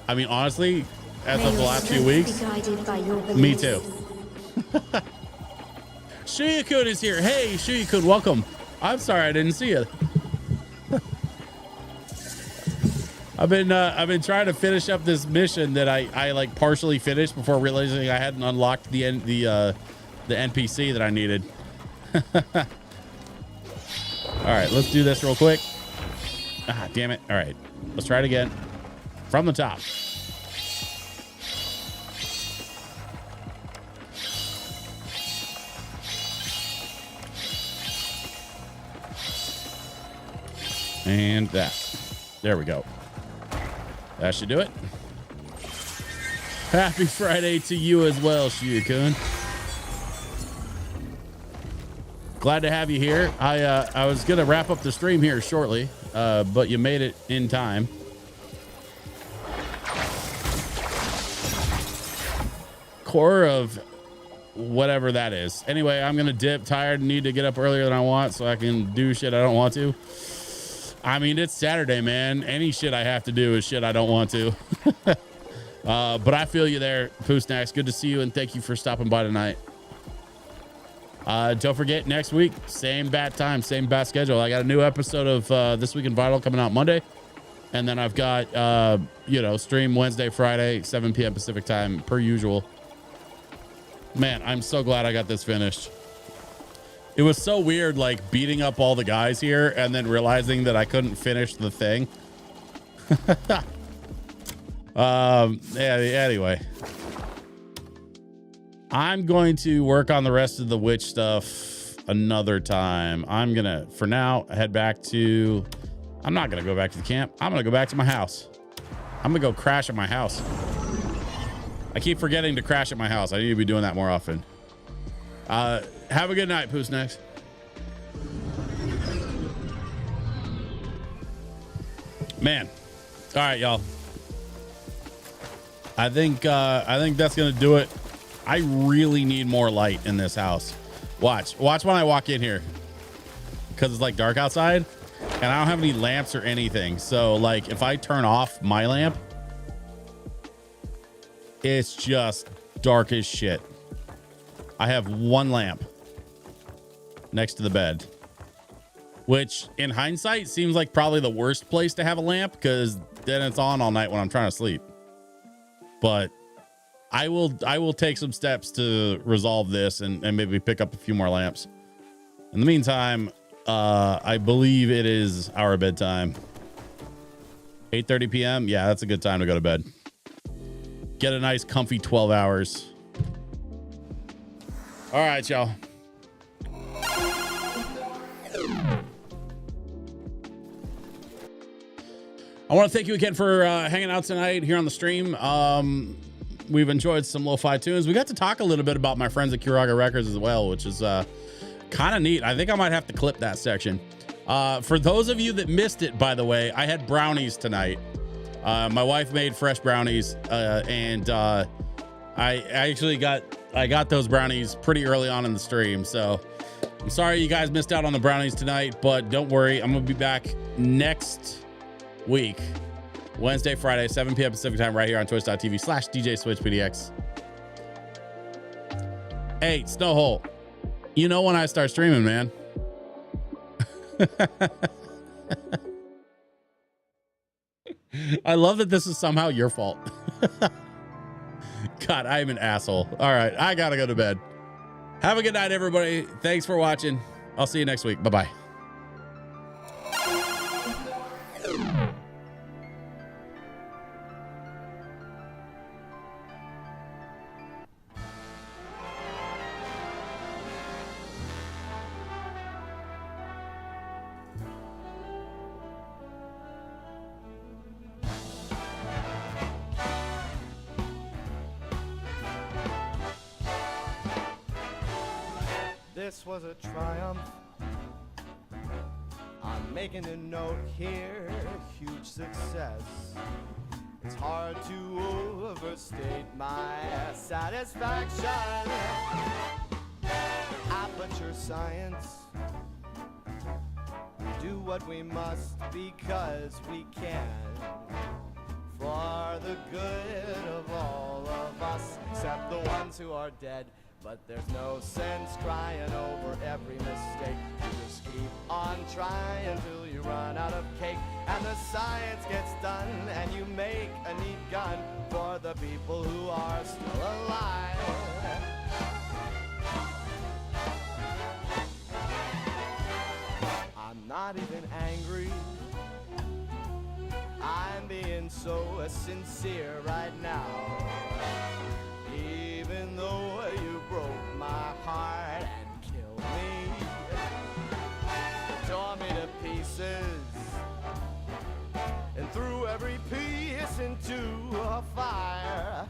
I mean, honestly, as of the last few weeks, me too. Shuyukun is here. Hey, Shuyukun, welcome. I'm sorry I didn't see you. I've been trying to finish up this mission that I like partially finished before realizing I hadn't unlocked the NPC that I needed. All right, let's do this real quick. Ah, damn it. All right, let's try it again from the top. And that. There we go. That should do it. Happy Friday to you as well, Shuyukun. Glad to have you here. I was gonna wrap up the stream here shortly, but you made it in time. Core of whatever that is. Anyway, I'm gonna dip. Tired and need to get up earlier than I want so I can do shit I don't want to. I mean, it's Saturday, man. Any shit I have to do is shit I don't want to. But I feel you there, Pooh Snacks. Good to see you, and thank you for stopping by tonight. Don't forget, next week, same bat time, same bat schedule. I got a new episode of This Week in Vital coming out Monday. And then I've got, stream Wednesday, Friday, 7 p.m. Pacific time, per usual. Man, I'm so glad I got this finished. It was so weird, like, beating up all the guys here and then realizing that I couldn't finish the thing. Anyway. I'm going to work on the rest of the witch stuff another time. I'm going to, for now, head back to... I'm not going to go back to the camp. I'm going to go back to my house. I'm going to go crash at my house. I keep forgetting to crash at my house. I need to be doing that more often. Have a good night, Pooh Snacks. Man. All right, y'all. I think that's gonna do it. I really need more light in this house. Watch when I walk in here, because it's like dark outside and I don't have any lamps or anything. So like if I turn off my lamp, it's just dark as shit. I have one lamp next to the bed, which in hindsight seems like probably the worst place to have a lamp, because then it's on all night when I'm trying to sleep. But I will take some steps to resolve this and maybe pick up a few more lamps. In the meantime, I believe it is our bedtime. 8:30 p.m. Yeah, that's a good time to go to bed. Get a nice comfy 12 hours. All right, y'all. I want to thank you again for hanging out tonight here on the stream. We've enjoyed some lo-fi tunes. We got to talk a little bit about my friends at Kuraga Records as well, which is kind of neat. I think I might have to clip that section. For those of you that missed it, by the way, I had brownies tonight. My wife made fresh brownies, and I got those brownies pretty early on in the stream. So I'm sorry you guys missed out on the brownies tonight, but don't worry. I'm going to be back next week, Wednesday, Friday, 7 p.m. Pacific time, right here on twitch.tv/DJSwitchPDX. Hey, Snowhole, you know when I start streaming, man. I love that this is somehow your fault. God, I'm an asshole. All right, I gotta go to bed. Have a good night, everybody. Thanks for watching. I'll see you next week. Bye-bye. This was a triumph. I'm making a note here, huge success. It's hard to overstate my satisfaction. Aperture science. We do what we must because we can. For the good of all of us, except the ones who are dead. But there's no sense crying over every mistake. You just keep on trying till you run out of cake. And the science gets done and you make a neat gun for the people who are still alive. I'm not even angry. I'm being so sincere right now. Even though you broke my heart and killed me, tore me to pieces, and threw every piece into a fire.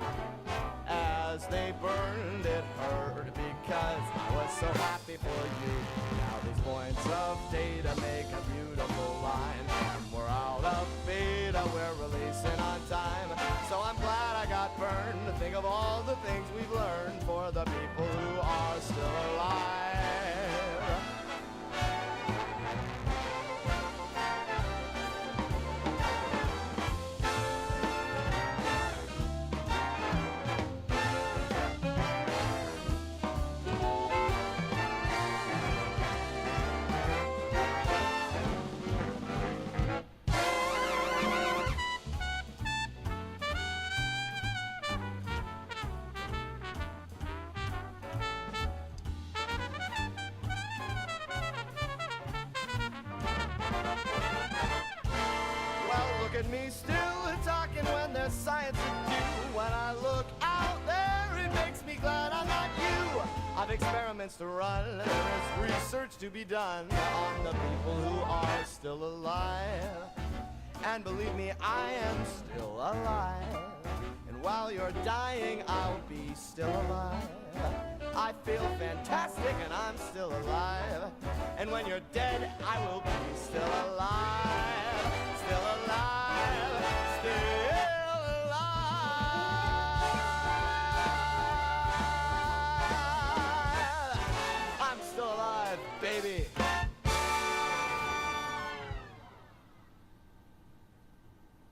As they burned, it hurt because I was so happy for you. Now these points of data make a beautiful line. We're out of beta, we're releasing on time. So I'm glad I got burned to think of all the things we've learned for the people who are still alive. Look at me still talking when there's science to do. When I look out there, it makes me glad I'm not you. I've experiments to run, there is research to be done on the people who are still alive. And believe me, I am still alive. And while you're dying, I'll be still alive. I feel fantastic and I'm still alive. And when you're dead, I will be still alive.